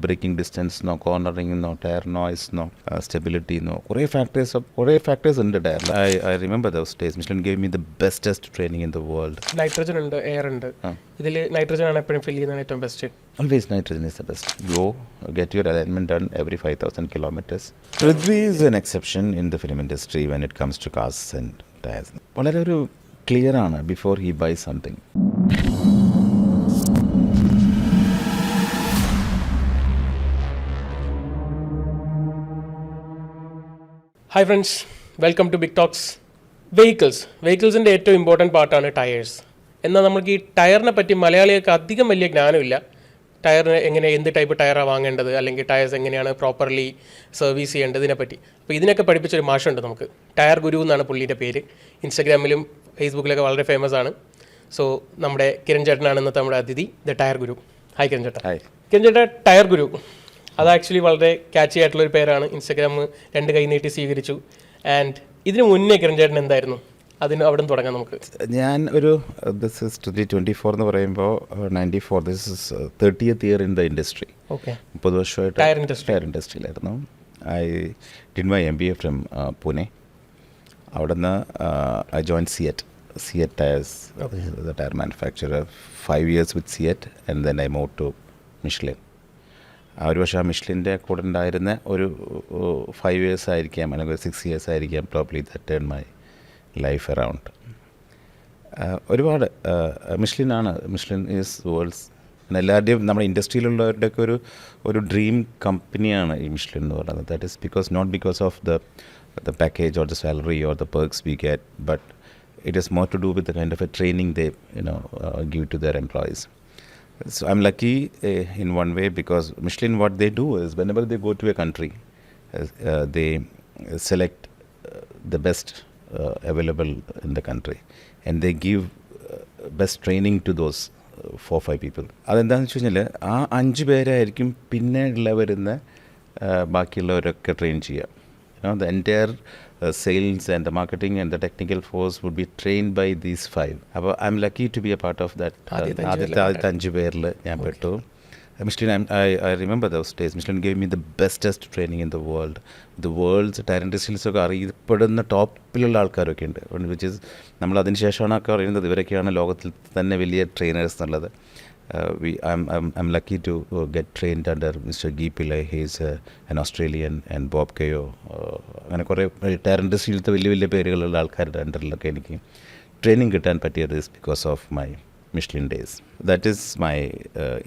braking distance, no cornering, no tire noise, no stability, no. കുറേ factors ഉണ്ട് ടയറിൽ. I remember those days. Michelin gave me the bestest training in the world. Nitrogen ഉണ്ട്, air ഉണ്ട്. ഇതിൽ nitrogen ആണ് എപ്പോഴും ഫിൽ ചെയ്യുന്നതാണ് ഏറ്റവും best. Always nitrogen is the best. Go get your alignment done every 5,000 kilometers. Prithvi is an exception in the film industry when it comes to cars and tires. വളരെ ഒരു clear ആണ് before he buys something. Hi friends, welcome to Bigtalks. വെഹിക്കിൾസിൻ്റെ ഏറ്റവും important പാർട്ടാണ് tyres. എന്നാൽ നമുക്ക് ഈ ടയറിനെ പറ്റി മലയാളികൾക്ക് അധികം വലിയ ജ്ഞാനമില്ല. ടയറിന് എന്ത് ടൈപ്പ് ടയറാണ് വാങ്ങേണ്ടത്, അല്ലെങ്കിൽ ടയേഴ്സ് എങ്ങനെയാണ് പ്രോപ്പർലി സർവീസ് ചെയ്യേണ്ടതിനെ പറ്റി. അപ്പോൾ ഇതിനൊക്കെ പഠിപ്പിച്ചൊരു മാഷുണ്ട് നമുക്ക്. ടയർ ഗുരു എന്നാണ് പുള്ളിയുടെ പേര്. ഇൻസ്റ്റാഗ്രാമിലും ഫേസ്ബുക്കിലൊക്കെ വളരെ ഫേമസ് ആണ്. സോ നമ്മുടെ കിരൺ ചേട്ടനാണ് ഇന്നത്തെ നമ്മുടെ അതിഥി, the tyre guru. Hi Kiran ചേട്ടാ. കിരൺ ചേട്ടാ, ടയർ ഗുരു അത് ആക്ച്വലി വളരെ ക്യാച്ചി ആയിട്ടുള്ളൊരു പേരാണ്. ഇൻസ്റ്റാഗ്രാം 2 കൈ നീട്ടി സ്വീകരിച്ചു. ആൻഡ് ഇതിന് മുന്നേ കിരൺ ചേട്ടൻ എന്തായിരുന്നു? അതിന് അവിടെ നിന്ന് തുടങ്ങാം നമുക്ക്. ഞാൻ ഒരു ദിസ് ഇസ് 2024 എന്ന് പറയുമ്പോൾ 94, this is 30th year in the industry. Okay, 30 വർഷമായിട്ട് ടയർ ഇൻഡസ്ട്രിയിലായിരുന്നു. I did my MBA from Pune. അവിടെ നിന്ന് I join CEAT tyres, the tyre manufacturer. 5 years with CEAT and then I move to Michelin. ഒരു പക്ഷേ ആ മിഷ്ലിൻ്റെ കൂടെ ഉണ്ടായിരുന്ന ഒരു 5 years ആയിരിക്കാം, അല്ലെങ്കിൽ 6 years ആയിരിക്കാം. Probably that turn my life around. ഒരുപാട് മിഷ്ലിൻ ഈസ് വേൾഡ്സ്, എല്ലാവരുടെയും നമ്മുടെ ഇൻഡസ്ട്രിയിലുള്ളവരുടെയൊക്കെ ഒരു ഡ്രീം കമ്പനിയാണ് ഈ മിഷ്ലിൻ എന്ന് പറയുന്നത്. That is not because of the package or the salary or the perks we get, but it is more to do with the kind of a training they give to their employees. So I'm lucky in one way, because Michelin, what they do is whenever they go to a country, they select the best available in the country, and they give best training to those 4-5 people. അതെന്താണെന്ന് വെച്ച് കഴിഞ്ഞാൽ ആ 5 പേരായിരിക്കും പിന്നെ വരുന്ന ബാക്കിയുള്ളവരൊക്കെ train ചെയ്യുക. The entire sales and the marketing and the technical force would be trained by these 5. അപ്പോൾ I am lucky to be a part of that. ആദ്യത്തെ 5 പേരിൽ ഞാൻ പെട്ടു. Michelin, I remember those days. Michelin gave me the bestest training in the world. The world's tyre ഇൻഡസ്ട്രീസൊക്കെ അറിയപ്പെടുന്ന ടോപ്പിലുള്ള ആൾക്കാരൊക്കെ ഉണ്ട്, വിച്ച് ഇസ് നമ്മൾ അതിന് ശേഷമാണ് ഒക്കെ അറിയുന്നത് ഇവരൊക്കെയാണ് ലോകത്തിൽ തന്നെ വലിയ ട്രെയിനേഴ്സ് എന്നുള്ളത്. I'm lucky to get trained under Mr. Guy Pillai. He's an Australian, and Bob Keyo. അങ്ങനെ കുറേ ടയർ ഇൻഡസ്ട്രിയിലത്തെ വലിയ പേരുകളുള്ള ആൾക്കാരുടെ അണ്ടറിലൊക്കെ എനിക്ക് ട്രെയിനിങ് കിട്ടാൻ പറ്റിയത് is because of my Michelin days. That is my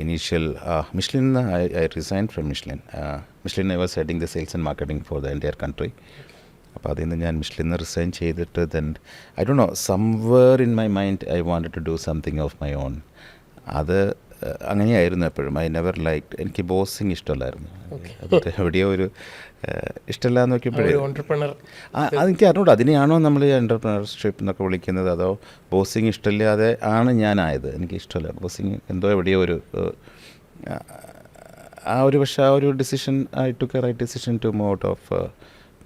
initial Michelin. I resigned from Michelin. Michelin, I was heading the sales and marketing for the entire country. അപ്പോൾ അതിൽ നിന്ന് ഞാൻ മിഷ്ലിൻ റിസൈൻ ചെയ്തിട്ട് then I don't know, somewhere in my mind I wanted to do something of my own. അത് അങ്ങനെയായിരുന്നു എപ്പോഴും. I never like, എനിക്ക് ബോസിങ് ഇഷ്ടമല്ലായിരുന്നു. എവിടെയോ ഒരു ഇഷ്ടമല്ല എന്ന് നോക്കിയപ്പോഴേ അതെനിക്ക് അറിഞ്ഞൂടാ, അതിനെയാണോ നമ്മൾ എൻ്റർപ്രണർഷിപ്പ് എന്നൊക്കെ വിളിക്കുന്നത്, അതോ ബോസിങ് ഇഷ്ടമില്ലാതെ ആണ് ഞാനായത്. എനിക്ക് ഇഷ്ടമല്ല ബോസിങ്. എന്തോ എവിടെയോ പക്ഷേ ആ ഒരു decision, I took a right decision to move out of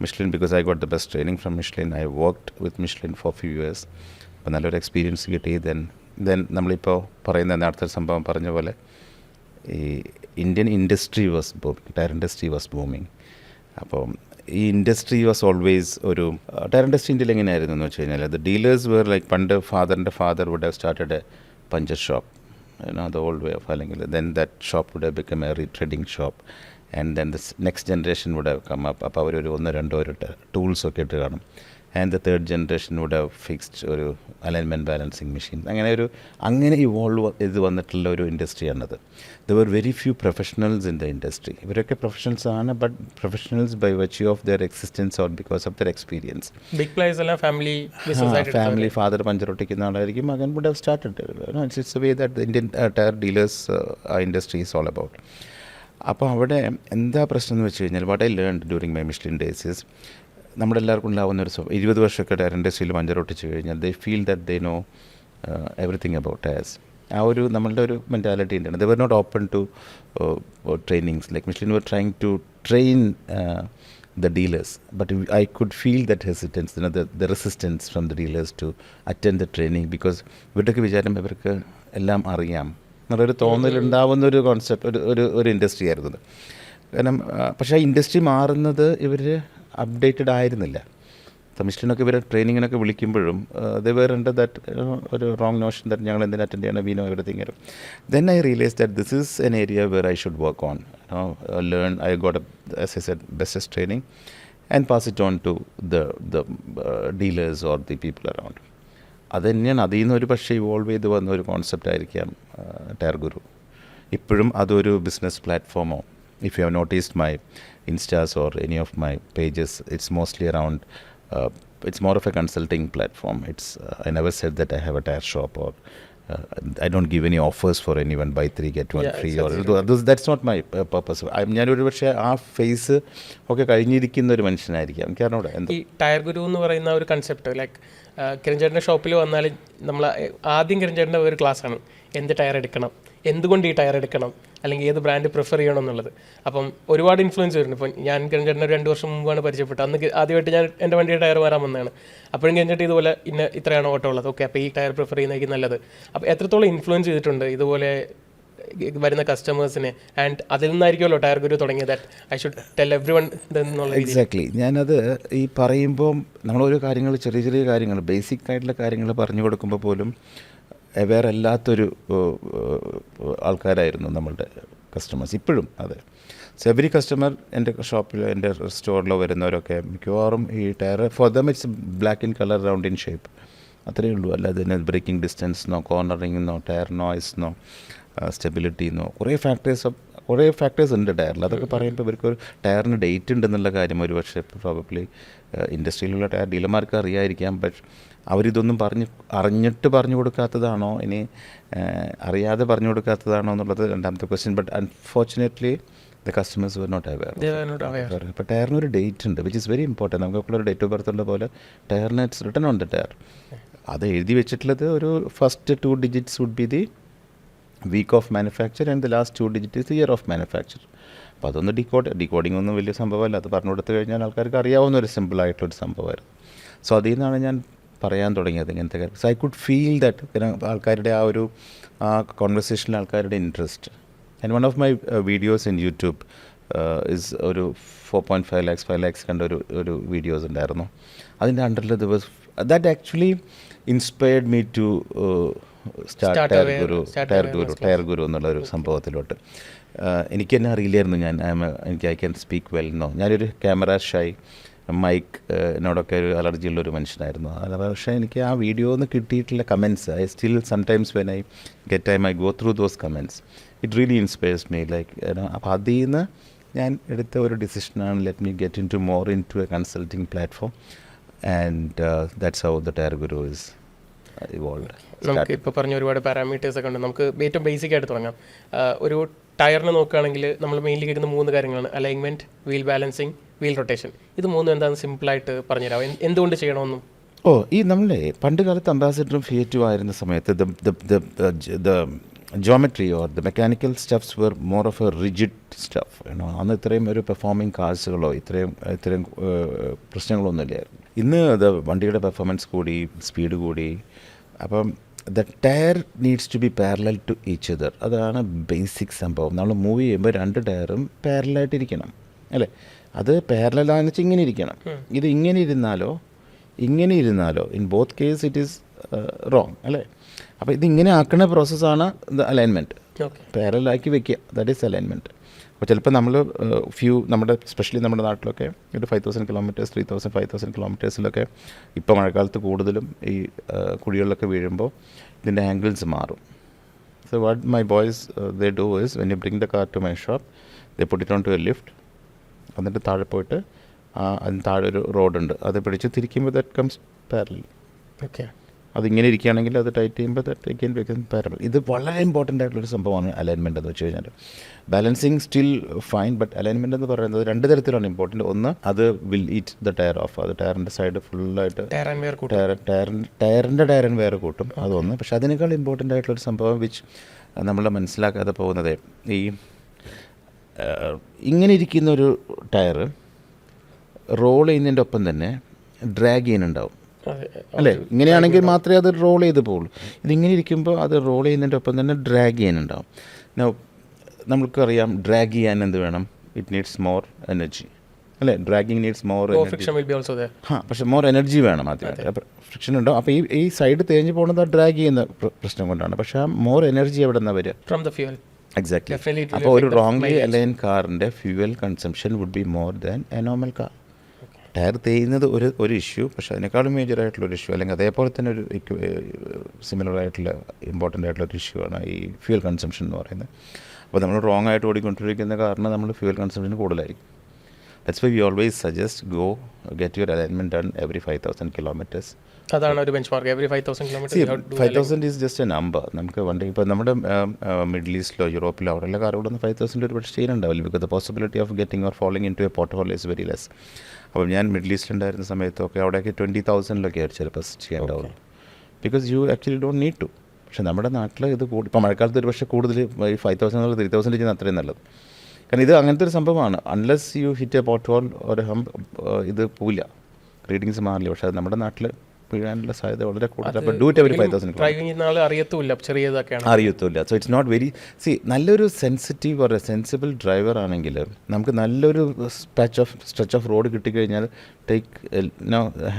Michelin, because I got the best training from Michelin. I worked with Michelin for a few years. അപ്പോൾ നല്ലൊരു എക്സ്പീരിയൻസ് കിട്ടി. ദെൻ നമ്മളിപ്പോൾ പറയുന്ന നേരത്തെ സംഭവം പറഞ്ഞ പോലെ ഈ Indian industry was booming, tyre industry was booming. അപ്പോൾ ഈ ഇൻഡസ്ട്രി വാസ് ഓൾവേസ് ഒരു ടയർ ഇൻഡസ്ട്രി ഇന്ത്യയിൽ എങ്ങനെയായിരുന്നു എന്ന് വെച്ച് കഴിഞ്ഞാൽ, ദ ഡീലേഴ്സ് വേർ ലൈക്ക്, പണ്ട് ഫാദറിൻ്റെ father would have started a puncture shop, the old way of, അല്ലെങ്കിൽ then that shop would have become a retreading shop, and then the next generation would have come up. അപ്പോൾ അവരൊരു 1-2 ടൂൾസൊക്കെ ഇട്ട് കാണും. And the third generation would have fixed ഒരു alignment balancing machine. അങ്ങനെ evolve ചെയ്ത് വന്നിട്ടുള്ള ഒരു ഇൻഡസ്ട്രിയാണത്. There were very few professionals in the industry. ഇവരൊക്കെ പ്രൊഫഷണൽസ് ആണ്, but professionals by virtue of their existence or because of their experience. Big players എല്ലാം family, father പഞ്ചറൊട്ടിക്കുന്ന ആളായിരിക്കും, മകൻ would have started. It's a way that the Indian tyre dealers industry is all about. അപ്പോൾ അവിടെ എന്താ പ്രശ്നം എന്ന് വെച്ച് കഴിഞ്ഞാൽ, what I learned during my Michelin days is, നമ്മുടെ എല്ലാവർക്കും ഉണ്ടാകുന്ന ഒരു 20 വർഷമൊക്കെ ടയർ ഇൻഡസ്ട്രിയിൽ പഞ്ചറൊട്ടിച്ച് കഴിഞ്ഞാൽ they feel that they know everything about tyres. ആ ഒരു നമ്മളുടെ ഒരു മെൻറ്റാലിറ്റി ഉണ്ട്. They were not open to trainings. Like Michelin were trying to train the dealers, but I could feel that hesitance, the resistance from the dealers to attend the training, because ഇവരുടെയൊക്കെ വിചാരം ഇവർക്ക് എല്ലാം അറിയാം, എന്നുള്ളൊരു തോന്നലുണ്ടാവുന്ന ഒരു concept ഒരു industry ആയിരുന്നു ഇത്. കാരണം പക്ഷേ ആ ഇൻഡസ്ട്രി മാറുന്നത് ഇവർ അപ്ഡേറ്റഡ് ആയിരുന്നില്ല. മിഷ്ലിനൊക്കെ ഇവരെ ട്രെയിനിങ്ങിനൊക്കെ വിളിക്കുമ്പോഴും ദേ വേർ അണ്ടർ ദാറ്റ് ഒരു റോങ് നോഷൻ ദാറ്റ് ഞങ്ങൾ എന്തിനാ അറ്റൻഡ് ചെയ്യണം, we know everything. Then I realise that this is an area where I should work on, learn. I got as I said bestest training and pass it on to the dealers or the people around. അത് തന്നെയാണ് അതിൽ നിന്ന് ഒരു പക്ഷേ evolve ചെയ്ത് വന്ന ഒരു concept ആയിരിക്കാം ടയർ ഗുരു. ഇപ്പോഴും അതൊരു ബിസിനസ് പ്ലാറ്റ്ഫോമോ, if you have noticed my instas or any of my pages, it's mostly around it's more of a consulting platform. I never said that I have a tire shop or I don't give any offers for anyone, buy 3 get 1 free or that's not my purpose. ഞാനൊരു പക്ഷേ ആ face ഒക്കെ കഴിഞ്ഞിരിക്കുന്ന ഒരു മനുഷ്യനായിരിക്കാം. എനിക്കറിഞ്ഞൂടെ ഈ tyre guru എന്ന് പറയുന്ന ഒരു concept like കിരൺചേട്ടൻ്റെ ഷോപ്പിൽ വന്നാൽ നമ്മൾ ആദ്യം കിരൺചേട്ടൻ്റെ ഒരു ക്ലാസ്സാണ് എന്ത് ടയർ എടുക്കണം, എന്തുകൊണ്ട് ഈ ടയർ എടുക്കണം, അല്ലെങ്കിൽ ഏത് ബ്രാൻഡ് പ്രിഫർ ചെയ്യണം എന്നുള്ളത്. അപ്പം ഒരുപാട് ഇൻഫ്ലുവൻസ് വരുന്നുണ്ട്. ഇപ്പം ഞാൻ കിരൺചേട്ടനെ 2 വർഷം മുമ്പാണ് പരിചയപ്പെട്ടത്. അന്ന് ആദ്യമായിട്ട് ഞാൻ എൻ്റെ വണ്ടിയുടെ ടയർ മാറാൻ വന്നതാണ്. അപ്പോഴും കിരൺചേട്ടൻ ഇതുപോലെ ഇത്രയാണ് ഓട്ടോ ഉള്ളത്, ഓക്കെ അപ്പോൾ ഈ ടയർ പ്രിഫർ ചെയ്യുന്നതായിരിക്കും നല്ലത്. അപ്പോൾ എത്രത്തോളം ഇൻഫ്ലുവൻസ് ചെയ്തിട്ടുണ്ട് ഇതുപോലെ വരുന്ന കസ്റ്റമേഴ്സിനെ, ആൻഡ് അതിൽ നിന്നായിരിക്കുമല്ലോ ടയർ ഗുരു തുടങ്ങിയത്, that I should tell every one എന്നുള്ള. എക്സാക്ട്ലി. ഞാനത് ഈ പറയുമ്പോൾ നമ്മളോരോ കാര്യങ്ങൾ, ചെറിയ ചെറിയ കാര്യങ്ങൾ, ബേസിക് ആയിട്ടുള്ള കാര്യങ്ങൾ പറഞ്ഞു കൊടുക്കുമ്പോൾ പോലും അവെയർ അല്ലാത്തൊരു ആൾക്കാരായിരുന്നു നമ്മളുടെ കസ്റ്റമേഴ്സ്. ഇപ്പോഴും അതെ. സോ എവറി കസ്റ്റമർ എൻ്റെ ഷോപ്പിലോ എൻ്റെ സ്റ്റോറിലോ വരുന്നവരൊക്കെ മിക്കവാറും ഈ tyre for them it's black in colour, round in shape, അത്രയേ ഉള്ളൂ. അല്ലാതെ തന്നെ ബ്രേക്കിംഗ് ഡിസ്റ്റൻസിനോ കോർണറിങ്ങിനോ ടയർ നോയ്സിനോ സ്റ്റെബിലിറ്റിന്നോ കുറേ ഫാക്ടേഴ്സ് ഉണ്ട് ടയറിൽ. അതൊക്കെ പറയുമ്പോൾ ഇവർക്കൊരു ടയറിന് ഡേറ്റ് ഉണ്ടെന്നുള്ള കാര്യം ഒരു പക്ഷേ പ്രോബബ്ലി ഇൻഡസ്ട്രിയിലുള്ള ടയർ ഡീലർമാർക്ക് അറിയാതിരിക്കാം. ബട്ട് അവരിതൊന്നും അറിഞ്ഞിട്ട് പറഞ്ഞു കൊടുക്കാത്തതാണോ, ഇനി അറിയാതെ പറഞ്ഞു കൊടുക്കാത്തതാണോ എന്നുള്ളത് രണ്ടാമത്തെ question. But unfortunately the customers were not aware. ഇപ്പോൾ ടയറിനൊരു ഡേറ്റ് ഉണ്ട് വിച്ച് ഇസ് വെരി ഇമ്പോർട്ടൻറ്റ്. നമുക്കൊരു ഡേറ്റ് ഓഫ് ബർത്ത് ഉള്ള പോലെ ടയറിന് it's written on the tyre. അത് എഴുതി വെച്ചിട്ടുള്ളത് ഒരു first 2 digits would be the week of manufacture and the last 2 digits is the year of manufacture. അപ്പോൾ അതൊന്ന് ഡീകോഡിംഗ് ഒന്നും വലിയ സംഭവമല്ല. അത് പറഞ്ഞു കൊടുത്തു കഴിഞ്ഞാൽ ആൾക്കാർക്ക് അറിയാവുന്ന ഒരു സിമ്പിളായിട്ടുള്ളൊരു സംഭവമായിരുന്നു. സോ അതിൽ നിന്നാണ് ഞാൻ പറയാൻ തുടങ്ങിയത് ഇങ്ങനത്തെ കാര്യം. So I could feel that പിന്നെ ആൾക്കാരുടെ ആ കോൺവെർസേഷനിൽ ആൾക്കാരുടെ interest. And one of my videos in YouTube is ഒരു 4.5 lakhs 5 lakhs കണ്ട ഒരു വീഡിയോസ് ഉണ്ടായിരുന്നു. അതിൻ്റെ അണ്ടറിൽ that actually inspired me to start tyre Guru എന്നുള്ളൊരു സംഭവത്തിലോട്ട്. എനിക്ക് തന്നെ അറിയില്ലായിരുന്നു എനിക്ക് ഐ ക്യാൻ സ്പീക്ക് വെൽ എന്നോ. ഞാനൊരു ക്യാമറ ഷൈ, മൈക്ക് എന്നോടൊക്കെ ഒരു അലർജിയുള്ളൊരു മനുഷ്യനായിരുന്നു. പക്ഷേ എനിക്ക് ആ വീഡിയോന്ന് കിട്ടിയിട്ടുള്ള comments, I still sometimes when I get time I go through those comments. It really inspires me like. അപ്പോൾ അതിൽ നിന്ന് ഞാൻ എടുത്ത ഒരു ഡിസിഷനാണ് let me get into more into a consulting platform. And that's how the tyre Guru is evolved. നമുക്ക് ഇപ്പോൾ പറഞ്ഞ ഒരുപാട് പാരാമീറ്റേഴ്സ് ഒക്കെ ഉണ്ട്. നമുക്ക് ഏറ്റവും ബേസിക് ആയിട്ട് തുടങ്ങാം. ഒരു ടയറിന് നോക്കുകയാണെങ്കിൽ നമ്മൾ മെയിൻലി കിട്ടുന്ന 3 കാര്യങ്ങളാണ്: alignment, wheel balancing, wheel rotation. ഇത് 3 എന്താണെന്ന് സിമ്പിളായിട്ട് പറഞ്ഞുതരാം, എന്തുകൊണ്ട് ചെയ്യണമെന്നും. ഈ നമ്മളെ പണ്ട് കാലത്ത് അംബാസിഡറും ഫിയറ്റും ആയിരുന്ന സമയത്ത് the geometry or the mechanical stuffs were more of a rigid stuff. അന്ന് ഇത്രയും ഒരു പെർഫോമിംഗ് കാഴ്ചകളോ ഇത്രയും പ്രശ്നങ്ങളൊന്നുമില്ലായിരുന്നു. ഇന്ന് വണ്ടിയുടെ പെർഫോമൻസ് കൂടി, സ്പീഡ് കൂടി. അപ്പം the tyre needs to be parallel to each other. അതാണ് ബേസിക് സംഭവം. നമ്മൾ മൂവ് ചെയ്യുമ്പോൾ 2 ടയറും പാരലായിട്ടിരിക്കണം, അല്ലേ? അത് പാരലാന്ന് വെച്ചാൽ ഇങ്ങനെ ഇരിക്കണം. ഇത് ഇങ്ങനെ ഇരുന്നാലോ in both case it is wrong, അല്ലേ? അപ്പോൾ ഇതിങ്ങനെ ആക്കുന്ന പ്രോസസ്സാണ് അലൈൻമെൻറ്റ്. പാരലാക്കി വെക്കുക, ദാറ്റ് ഈസ് അലൈൻമെൻറ്റ്. അപ്പോൾ ചിലപ്പോൾ നമ്മൾ സ്പെഷ്യലി നമ്മുടെ നാട്ടിലൊക്കെ ഒരു 5,000 kilometers 3,000 5,000 kilometersലൊക്കെ ഇപ്പോൾ മഴക്കാലത്ത് കൂടുതലും ഈ കുഴികളിലൊക്കെ വീഴുമ്പോൾ ഇതിൻ്റെ ആംഗിൾസ് മാറും. So what my boys they do is when you bring the car to my shop they put it on to a lift. എന്നിട്ട് താഴെ പോയിട്ട് അതിന് താഴെ ഒരു റോഡുണ്ട്, അത് പിടിച്ച് തിരിക്കുമ്പോൾ ദാറ്റ് കംസ് പാരലൽ. ഓക്കെ. അതിങ്ങനെ ഇരിക്കുകയാണെങ്കിൽ അത് ടൈറ്റ് ചെയ്യുമ്പോൾ ദാറ്റ് അഗൈൻ ബിക്കംസ് പാരലൽ. ഇത് വളരെ ഇമ്പോർട്ടൻ്റ് ആയിട്ടുള്ളൊരു സംഭവമാണ് അലൈൻമെൻറ്റ് എന്ന് വെച്ച് കഴിഞ്ഞാൽ. Balancing still fine, but alignment എന്ന് പറയുന്നത് 2 തരത്തിലാണ് ഇമ്പോർട്ടൻറ്റ്. ഒന്ന്, അത് will eat the tyre off. അത് ടയറിൻ്റെ സൈഡ് ഫുള്ളായിട്ട് ടയറിൻ്റെ ടയർ ആൻഡ് വെയർ കൂട്ടും, അതൊന്ന്. പക്ഷേ അതിനേക്കാൾ ഇമ്പോർട്ടൻ്റ് ആയിട്ടുള്ളൊരു സംഭവം വിച്ച് നമ്മൾ മനസ്സിലാക്കാതെ പോകുന്നത്, ഈ ഇങ്ങനെ ഇരിക്കുന്നൊരു ടയർ റോൾ ചെയ്യുന്നതിൻ്റെ ഒപ്പം തന്നെ ഡ്രാഗ് ചെയ്യുന്നുണ്ടാവും. അല്ലേ? ഇങ്ങനെയാണെങ്കിൽ മാത്രമേ അത് റോൾ ചെയ്ത് പോകുള്ളൂ. ഇതിങ്ങനെ ഇരിക്കുമ്പോൾ അത് റോൾ ചെയ്യുന്നതിൻ്റെ ഒപ്പം തന്നെ ഡ്രാഗ് ചെയ്യാനുണ്ടാവും. നമുക്കറിയാം ഡ്രാഗ് ചെയ്യാൻ എന്ത് വേണം? ഇറ്റ് നീഡ്സ് മോർ എനർജി, അല്ലേ? Dragging needs more energy. പക്ഷെ മോർ എനർജി വേണം ആദ്യം. ഫ്രിക്ഷൻ ഉണ്ടാവും. അപ്പോൾ ഈ സൈഡ് തേഞ്ഞ് പോകുന്നത് ആ ഡ്രാഗ് ചെയ്യുന്ന പ്രശ്നം കൊണ്ടാണ്. പക്ഷേ ആ മോർ എനർജി എവിടെ നിന്നാണ് വരിക? From the fuel. എക്സാക്ട്ലി. അപ്പോൾ ഒരു റോങ്ലി അലൈൻ കാറിൻ്റെ fuel consumption would be more than a normal car. Tyre തേയുന്നത് ഒരു ഇഷ്യൂ, പക്ഷേ അതിനേക്കാളും മേജറായിട്ടുള്ളൊരു ഇഷ്യൂ, അല്ലെങ്കിൽ അതേപോലെ തന്നെ ഒരു സിമിലർ ആയിട്ടുള്ള ഇമ്പോർട്ടൻ്റ് ആയിട്ടുള്ളൊരു ഇഷ്യൂ ആണ് ഈ ഫ്യൂവൽ കൺസംഷൻ എന്ന് പറയുന്നത്. അപ്പോൾ നമ്മൾ റോങ് ആയിട്ട് ഓടിക്കൊണ്ടിരിക്കുന്ന കാരണം നമ്മൾ ഫ്യൂവൽ കൺസംഷൻ കൂടുതലായിരിക്കും. That's why we always suggest go get your alignment done every 5,000 kilometers. അതാണ് ഒരു benchmark. Every 5,000 kilometre. 5,000 is just a number. നമുക്ക് വണ്ടി ഇപ്പോൾ നമ്മുടെ മിഡിൽ ഈസ്റ്റിലോ യൂറോപ്പിലോ അവിടെയുള്ള കാറുകളൊന്നും 5,000 ഒരു പക്ഷേ ചെയ്യാനുണ്ടാവില്ല. Because the possibility of getting or falling into a pothole is very less. അപ്പം ഞാൻ മിഡിൽ ഈസ്റ്റിലുണ്ടായിരുന്ന സമയത്തൊക്കെ അവിടെയൊക്കെ 20,000 ആയിട്ട് ചിലപ്പോൾ ചെയ്യാനുണ്ടാവുള്ളൂ. Because you actually don't need to. പക്ഷേ നമ്മുടെ നാട്ടിൽ ഇത് ഇപ്പോൾ മഴക്കാലത്ത് ഒരു പക്ഷേ കൂടുതൽ 5,000 3,000 ചെയ്യുന്ന അത്രയും നല്ലത്. കാരണം ഇത് അങ്ങനത്തെ ഒരു സംഭവമാണ്. Unless you hit a pothole ഒരു ഹംപ് ഇത് പോവില്ല, റീഡിങ്സ് മാറില്ല. പക്ഷേ അത് നമ്മുടെ നാട്ടിൽ വീഴാനുള്ള സാധ്യത വളരെ കൂടുതലാണ്. അപ്പോൾ ഡു ഇറ്റ് എവരി 5,000 അറിയത്തില്ല. സോ ഇറ്റ്സ് നോട്ട് വെരി നല്ലൊരു സെൻസിറ്റീവ് ഓർ സെൻസിബിൾ ഡ്രൈവർ ആണെങ്കിൽ നമുക്ക് നല്ലൊരു സ്ട്രെച്ച് ഓഫ് റോഡ് കിട്ടിക്കഴിഞ്ഞാൽ take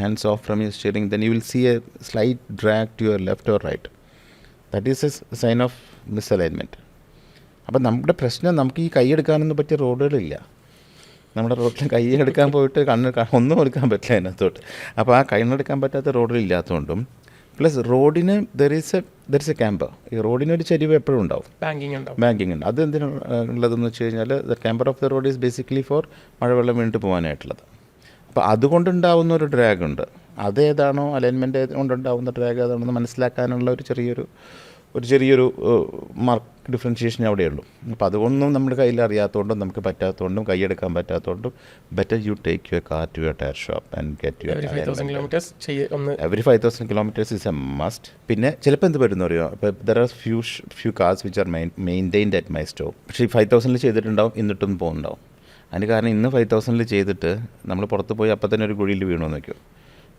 hands off from your steering, then you will see a slight drag to your left or right. That is a sign of misalignment. അപ്പം നമ്മുടെ പ്രശ്നം നമുക്ക് ഈ കൈയെടുക്കാനൊന്നും പറ്റിയ റോഡുകളില്ല. നമ്മുടെ റോഡിൽ കൈയെടുക്കാൻ പോയിട്ട് ഒന്നും എടുക്കാൻ പറ്റില്ല അതിനകത്തോട്ട്. അപ്പോൾ ആ കൈയെടുക്കാൻ പറ്റാത്ത റോഡിലില്ലാത്തതുകൊണ്ടും പ്ലസ് റോഡിന് ദർ ഇസ് എ ക്യാമ്പർ. ഈ റോഡിനൊരു ചെരിവ് എപ്പോഴും ഉണ്ടാവും, ബാങ്കിങ് ഉണ്ട്. അത് എന്തിനുള്ളതെന്ന് വെച്ച് കഴിഞ്ഞാൽ the camber of the road is basically for മഴവെള്ളം വീണിട്ട് പോകാനായിട്ടുള്ളത്. അപ്പോൾ അതുകൊണ്ടുണ്ടാവുന്ന ഒരു ഡ്രാഗ് ഉണ്ട്. അതേതാണോ അലൈൻമെൻറ്റ് കൊണ്ടുണ്ടാവുന്ന ഡ്രാഗ് അതാണെന്ന് മനസ്സിലാക്കാനുള്ള ഒരു ചെറിയൊരു മാർക്ക് ഡിഫറൻഷിയേഷൻ അവിടെയുള്ളൂ. അപ്പോൾ അതുകൊണ്ടും നമ്മുടെ കയ്യിൽ അറിയാത്തതുകൊണ്ടും നമുക്ക് പറ്റാത്തതുകൊണ്ടും കൈയെടുക്കാൻ പറ്റാത്തതുകൊണ്ടും better you take your car to your tyre shop and get your every 5,000 kilometers is a must. പിന്നെ ചിലപ്പോൾ എന്ത് പറ്റുന്ന അറിയോ, ഇപ്പോൾ there are few cars which are maintained at my stop. പക്ഷേ ഈ 5,000 ചെയ്തിട്ടുണ്ടാവും, എന്നിട്ടും പോകുന്നുണ്ടാവും. അതിന് കാരണം ഇന്ന് 5,000 ചെയ്തിട്ട് നമ്മൾ പുറത്ത് പോയി അപ്പം തന്നെ ഒരു കുഴിയിൽ വീണു നോക്കിയോ.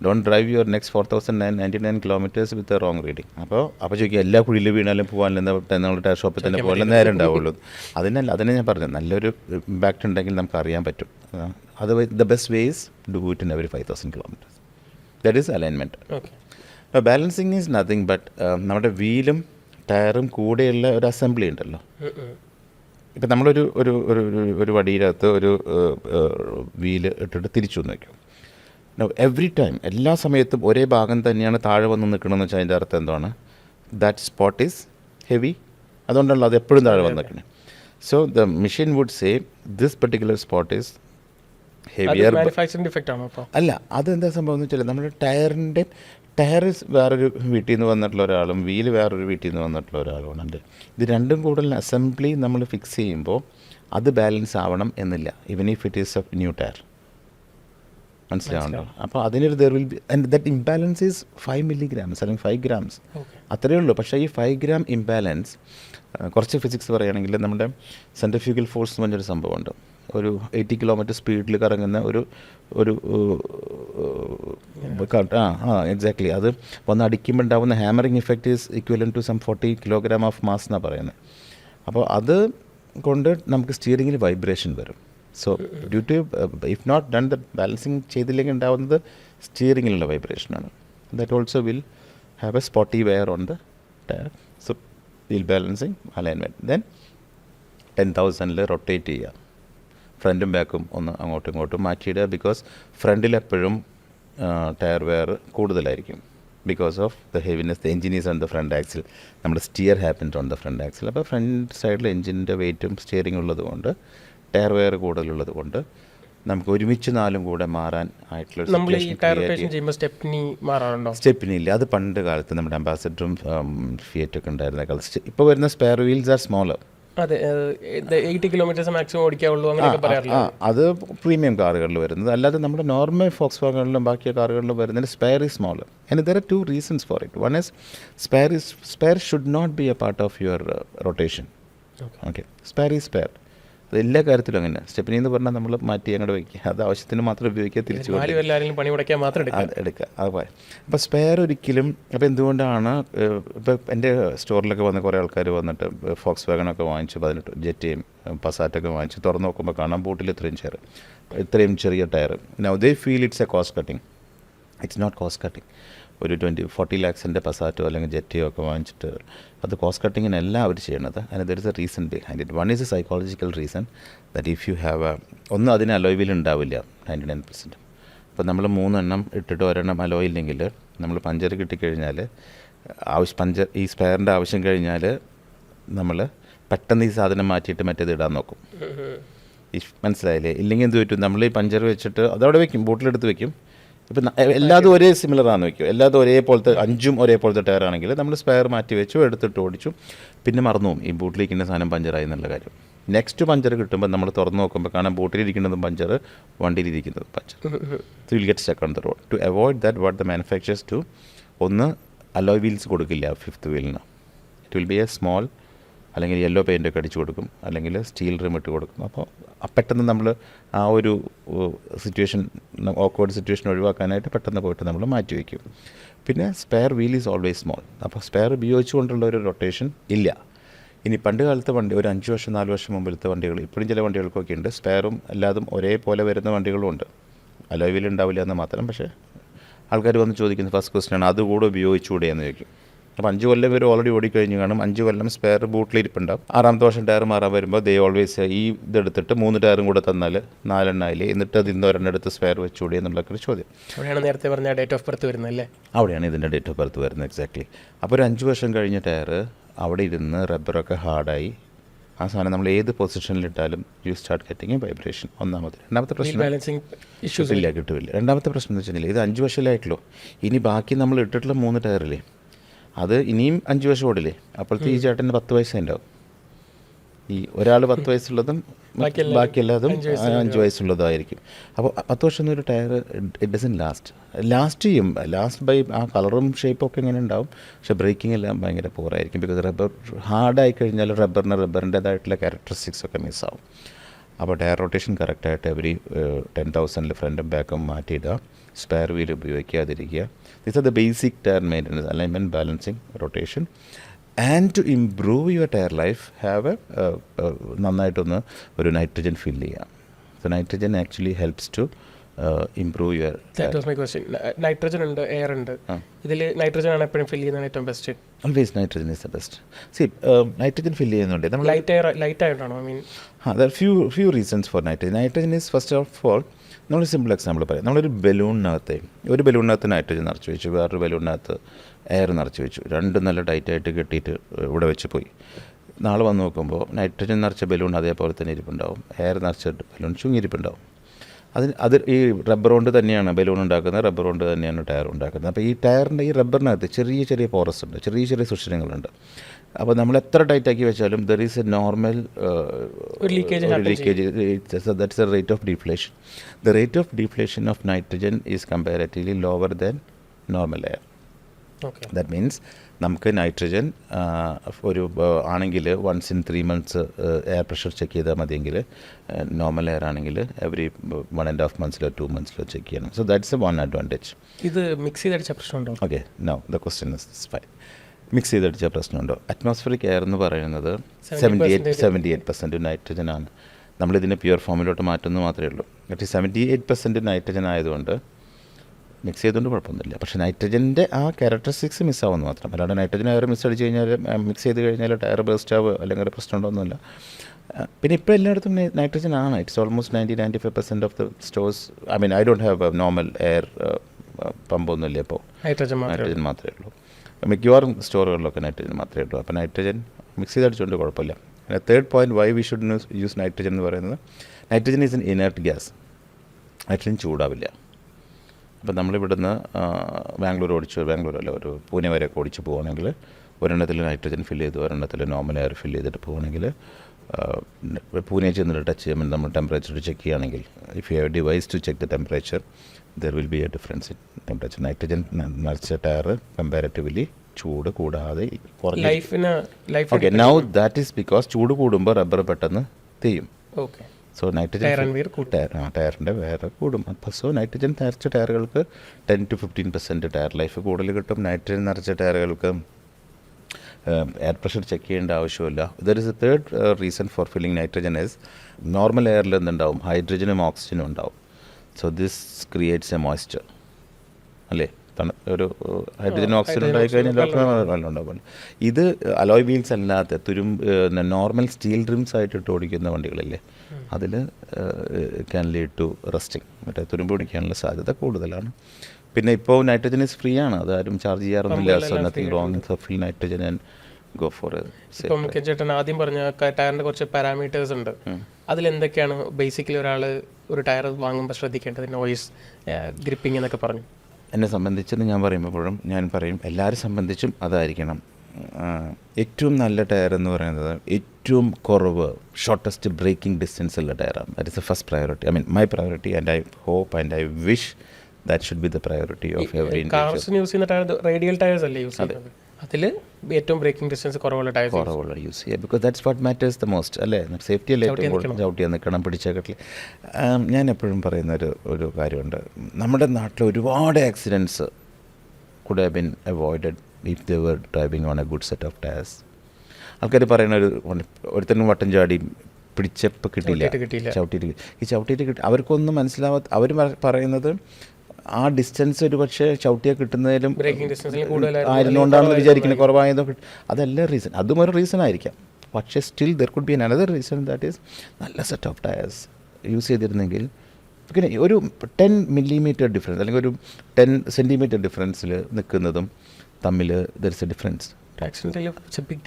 Don't drive your next 4,999 kilometers with a wrong reading. അപ്പോൾ ചോദിക്കുക എല്ലാ കുഴിയിൽ വീണാലും പോകാനില്ലെന്ന് നമ്മൾ ടയർ ഷോപ്പിൽ തന്നെ പോകാൻ നേരം ഉണ്ടാവുള്ളൂ. അതിനെ ഞാൻ പറഞ്ഞു, നല്ലൊരു ഇമ്പാക്റ്റ് ഉണ്ടെങ്കിൽ നമുക്ക് അറിയാൻ പറ്റും. അത് the best way is do it in every 5,000 kilometers. That is alignment. Balancing is nothing but നമ്മുടെ വീലും ടയറും കൂടെയുള്ള ഒരു അസംബ്ലി ഉണ്ടല്ലോ. ഇപ്പം നമ്മളൊരു ഒരു വടിയിനകത്ത് ഒരു വീല് ഇട്ടിട്ട് തിരിച്ചു വയ്ക്കും. എവറി ടൈം എല്ലാ സമയത്തും ഒരേ ഭാഗം തന്നെയാണ് താഴെ വന്ന് നിൽക്കണമെന്ന് വെച്ചാൽ അതിൻ്റെ അർത്ഥം എന്താണ്? That spot is heavy. അതുകൊണ്ടല്ലോ അത് എപ്പോഴും താഴെ വന്ന് നിൽക്കണേ. So the machine would say this particular spot is heavier. അല്ല, അതെന്താ സംഭവം എന്ന് വെച്ചാൽ നമ്മുടെ ടയർ വേറൊരു വീട്ടിൽ നിന്ന് വന്നിട്ടുള്ള ഒരാളും വീല് വേറൊരു വീട്ടിൽ നിന്ന് വന്നിട്ടുള്ള ഒരാളുമാണ്. ഇത് രണ്ടും കൂടുതൽ അസംബ്ലി നമ്മൾ ഫിക്സ് ചെയ്യുമ്പോൾ അത് ബാലൻസ് ആവണം എന്നില്ല, even if it is a new tyre. മനസ്സിലാവുണ്ടോ? അപ്പോൾ അതിനൊരു there will be and that imbalance is 5 milligrams അല്ലെങ്കിൽ 5 grams അത്രയേ ഉള്ളൂ. പക്ഷേ ഈ 5 gram ഇംബാലൻസ് കുറച്ച് ഫിസിക്സ് പറയുകയാണെങ്കിൽ നമ്മുടെ സെൻട്രിഫ്യൂഗൽ ഫോഴ്സ് എന്ന് പറഞ്ഞൊരു സംഭവമുണ്ട്. ഒരു 80 kilometer സ്പീഡിൽ കറങ്ങുന്ന ഒരു എക്സാക്ട്ലി അത് വന്ന് അടിക്കുമ്പോൾ ഉണ്ടാവുന്ന hammering effect is equal to some 40 kilogram of mass എന്നാണ് പറയുന്നത്. അപ്പോൾ അത് കൊണ്ട് നമുക്ക് സ്റ്റിയറിങ്ങിൽ വൈബ്രേഷൻ വരും. So due to if not done the balancing ചെയ്തില്ലെങ്കിൽ ഉണ്ടാവുന്നത് സ്റ്റിയറിങ്ങിലുള്ള വൈബ്രേഷനാണ്. That also will have a spotty wear on the tyre. So wheel balancing alignment. Then 10,000 rotate ചെയ്യുക, ഫ്രണ്ടും ബാക്കും ഒന്ന് അങ്ങോട്ടും ഇങ്ങോട്ടും മാറ്റിയിടുക. ബിക്കോസ് ഫ്രണ്ടിലെപ്പോഴും ടയർ വെയർ കൂടുതലായിരിക്കും because of the heaviness. The engine is on the front axle, നമ്മുടെ steer happens on the front axle. അപ്പോൾ ഫ്രണ്ട് സൈഡിൽ എഞ്ചിൻ്റെ വെയിറ്റും സ്റ്റിയറിംഗ് ഉള്ളത് കൊണ്ട് ടയർ വെയർ കൂടുതലുള്ളത് കൊണ്ട് നമുക്ക് ഒരുമിച്ച് 4 കൂടെ മാറാൻ ആയിട്ടുള്ള സ്റ്റെപ്പിനി ഇല്ല. അത് പണ്ട് കാലത്ത് നമ്മുടെ അംബാസഡറും ഫിയറ്റൊക്കെ ഉണ്ടായിരുന്ന കാലത്ത്. ഇപ്പോൾ വരുന്ന സ്പെയർ വീൽസ് ആർ സ്മോളർ. അതെ, 80 kilometers മാക്സിമം ഓടിക്കാവുള്ളൂ അങ്ങനെയൊക്കെ പറയാറില്ല. അത് പ്രീമിയം കാറുകളിൽ വരുന്നത്. അല്ലാതെ നമ്മുടെ നോർമൽ ഫോക്സ് വാഗണിലും ബാക്കിയ കാറുകളിലും വരുന്നതിന് spare is smaller. And there are 2 reasons for it. One is spare should not be a part of your rotation. Okay, spare is spare. അത് എല്ലാ കാര്യത്തിലും അങ്ങനെ. സ്റ്റെപ്പിനി എന്ന് പറഞ്ഞാൽ നമ്മൾ മാറ്റി അങ്ങോട്ട് വയ്ക്കുക, അത് ആവശ്യത്തിന് മാത്രം ഉപയോഗിക്കുക, തിരിച്ചു പണി മുടക്കാൻ മാത്രം എടുക്കുക. അതുപോലെ അപ്പോൾ സ്പെയർ ഒരിക്കലും, അപ്പോൾ എന്തുകൊണ്ടാണ് ഇപ്പോൾ എൻ്റെ സ്റ്റോറിലൊക്കെ വന്ന കുറേ ആൾക്കാർ വന്നിട്ട് ഫോക്സ് വാഗണൊക്കെ വാങ്ങിച്ചു 18 ജെറ്റിയും പസാറ്റൊക്കെ വാങ്ങിച്ച് തുറന്ന് നോക്കുമ്പോൾ കാണാം ബോട്ടിൽ ഇത്രയും ചെറിയ tyre. Now they feel it's a cost cutting. It's not cost cutting. ഒരു 40 lakhs പസാറ്റോ അല്ലെങ്കിൽ ജെറ്റിയോ ഒക്കെ വാങ്ങിച്ചിട്ട് അത് കോസ്റ്റ് കട്ടിങ്ങിനല്ല അവർ ചെയ്യണത്. And there is A reason behind it. One is A psychological reason that if you have ഒന്നും അതിന് അലോയിൽ ഉണ്ടാവില്ല 99%. അപ്പോൾ നമ്മൾ 3 എണ്ണം ഇട്ടിട്ട് ഒരെണ്ണം അലോയില്ലെങ്കിൽ നമ്മൾ പഞ്ചർ കിട്ടിക്കഴിഞ്ഞാൽ ഈ സ്പെയറിൻ്റെ ആവശ്യം കഴിഞ്ഞാൽ നമ്മൾ പെട്ടെന്ന് ഈ സാധനം മാറ്റിയിട്ട് മറ്റേത് ഇടാൻ നോക്കും. മനസ്സിലായില്ലേ? ഇല്ലെങ്കിൽ എന്ത് പറ്റും, നമ്മൾ ഈ പഞ്ചർ വെച്ചിട്ട് അതവിടെ വെക്കും, ബോട്ടിലെടുത്ത് വെക്കും. ഇപ്പം എല്ലാതും ഒരേ സിമിലറാണെന്ന് വയ്ക്കും, എല്ലാതും ഒരേപോലത്തെ 5 ഒരേപോലത്തെ ടയറാണെങ്കിൽ നമ്മൾ സ്പെയർ മാറ്റി വെച്ചു, എടുത്തിട്ട് ഓടിച്ചു, പിന്നെ മറന്നു പോകും ഈ ബോട്ടിലിരിക്കുന്ന സാധനം പഞ്ചറായി എന്നുള്ള കാര്യം. നെക്സ്റ്റ് പഞ്ചർ കിട്ടുമ്പോൾ നമ്മൾ തുറന്ന് നോക്കുമ്പോൾ കാണാം ബോട്ടിലിരിക്കുന്നതും പഞ്ചർ, വണ്ടിയിലിരിക്കുന്നതും puncture. So will get stuck on the road. To avoid that what the manufacturers do, ഒന്ന് അലോയ് വീൽസ് കൊടുക്കില്ല 5th വീലിന്. It will be a small, അല്ലെങ്കിൽ യെല്ലോ പെയിൻ്റൊക്കെ അടിച്ചു കൊടുക്കും, അല്ലെങ്കിൽ സ്റ്റീൽ റിം ഇട്ട് കൊടുക്കും. അപ്പോൾ പെട്ടെന്ന് നമ്മൾ ആ ഒരു സിറ്റുവേഷൻ, ഓക്വേർഡ് സിറ്റുവേഷൻ ഒഴിവാക്കാനായിട്ട് പെട്ടെന്ന് പോയിട്ട് നമ്മൾ മാറ്റി വയ്ക്കും. പിന്നെ spare wheel is always small. അപ്പോൾ സ്പെയർ ഉപയോഗിച്ചുകൊണ്ടുള്ള ഒരു റൊട്ടേഷൻ ഇല്ല. ഇനി പണ്ട് കാലത്തെ വണ്ടി, ഒരു 5 വർഷം 4 വർഷം മുമ്പിലത്തെ വണ്ടികൾ, ഇപ്പോഴും ചില വണ്ടികൾക്കൊക്കെ ഉണ്ട് സ്പെയറും എല്ലാതും ഒരേപോലെ വരുന്ന വണ്ടികളും ഉണ്ട്. അലോയ് വീൽ ഉണ്ടാവില്ല എന്ന് മാത്രം. പക്ഷേ ആൾക്കാർ വന്ന് ചോദിക്കുന്ന ഫസ്റ്റ് ക്വസ്റ്റ്യൻ, അതുകൂടെ ഉപയോഗിച്ചുകൂടെ എന്ന് ചോദിക്കും. അപ്പോൾ 5 കൊല്ലം ഇവർ ഓൾറെഡി ഓടിക്കഴിഞ്ഞ് കാണും. 5 കൊല്ലം സ്പെയർ ബൂട്ടിലിരിപ്പുണ്ടാവും. 6ാമത്തെ വർഷം ടയർ മാറാൻ വരുമ്പോൾ ദേ ഓൾവേസ് ഈ ഇതെടുത്തിട്ട് 3 ടയറും കൂടെ തന്നാൽ 4 എണ്ണമായില്ലേ, എന്നിട്ട് അത് ഇന്ന് ഒരെണ്ണം എടുത്ത് സ്പെയർ വെച്ചുകൂടി എന്നുള്ളൊക്കെ ചോദ്യം. അവിടെയാണ് നേരത്തെ പറഞ്ഞ ഡേറ്റ് ഓഫ് ബർത്ത് വരുന്നത് അല്ലേ? അവിടെയാണ് ഇതിൻ്റെ ഡേറ്റ് ഓഫ് ബർത്ത് വരുന്നത്. എക്സാക്ട്ലി. അപ്പോൾ ഒരു 5 വർഷം കഴിഞ്ഞ ടയർ അവിടെ ഇരുന്ന് റബ്ബറൊക്കെ ഹാർഡായി, ആ സാധനം നമ്മൾ ഏത് പൊസിഷനിലിട്ടാലും യു സ്റ്റാർട്ട് ഗെറ്റിങ് വൈബ്രേഷൻ. ഒന്നാമത്തെ. രണ്ടാമത്തെ പ്രശ്നം ഇല്ല, കിട്ടില്ല. രണ്ടാമത്തെ പ്രശ്നം എന്ന് വെച്ചിട്ടുണ്ടെങ്കിൽ ഇത് 5 വർഷമായിട്ടുള്ളൂ. ഇനി ബാക്കി നമ്മൾ ഇട്ടിട്ടുള്ള 3 ടയറില്ലേ, അത് ഇനിയും 5 വർഷം ഓടില്ലേ. അപ്പോഴത്തെ ഈ ചേട്ടന് 10 വയസ്സുണ്ടാവും. ഈ ഒരാൾ 10 വയസ്സുള്ളതും ബാക്കി എല്ലാതും 5 വയസ്സുള്ളതായിരിക്കും. അപ്പോൾ 10 വർഷം എന്നൊരു ടയർ ഇറ്റ് ഡസൻ ലാസ്റ്റ് ചെയ്യും. ലാസ്റ്റ് ബൈ ആ കളറും ഷേപ്പും ഒക്കെ ഇങ്ങനെ ഉണ്ടാവും. പക്ഷേ ബ്രേക്കിംഗ് എല്ലാം ഭയങ്കര പോറായിരിക്കും. ബിക്കോസ് റബ്ബർ ഹാർഡായി കഴിഞ്ഞാൽ റബ്ബറിൻ്റേതായിട്ടുള്ള ക്യാരക്ടറിസ്റ്റിക്സ് ഒക്കെ മിസ്സാവും. അപ്പോൾ ടയർ റൊട്ടേഷൻ കറക്റ്റായിട്ട് എവറി 10,000 ഫ്രണ്ടും ബാക്കും മാറ്റിയിടുക, സ്പെയർ വീൽ ഉപയോഗിക്കാതിരിക്കുക. These are the basic tyre maintenance, alignment, balancing, rotation. And to improve your tyre life have നന്നായിട്ടൊന്ന് ഒരു നൈട്രജൻ ഫിൽ ചെയ്യാം. So nitrogen actually helps to improve your. That was my question. Nitrogen ഉണ്ട്, air ഉണ്ട്, ഇതിൽ nitrogen ആണ് എപ്പോഴും fill ചെയ്യുന്നത് ഏറ്റവും best? Always nitrogen is the best. See nitrogen fill ചെയ്യുന്നുണ്ട് നമ്മൾ ലൈറ്റ് ആയിട്ടാണോ? I mean there few reasons four nitrogen. Nitrogen is first of all, നമ്മൾ സിമ്പിൾ എക്സാമ്പിൾ പറയാം. നമ്മളൊരു ബലൂണിനകത്ത് നൈട്രജൻ നിറച്ച് വെച്ചു, വേറൊരു ബലൂണിനകത്ത് എയർ നിറച്ച് വെച്ചു. രണ്ടും നല്ല ടൈറ്റായിട്ട് കെട്ടിയിട്ട് ഇവിടെ വെച്ച് പോയി. നാളെ വന്ന് നോക്കുമ്പോൾ നൈട്രജൻ നിറച്ച ബലൂൺ അതേപോലെ തന്നെ ഇരിപ്പുണ്ടാവും, എയർ നിറച്ച ബലൂൺ ചുങ്ങിയിരിപ്പുണ്ടാവും. അത് ഈ റബ്ബർ കൊണ്ട് തന്നെയാണ് ബലൂൺ ഉണ്ടാക്കുന്നത്, റബ്ബർ കൊണ്ട് തന്നെയാണ് ടയർ ഉണ്ടാക്കുന്നത്. അപ്പോൾ ഈ ടയറിൻ്റെ ഈ റബ്ബറിനകത്ത് ചെറിയ പോറസ് ഉണ്ട്, ചെറിയ സുഷിരങ്ങളുണ്ട്. അപ്പോൾ നമ്മൾ എത്ര ടൈറ്റാക്കി വെച്ചാലും there is a normal leakage. That's a rate of deflation. The rate of deflation of nitrogen is comparatively lower than normal air. That means നമുക്ക് നൈട്രജൻ ഒരു ആണെങ്കിൽ 1 in 3 months air pressure check ചെയ്താൽ മതിയെങ്കിൽ, നോർമൽ എയർ ആണെങ്കിൽ every 1.5 months 2 months check ചെയ്യണം. So that's a one advantage. ഇത് mix ചെയ്തടിച്ച പ്രശ്നമുണ്ടോ? Okay, no the question is fine. Mix ചെയ്തടിച്ച പ്രശ്നമുണ്ടോ? അറ്റ്മോസ്ഫിയറിക് എയർ എന്ന് പറയുന്നത് 78% നൈട്രജൻ ആണ്. നമ്മളിതിനെ പ്യുവർ ഫോമിലോട്ട് മാറ്റുന്നത് മാത്രമേ ഉള്ളൂ. പക്ഷേ 78% നൈട്രജൻ ആയതുകൊണ്ട് മിക്സ് ചെയ്തുകൊണ്ട് കുഴപ്പമൊന്നുമില്ല. പക്ഷേ നൈട്രജൻ്റെ ആ ക്യാരക്ടറിസ്റ്റിക്സ് മിസ്സാവുമെന്ന് മാത്രം. അല്ലാണ്ട് നൈട്രജൻ എയർ മിക്സ് അടിച്ച് കഴിഞ്ഞാൽ, മിക്സ് ചെയ്ത് കഴിഞ്ഞാൽ ടയർ ബേസ്റ്റ് ആവുക അല്ലെങ്കിൽ പ്രശ്നം ഉണ്ടോന്നുമില്ല. പിന്നെ ഇപ്പോൾ എല്ലായിടത്തും നൈട്രജൻ ആണ്. It's almost 90-95% of the stores. I mean I don't have normal air പമ്പൊന്നുമില്ല ഇപ്പോൾ, നൈട്രജൻ മാത്രമേ ഉള്ളൂ. മിക്കവാറും സ്റ്റോറുകളിലൊക്കെ നൈട്രജൻ മാത്രമേ ഉള്ളൂ. അപ്പോൾ നൈട്രജൻ മിക്സ് ചെയ്തടിച്ചുകൊണ്ട് കുഴപ്പമില്ല. പിന്നെ third point why we should use nitrogen എന്ന് പറയുന്നത്, nitrogen is an inert gas. Nitrogen ചൂടാവില്ല. അപ്പോൾ നമ്മളിവിടുന്ന് ബാംഗ്ലൂരല്ല, ഒരു പൂനെ വരെയൊക്കെ ഓടിച്ച് പോകുകയാണെങ്കിൽ ഒരെണ്ണത്തിൽ നൈട്രജൻ ഫില്ല് ചെയ്ത് ഒരെണ്ണത്തിൽ നോർമൽ എയർ ഫില്ല് ചെയ്തിട്ട് പോകുകയാണെങ്കിൽ, പൂനെ ചെന്നിട്ട് ടച്ച് ചെയ്യുമ്പോൾ നമ്മൾ ടെമ്പറേച്ചർ ചെക്ക് ചെയ്യുകയാണെങ്കിൽ, if you have a device to check the temperature, there will be a difference in temperature. Nitrogen നിറച്ച ടയർ കമ്പാരറ്റീവ്ലി ചൂട് കൂടാതെ കുറഞ്ഞു. Okay, now that is because ചൂട് കൂടുമ്പോൾ റബ്ബർ പെട്ടെന്ന് തീയും. ഓക്കെ. സോ നൈട്രജൻ ടയറിൻ്റെ വേറെ കൂടും. അപ്പോൾ സോ നൈട്രജൻ നിറച്ച ടയറുകൾക്ക് 10-15% ടയർ ലൈഫ് കൂടുതൽ കിട്ടും. നൈട്രജൻ നിറച്ച ടയറുകൾക്ക് എയർ പ്രഷർ ചെക്ക് ചെയ്യേണ്ട ആവശ്യമില്ല. There is a third reason for filling nitrogen is normal എയറിൽ എന്തുണ്ടാവും, ഹൈഡ്രജനും ഓക്സിജനും ഉണ്ടാവും. So this creates a moisture അല്ലേ. ഒരു ഹൈഡ്രജൻ ഓക്സിജൻ ഉണ്ടായി കഴിഞ്ഞാൽ വെള്ളം ഉണ്ടാവും. ഇത് അലോയ് വീൽസ് അല്ലാത്ത നോർമൽ സ്റ്റീൽ റിംസ് ആയിട്ട് ഇട്ട് ഓടിക്കുന്ന വണ്ടികളില്ലേ, അതിൽ ക്യാൻ ലീഡ് ടു റസ്റ്റിംഗ്, മറ്റേ തുരുമ്പ് പിടിക്കാനുള്ള സാധ്യത കൂടുതലാണ്. പിന്നെ ഇപ്പോൾ നൈട്രജൻ ഇസ് ഫ്രീ ആണ്, അതാരും ചാർജ് ചെയ്യാറൊന്നുമില്ല. So nothing wrong so fill nitrogen and go for ഇപ്പം ചേട്ടൻ ആദ്യം പറഞ്ഞ ടയറിൻ്റെ കുറച്ച് പാരാമീറ്റേഴ്സ് ഉണ്ട്. അതിലെന്തൊക്കെയാണ് ബേസിക്കലി ഒരാൾ ഒരു ടയർ വാങ്ങുമ്പോൾ ശ്രദ്ധിക്കേണ്ടത്? നോയിസ്, ഗ്രിപ്പിംഗ് എന്നൊക്കെ പറഞ്ഞു. എന്നെ സംബന്ധിച്ചെന്ന് ഞാൻ പറയുമ്പോഴും ഞാൻ പറയും എല്ലാവരും സംബന്ധിച്ചും അതായിരിക്കണം. ഏറ്റവും നല്ല ടയർ എന്ന് പറയുന്നത് ഏറ്റവും കുറവ് ഷോർട്ടസ്റ്റ് ബ്രേക്കിംഗ് ഡിസ്റ്റൻസ് ഉള്ള ടയറാണ്. That is the first priority. I mean my priority and I hope and I wish that should be the priority of every individual. കാർസിന് യൂസ് ചെയ്യുന്ന ടയർ റേഡിയൽ ടയേഴ്സ് അല്ലേ use ചെയ്യുന്നത്? അതിൽ ഏറ്റവും braking distance കുറവുള്ള use ചെയ്യുക. Because that's what matters the most അല്ലേ. Safety അല്ലേ ഏറ്റവും കൂടുതൽ. ചവിട്ടിയാൽ നിൽക്കണം, പിടിച്ചേക്കട്ടിൽ. ഞാൻ എപ്പോഴും പറയുന്ന ഒരു കാര്യമുണ്ട്, നമ്മുടെ നാട്ടിൽ ഒരുപാട് accidents could have been avoided if they were driving on a good set of tyres. ആൾക്കാർ പറയുന്ന ഒരുത്തനും വട്ടം ചാടി പിടിച്ചപ്പോൾ കിട്ടിയില്ല, ചവിട്ടിയിട്ട് കിട്ടി. അവർക്കൊന്നും മനസ്സിലാവാത്ത അവർ പറയുന്നത് ആ ഡിസ്റ്റൻസ് ഒരു പക്ഷേ ചവിട്ടിയാൽ കിട്ടുന്നതിലും ആയിരുന്നുകൊണ്ടാണെന്ന് വിചാരിക്കുന്നത്, കുറവായതോ അതല്ല റീസൺ. അതും ഒരു റീസൺ ആയിരിക്കാം. പക്ഷേ still there could B another reason, that is നല്ല സെറ്റ് ഓഫ് ടയേഴ്സ് യൂസ് ചെയ്തിരുന്നെങ്കിൽ പിന്നെ ഒരു 10 millimeter ഡിഫറൻസ് അല്ലെങ്കിൽ ഒരു 10 centimeter ഡിഫറൻസിൽ നിൽക്കുന്നതും തമ്മിൽ ദർ ഇസ് എ ഡിഫറൻസ്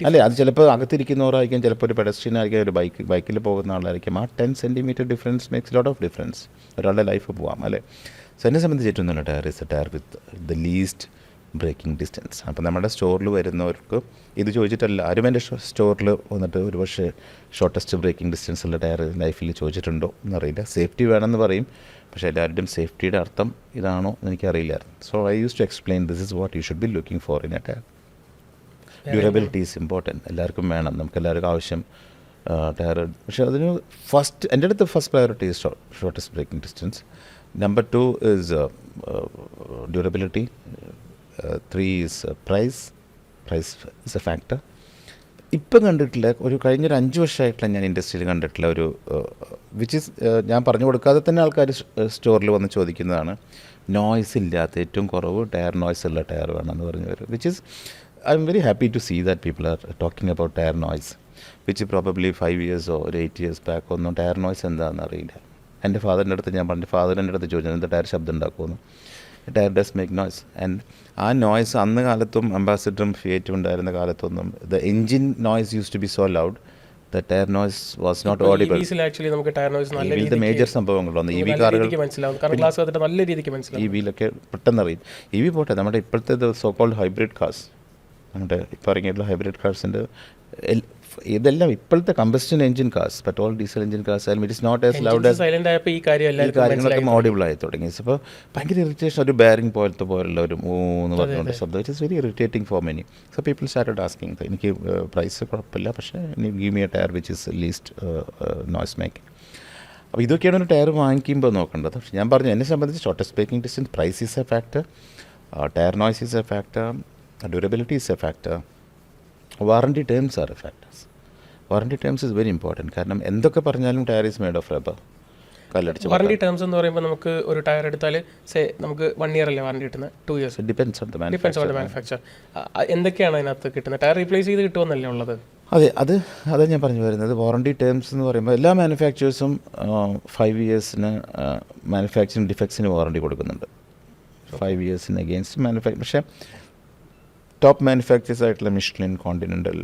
അല്ലേ. അത് ചിലപ്പോൾ അകത്തിരിക്കുന്നവരായിരിക്കും, ചിലപ്പോൾ ഒരു പെഡസ്ട്രിയൻ ആയിരിക്കും, ഒരു ബൈക്കിൽ പോകുന്ന ആളായിരിക്കും. ആ 10 centimeter difference makes lot of difference. ഒരാളുടെ ലൈഫ് പോവാം അല്ലേ. സോ എന്നെ സംബന്ധിച്ച് ഏറ്റവും നല്ല tyre is a tyre with the least braking distance. അപ്പോൾ നമ്മുടെ സ്റ്റോറിൽ വരുന്നവർക്ക് ഇത് ചോദിച്ചിട്ടല്ല, ആരും എൻ്റെ സ്റ്റോറിൽ വന്നിട്ട് ഒരു പക്ഷേ ഷോർട്ടസ്റ്റ് ബ്രേക്കിംഗ് ഡിസ്റ്റൻസ് ഉള്ള ടയർ ലൈഫിൽ ചോദിച്ചിട്ടുണ്ടോ എന്നറിയില്ല. സേഫ്റ്റി വേണമെന്ന് പറയും, പക്ഷേ എല്ലാവരുടെയും സേഫ്റ്റിയുടെ അർത്ഥം ഇതാണോ എന്ന് എനിക്കറിയില്ലായിരുന്നു. So I use to explain this is what you should be looking for in a tyre. Durability is important. എല്ലാവർക്കും വേണം, നമുക്ക് എല്ലാവർക്കും ആവശ്യം ടയർ. പക്ഷേ അതിന് എൻ്റെ അടുത്ത് first priority is shortest braking distance. Number 2 is durability. 3 is price. Price is a factor. ഇപ്പം കണ്ടിട്ടില്ല, ഒരു കഴിഞ്ഞൊരു 5 വർഷമായിട്ടുള്ള ഞാൻ ഇൻഡസ്ട്രിയിൽ കണ്ടിട്ടില്ല ഒരു വിച്ച് ഈസ് ഞാൻ പറഞ്ഞു കൊടുക്കാതെ തന്നെ ആൾക്കാർ സ്റ്റോറിൽ വന്ന് ചോദിക്കുന്നതാണ്, നോയ്സ് ഇല്ലാത്ത ഏറ്റവും കുറവ് ടയർ നോയ്സ് ഉള്ള ടയർ വേണമെന്ന് പറഞ്ഞു വരും. Which is I'm very happy to see that people are talking about tyre noise, which probably 5 years or 8 years back ഒന്നും ടയർ നോയ്സ് എന്താണെന്ന് അറിയില്ല. എൻ്റെ ഫാദറിൻ്റെ അടുത്ത് ഞാൻ പറഞ്ഞു, ഫാദറിൻ്റെ അടുത്ത് ചോദിച്ചു എന്താ ടയർ ശബ്ദം ഉണ്ടാക്കുമെന്ന്. Tyre does make noise. And ആ നോയ്സ് അന്ന് കാലത്തും അംബാസിഡറും ഫിയേറ്റും ഉണ്ടായിരുന്ന കാലത്തൊന്നും the engine noise use to be so loud the tyre noise was not audible. ഇതിൻ്റെ മേജർ സംഭവങ്ങളൊന്നും ഇ വി കാറുകൾ ഇ വിയിലൊക്കെ പെട്ടെന്ന് അറിയും. ഇ വി പോട്ടെ, നമ്മുടെ ഇപ്പോഴത്തെ സോ കോൾഡ് ഹൈബ്രിഡ് കാർസ്, നമ്മുടെ ഇപ്പോൾ ഇറങ്ങിയിട്ടുള്ള ഹൈബ്രിഡ് കാർസിൻ്റെ ഇതെല്ലാം ഇപ്പോഴത്തെ combustion engine cars, petrol diesel engine cars ആയാലും it is not as loud as ഈ കാര്യങ്ങളൊക്കെ ഓഡിബിൾ ആയി തുടങ്ങി. ഇപ്പോൾ ഭയങ്കര ഇറിറ്റേഷൻ, ഒരു ബെയറിംഗ് പോലുള്ള ഒരു 3 പറഞ്ഞുകൊണ്ട് ശബ്ദം. It is very irritating for many. So people started asking, എനിക്ക് പ്രൈസ് കുഴപ്പമില്ല, പക്ഷേ give me a tyre which is least noise making. അപ്പോൾ ഇതൊക്കെയാണ് ഒരു ടയർ വാങ്ങിക്കുമ്പോൾ നോക്കേണ്ടത്. പക്ഷേ ഞാൻ പറഞ്ഞു, എന്നെ സംബന്ധിച്ച് shortest braking distance, price is a factor, tyre noise is a factor, durability is a factor, warranty terms are a factors. Warranty terms is very important. കാരണം എന്തൊക്കെ പറഞ്ഞാലും tyre is made of rubber, കല്ലടിച്ച്. Warranty terms എന്ന് പറയുമ്പോൾ നമുക്ക് ഒരു tyre എടുത്താൽ നമുക്ക് 1 year അല്ലേ വാറണ്ടി കിട്ടുന്നത്, 2 years depends on the manufacture. എന്തൊക്കെയാണ് അതിനകത്ത് കിട്ടുന്നത്? ടയർ റീപ്ലേസ് ചെയ്ത് കിട്ടുമെന്നല്ലേ ഉള്ളത്? അതെ ഞാൻ പറഞ്ഞു വരുന്നത്. വാറണ്ടി ടേംസ് എന്ന് പറയുമ്പോൾ എല്ലാ മാനുഫാക്ചേഴ്സും 5 years മാനുഫാക്ചറിങ് ഡിഫക്ട്സിന് വാറണ്ടി കൊടുക്കുന്നുണ്ട്. 5 years അഗെയിൻസ്റ്റ് പക്ഷേ ടോപ്പ് മാനുഫാക്ചേഴ്സ് ആയിട്ടുള്ള Michelin, Continental,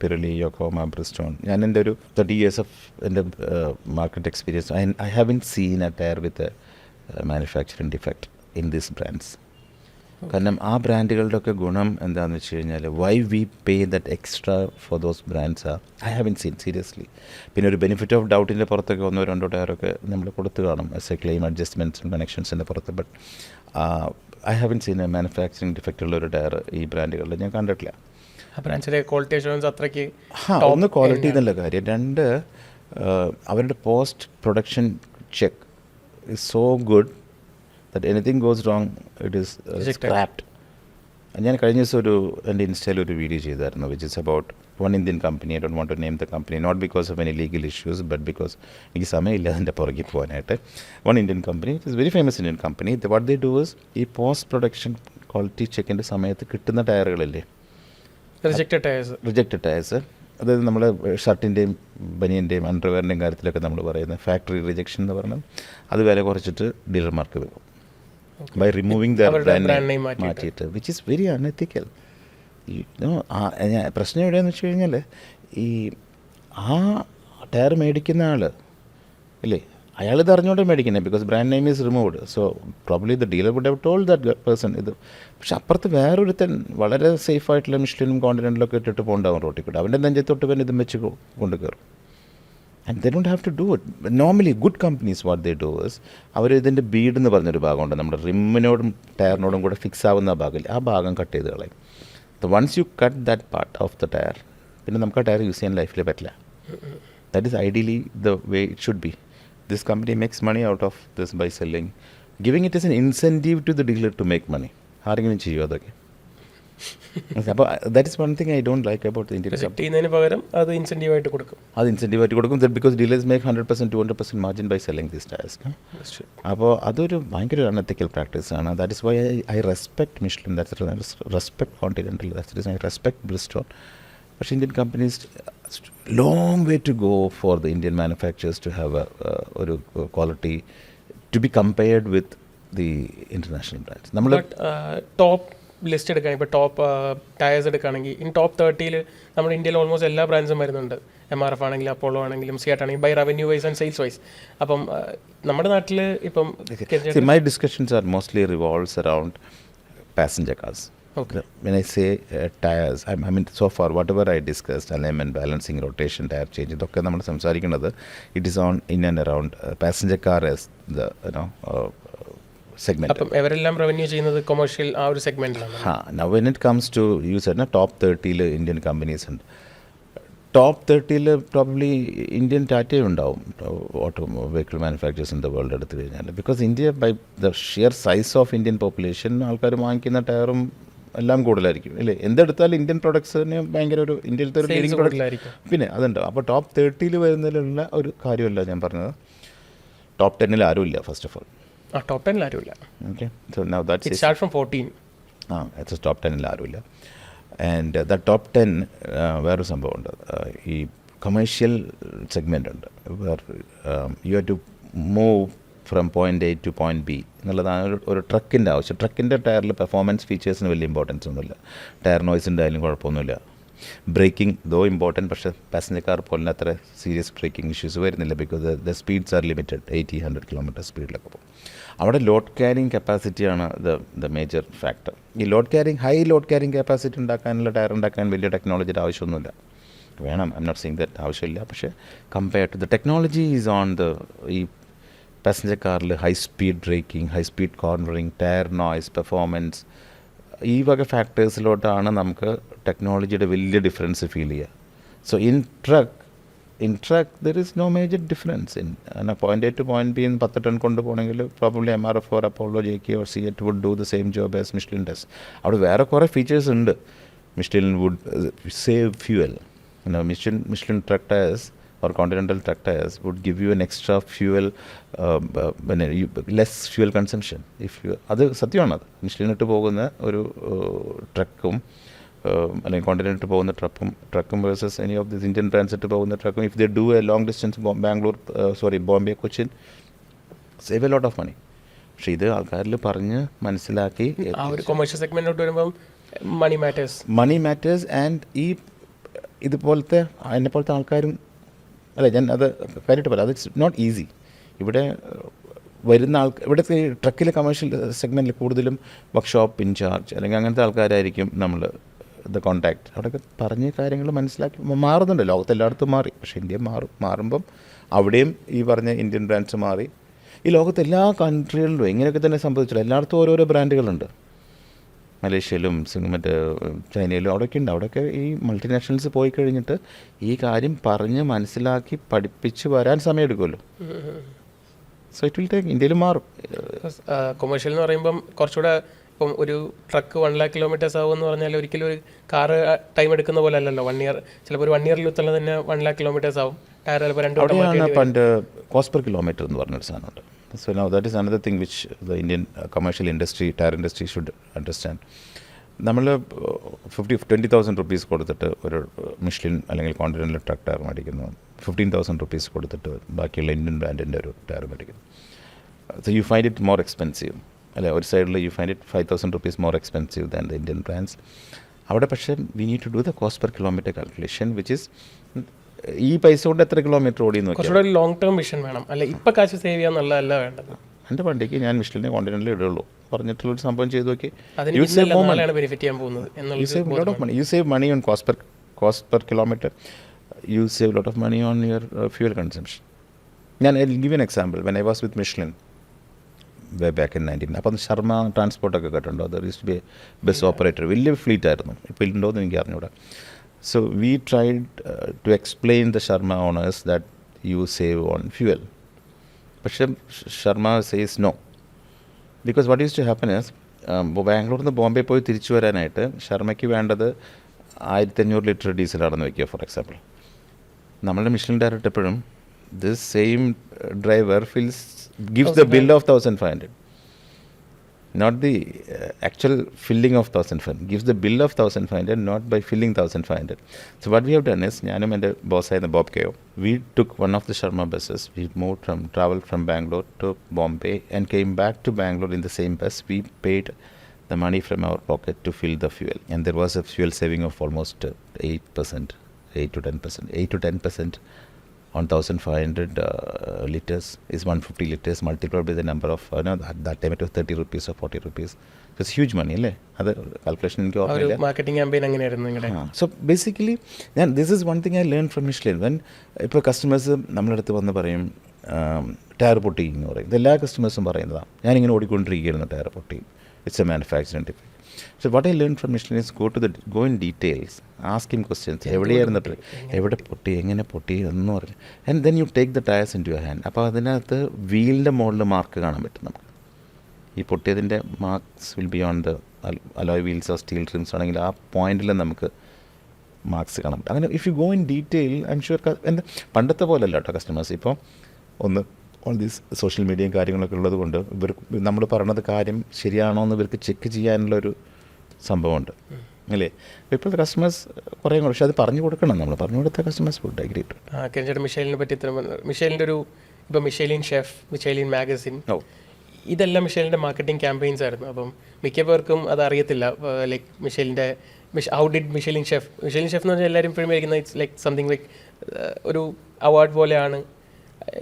Pirelli, Yokohama, Bridgestone, ഞാൻ എൻ്റെ ഒരു 30 years ഓഫ് എൻ്റെ market experience I haven't seen a tyre with manufacturing defect in these brands. കാരണം ആ ബ്രാൻഡുകളുടെ ഒക്കെ ഗുണം എന്താണെന്ന് വെച്ച് കഴിഞ്ഞാൽ why we pay that extra for those brands I haven't seen seriously. പിന്നെ ഒരു ബെനിഫിറ്റ് ഓഫ് ഡൗട്ടിൻ്റെ പുറത്തൊക്കെ 1-2 ടയറൊക്കെ നമ്മൾ കൊടുത്ത് കാണും ആസ് എ ക്ലെയിം അഡ്ജസ്റ്റ്മെൻറ്റ്സും കണക്ഷൻസിൻ്റെ പുറത്ത്. But I haven't seen A manufacturing defect ഉള്ള ഒരു ടയർ ഈ ബ്രാൻഡുകളിൽ ഞാൻ കണ്ടിട്ടില്ല. ബ്രാൻഡിൻ്റെ ക്വാളിറ്റി അഷ്വറൻസ് അത്രയ്ക്ക് ഒന്ന് ക്വാളിറ്റി എന്നുള്ള കാര്യം, 2 അവരുടെ post production check is so good that anything goes wrong it is scrapped. ഞാൻ കഴിഞ്ഞ ദിവസം എൻ്റെ ഇൻസ്റ്റയിൽ ഒരു വീഡിയോ ചെയ്തായിരുന്നു which is about one Indian company. I don't want to name the company, not because of any legal issues but because എനിക്ക് സമയമില്ല അതിൻ്റെ പുറകെ പോകാനായിട്ട്. One Indian company, it is very famous Indian company. What they do is ഈ post production quality ചെക്കിൻ്റെ സമയത്ത് കിട്ടുന്ന ടയറുകളില്ലേ, rejected tyres, അതായത് നമ്മുടെ ഷർട്ടിൻ്റെയും ബനിയൻ്റെയും അണ്ടർവെയറിൻ്റെയും കാര്യത്തിലൊക്കെ നമ്മൾ പറയുന്ന ഫാക്ടറി റിജക്ഷൻ എന്ന് പറഞ്ഞാൽ അത് വില കുറച്ചിട്ട് ഡീലർമാർക്ക് വെക്കും by removing the brand name മാറ്റിയിട്ട്, വിച്ച് ഈസ് വെരി അൺഎത്തിക്കൽ. പ്രശ്നം എവിടെയാണെന്ന് വെച്ച് കഴിഞ്ഞാൽ ഈ ആ ടയർ മേടിക്കുന്ന ആൾ ഇല്ലേ, അയാൾ ഇത് അറിഞ്ഞുകൊണ്ട് മേടിക്കുന്നത് because brand name is removed. So probably the dealer would have told that person ഇത്. പക്ഷെ അപ്പുറത്ത് വേറൊരുത്തൻ വളരെ സേഫ് ആയിട്ടുള്ള മിഷ്ലിനും കോണ്ടിനെൻ്റിലൊക്കെ ഇട്ടിട്ട് പോകണ്ടാവും റോട്ടിൽ കൂടെ, അവൻ്റെ നെഞ്ചത്തോട്ട് പിന്നെ ഇതും വെച്ച് കൊണ്ട് കയറും. And they don't have to do it. Normally good companies what they do is അവർ ഇതിൻ്റെ ബീഡ് എന്ന് പറഞ്ഞൊരു ഭാഗമുണ്ട്, നമ്മുടെ റിമ്മിനോടും ടയറിനോടും കൂടെ ഫിക്സ് ആവുന്ന ഭാഗമില്ല, ആ ഭാഗം കട്ട് ചെയ്ത് കളയും. Once you cut that part of the tyre പിന്നെ നമുക്ക് ആ ടയർ യൂസ് ചെയ്യാൻ ലൈഫിൽ പറ്റില്ല. That is ideally the way it should be. This company makes money out of this by selling, giving it as an incentive to the dealer to make money. ആരെങ്കിലും ചെയ്യും അതൊക്കെ? അപ്പോൾ that is one thing I don't like about the Indian company. പകരം അത് ഇൻസെൻറ്റീവായിട്ട് കൊടുക്കും. Because dealers make 100% 200% margin by selling these tyres. അപ്പോൾ അതൊരു ഭയങ്കര അൺഎത്തിക്കൽ പ്രാക്ടീസാണ്. That is why I respect Michelin, that's respect Continental, that's I respect Bristol. പക്ഷേ Indian companies long way to go for the Indian manufacturers to have ഒരു quality to be compared with the international brands. നമ്മൾ top list എടുക്കുകയാണെങ്കിൽ ഇപ്പോൾ top tyres എടുക്കുകയാണെങ്കിൽ in top 30 നമ്മുടെ ഇന്ത്യയിൽ almost എല്ലാ ബ്രാൻഡ്സും വരുന്നുണ്ട്. MRF ആണെങ്കിലും അപ്പോളോ ആണെങ്കിലും സിയാട്ട് ആണെങ്കിലും by revenue wise and sales wise. അപ്പം നമ്മുടെ നാട്ടിൽ ഇപ്പം my discussions are mostly revolves around passenger cars. Okay. When I say tires, I mean so far whatever I discussed, alignment, balancing, rotation, tire change, ഇതൊക്കെ നമ്മൾ സംസാരിക്കുന്നത് it is on in and around passenger car as the segment. അപ്പം ഇവരെല്ലാം revenue ചെയ്യുന്നത് commercial ആ ഒരു സെഗ്മെന്റിലാണ്. Now when it comes to you said top 30 Indian companies ഉണ്ട്. ടോപ്പ് 30 പ്രോബ്ലി ഇന്ത്യൻ ടാറ്റയും ഉണ്ടാവും, auto vehicle manufacturers in the world എടുത്തു കഴിഞ്ഞാൽ. Because India by the sheer size of Indian population ആൾക്കാർ വാങ്ങിക്കുന്ന ടയറും എല്ലാം കൂടുതലായിരിക്കും അല്ലേ. എന്തെടുത്താലും ഇന്ത്യൻ പ്രൊഡക്ട്സിന് ഭയങ്കര ഒരു ഇന്ത്യയിലത്തെ ഒരു ലീഡിംഗ് പ്രൊഡക്റ്റ് പിന്നെ അതുണ്ടാവും. അപ്പോൾ ടോപ്പ് 30 വരുന്നതിലുള്ള ഒരു കാര്യമല്ല ഞാൻ പറഞ്ഞത്. ടോപ്പ് 10 ആരുമില്ല ഫസ്റ്റ് ഓഫ് ഓൾ. ടോപ്പ് 10 ആരുമില്ല. Okay, so now that's it start from 14. It's top 10 ആരുമില്ല. ആൻഡ് ദ ടോപ്പ് 10 വേറൊരു സംഭവമുണ്ട്, ഈ കൊമേഴ്ഷ്യൽ സെഗ്മെൻ്റ് ഉണ്ട് where you have to move from point A to point B എന്നുള്ളതാണ് ഒരു ട്രക്കിൻ്റെ ആവശ്യം. ട്രക്കിൻ്റെ ടയറിൽ പെർഫോമൻസ് ഫീച്ചേഴ്സിന് വലിയ ഇമ്പോർട്ടൻസ് ഒന്നുമില്ല, ടയർ നോയ്സിൻ്റെ ആയാലും കുഴപ്പമൊന്നുമില്ല. ബ്രേക്കിംഗ് ദോ ഇമ്പോർട്ടൻറ്റ്, പക്ഷേ പാസഞ്ചർ കാർ പോലെ അത്ര സീരിയസ് ബ്രേക്കിംഗ് ഇഷ്യൂസ് വരുന്നില്ല because the speeds are limited 80-100 km സ്പീഡിലൊക്കെ പോകും. അവിടെ ലോഡ് ക്യാരിങ് കപ്പാസിറ്റിയാണ് ദ മേജർ ഫാക്ടർ. ഈ ഹൈ ലോഡ് ക്യാരിങ് കപ്പാസിറ്റി ഉണ്ടാക്കാനുള്ള ടയർ ഉണ്ടാക്കാൻ വലിയ ടെക്നോളജിയുടെ ആവശ്യമൊന്നുമില്ല. വേണം, I'm not saying that ആവശ്യമില്ല, പക്ഷേ compared to the technology is on ഈ പാസഞ്ചർ കാറിൽ high speed braking, high speed cornering, tyre noise, performance, ഈ വക ഫാക്ടേഴ്സിലോട്ടാണ് നമുക്ക് ടെക്നോളജിയുടെ വലിയ ഡിഫറൻസ് ഫീൽ ചെയ്യുക. So in truck there is no major difference. Point A to point B 10 ton കൊണ്ടുപോകണമെങ്കിൽ probably MRF or Apollo JK or Seat would do the same job as Michelin does. അവിടെ വേറെ കുറേ features ഉണ്ട്. Michelin would save fuel. Michelin truck tires or Continental truck tires would give you an extra fuel, less fuel consumption. അത് സത്യമാണത്. Michelin ഇട്ട് പോകുന്ന ഒരു ട്രക്കും അല്ലെങ്കിൽ Continental പോകുന്ന ട്രക്കും versus any of this Indian transit പോകുന്ന ട്രക്കും, if they do a long distance Bombay Cochin, save a lot of money. പക്ഷേ ഇത് ആൾക്കാരിൽ പറഞ്ഞ് മനസ്സിലാക്കി കൊമേഴ്ഷ്യൽ സെഗ്മെന്റിലോട്ട് വരുമ്പോൾ മണി മാറ്റേഴ്സ്. ആൻഡ് ഇതുപോലത്തെ എന്നെപ്പോലത്തെ ആൾക്കാരും അല്ല, ഞാൻ അത് കാര്യമായിട്ട് പറയാം, അത് ഇറ്റ്സ് നോട്ട് ഈസി. ഇവിടെ വരുന്ന ഇവിടുത്തെ ട്രക്കിലെ കമേഴ്ഷ്യൽ സെഗ്മെൻറ്റിൽ കൂടുതലും വർക്ക്ഷോപ്പ് ഇൻചാർജ് അല്ലെങ്കിൽ അങ്ങനത്തെ ആൾക്കാരായിരിക്കും നമ്മൾ ദ കോൺടാക്ട്. അവിടെയൊക്കെ പറഞ്ഞ കാര്യങ്ങൾ മനസ്സിലാക്കി മാറുന്നുണ്ട്. ലോകത്ത് എല്ലായിടത്തും മാറി, പക്ഷേ ഇന്ത്യ മാറുമ്പം അവിടെയും ഈ പറഞ്ഞ ഇന്ത്യൻ ബ്രാൻഡ്സ് മാറി. ഈ ലോകത്ത് എല്ലാ കൺട്രികളിലും ഇങ്ങനെയൊക്കെ തന്നെ സംഭവിച്ചില്ല. എല്ലായിടത്തും ഓരോരോ ബ്രാൻഡുകളുണ്ട്. മലേഷ്യയിലും മറ്റേ ചൈനയിലും അവിടെയൊക്കെ ഉണ്ട്. അവിടെയൊക്കെ ഈ മൾട്ടിനാഷണൽസ് പോയി കഴിഞ്ഞിട്ട് ഈ കാര്യം പറഞ്ഞ് മനസ്സിലാക്കി പഠിപ്പിച്ച് വരാൻ സമയമെടുക്കുമല്ലോ. So it will take. ഇന്ത്യയിൽ മാറും. കൊമേഴ്ഷ്യൽ എന്ന് പറയുമ്പം കുറച്ചുകൂടെ ഇപ്പം ഒരു ട്രക്ക് 1 lakh kilometers ആവുമെന്ന് പറഞ്ഞാൽ ഒരിക്കലും ഒരു കാറ് ടൈം എടുക്കുന്ന പോലെ അല്ലല്ലോ. 1 year, ചിലപ്പോൾ ഒരു 1 year തന്നെ 1 lakh kilometers ആവും. ടയർ ചിലപ്പോൾ 2 വട്ടം അവിടെയാണ് പണ്ട് കോസ്റ്റ് പെർ കിലോമീറ്റർ എന്ന് പറഞ്ഞൊരു സാധനമുണ്ട്. So now that is another thing which the Indian commercial industry, tyre industry should understand. നമ്മൾ 20,000 rupees കൊടുത്തിട്ട് ഒരു മിഷ്ലിൻ അല്ലെങ്കിൽ കോണ്ടിനെൻ്റൽ ട്രക്ക് ടയർ മേടിക്കുന്നു. 15,000 rupees കൊടുത്തിട്ട് ബാക്കിയുള്ള ഇന്ത്യൻ ബ്രാൻഡിൻ്റെ ഒരു ടയർ മേടിക്കുന്നു. So you find it more expensive അല്ലെ. ഒരു സൈഡിൽ you find it 5,000 rupees more expensive than the Indian brands. അവിടെ പക്ഷേ we need to do the cost per kilometre calculation which is ഈ പൈസ കൊണ്ട് എത്ര കിലോമീറ്റർ ഓടി നോക്കി. കുറച്ചുകൂടെ ഒരു ലോങ് ടേം വിഷൻ വേണം. അല്ല ഇപ്പം കാശ് സേവ് ചെയ്യാന്നുള്ളതല്ല വേണ്ടത്. എൻ്റെ വണ്ടിക്ക് ഞാൻ മിഷ്ലിനെ കോണ്ടിനെൻ്റൽ ഇടുള്ളൂ പറഞ്ഞിട്ടുള്ളൊരു സംഭവം ചെയ്ത് നോക്കി. You save money on cost per kilometre. You save lot of money on your fuel consumption. ഞാൻ give an example. When I was with Michelin way back in 19, അപ്പം ശർമ്മ ട്രാൻസ്പോർട്ടൊക്കെ കേട്ടുണ്ടോ? There is to be bus operator. വലിയ fleet ആയിരുന്നു. ഇപ്പോൾ ഉണ്ടോയെന്ന് എനിക്ക് അറിഞ്ഞൂടാ. So we tried to explain the Sharma owners that you save on fuel. But Sharma says no. Because what used to happen is, ബാംഗ്ലൂരിൽ നിന്ന് ബോംബെ പോയി തിരിച്ചു വരാനായിട്ട് ഷർമ്മയ്ക്ക് വേണ്ടത് 1,500 ലിറ്റർ ഡീസലാണെന്ന് വയ്ക്കുക ഫോർ എക്സാമ്പിൾ. നമ്മളുടെ മിഷ്ലിൻ ടയർ ഇട്ടപ്പോഴും this same driver gives the bill of 1,500. Not the actual filling of 1,500. Gives the bill of 1,500, not by filling 1,500. So what we have done is, ഞാനും എൻ്റെ ബോസായിരുന്ന Bob കെയോ, we took one of the Sharma buses. We traveled from Bangalore to Bombay and came back to Bangalore in the same bus. We paid the money from our pocket to fill the fuel. And there was a fuel saving of almost 8%, 8 to 10%. On 1,500 liters is 150 liters multiplied by the number of that time it was 30 rupees or 40 rupees. It's huge money അല്ലേ. അത് calculation എനിക്ക് ഓർമ്മയില്ല. Marketing campaign എങ്ങനെയായിരുന്നു നിങ്ങളുടെ? So basically this is one thing I learn from Michelin. When ഇപ്പോൾ customers നമ്മുടെ അടുത്ത് വന്ന് പറയും ടയർ പൊട്ടി എന്ന് പറയും. ഇതെല്ലാ കസ്റ്റമേഴ്സും പറയുന്നതാണ്. ഞാനിങ്ങനെ ഓടിക്കൊണ്ടിരിക്കുകയായിരുന്നു ടയർ പൊട്ടി. It's A manufacturing defect. So what I learned from Michelin is go in details, ask him questions. എവിടെ പൊട്ടി, എങ്ങനെ പൊട്ടി എന്ന് പറഞ്ഞു. And then you take the tyres into your hand. അപ്പോൾ അതിനകത്ത് വീലിൻ്റെ മുകളിൽ മാർക്ക് കാണാൻ പറ്റും നമുക്ക്. ഈ പൊട്ടിയതിൻ്റെ marks will be on the alloy wheels or steel trims ആണെങ്കിൽ ആ പോയിന്റിൽ നമുക്ക് മാർക്സ് കാണാൻ പറ്റും. അങ്ങനെ if you go in detail I'm sure. എന്താ പണ്ടത്തെ പോലെ അല്ല കേട്ടോ കസ്റ്റമേഴ്സ്. ഇപ്പോൾ ഓൾ ദീസ് സോഷ്യൽ മീഡിയയും കാര്യങ്ങളൊക്കെ ഉള്ളത് കൊണ്ട് നമ്മൾ പറയണത് കാര്യം ശരിയാണോ എന്ന് ഇവർക്ക് ചെക്ക് ചെയ്യാനുള്ളൊരു സംഭവമുണ്ട് അല്ലേ. അപ്പോൾ ഇപ്പോഴത്തെ കസ്റ്റമേഴ്സ് കുറേ കൂടെ, പക്ഷേ അത് പറഞ്ഞു കൊടുക്കണം. നമ്മൾ പറഞ്ഞു കൊടുത്ത കസ്റ്റമേഴ്സ് വുഡ് അഗ്രി ടു. ചേട്ടാ മിഷേലിനെ പറ്റി മിഷേലിൻ്റെ ഒരു ഇപ്പോൾ മിഷേലിൻ ഷെഫ്, മിഷേലിൻ മാഗസിൻ, ഇതെല്ലാം മിഷേലിൻ്റെ മാർക്കറ്റിംഗ് ക്യാമ്പയിൻസ് ആയിരുന്നു. അപ്പം മിക്ക പേർക്കും അത് അറിയത്തില്ല. ലൈക്ക് മിഷേലിൻ്റെ ഹൗ ഡിഡ് മിഷേലിൻ ഷെഫ് എന്ന് പറഞ്ഞാൽ എല്ലാവരും ഇപ്പോഴും മേടിക്കുന്നത് ഇറ്റ്സ് ലൈക്ക് സംതിങ് ലൈക്ക് ഒരു അവാർഡ് പോലെയാണ്.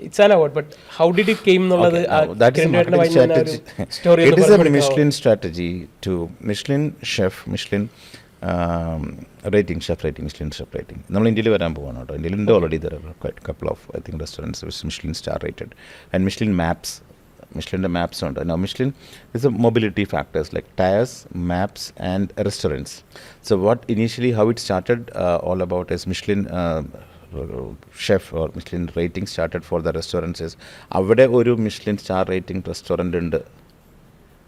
It's an award, but how did it came എന്നുള്ളത് that is a marketing strategy. It is a Michelin strategy to Michelin chef, Michelin rating, chef rating, Michelin chef rating. നമ്മൾ ഇന്ത്യയിൽ വരാൻ പോവാണ് കേട്ടോ. ഇന്ത്യയിൽ ഉണ്ട് already. there are quite a couple of I think restaurants which Michelin star rated and Michelin maps. Michelin's maps ഉണ്ട്. Now Michelin is a mobility factors like tires, maps and restaurants. So what initially how it started all about is Michelin chef or Michelin rating started for the restaurants. അവിടെ ഒരു Michelin star rating restaurant ഉണ്ട്.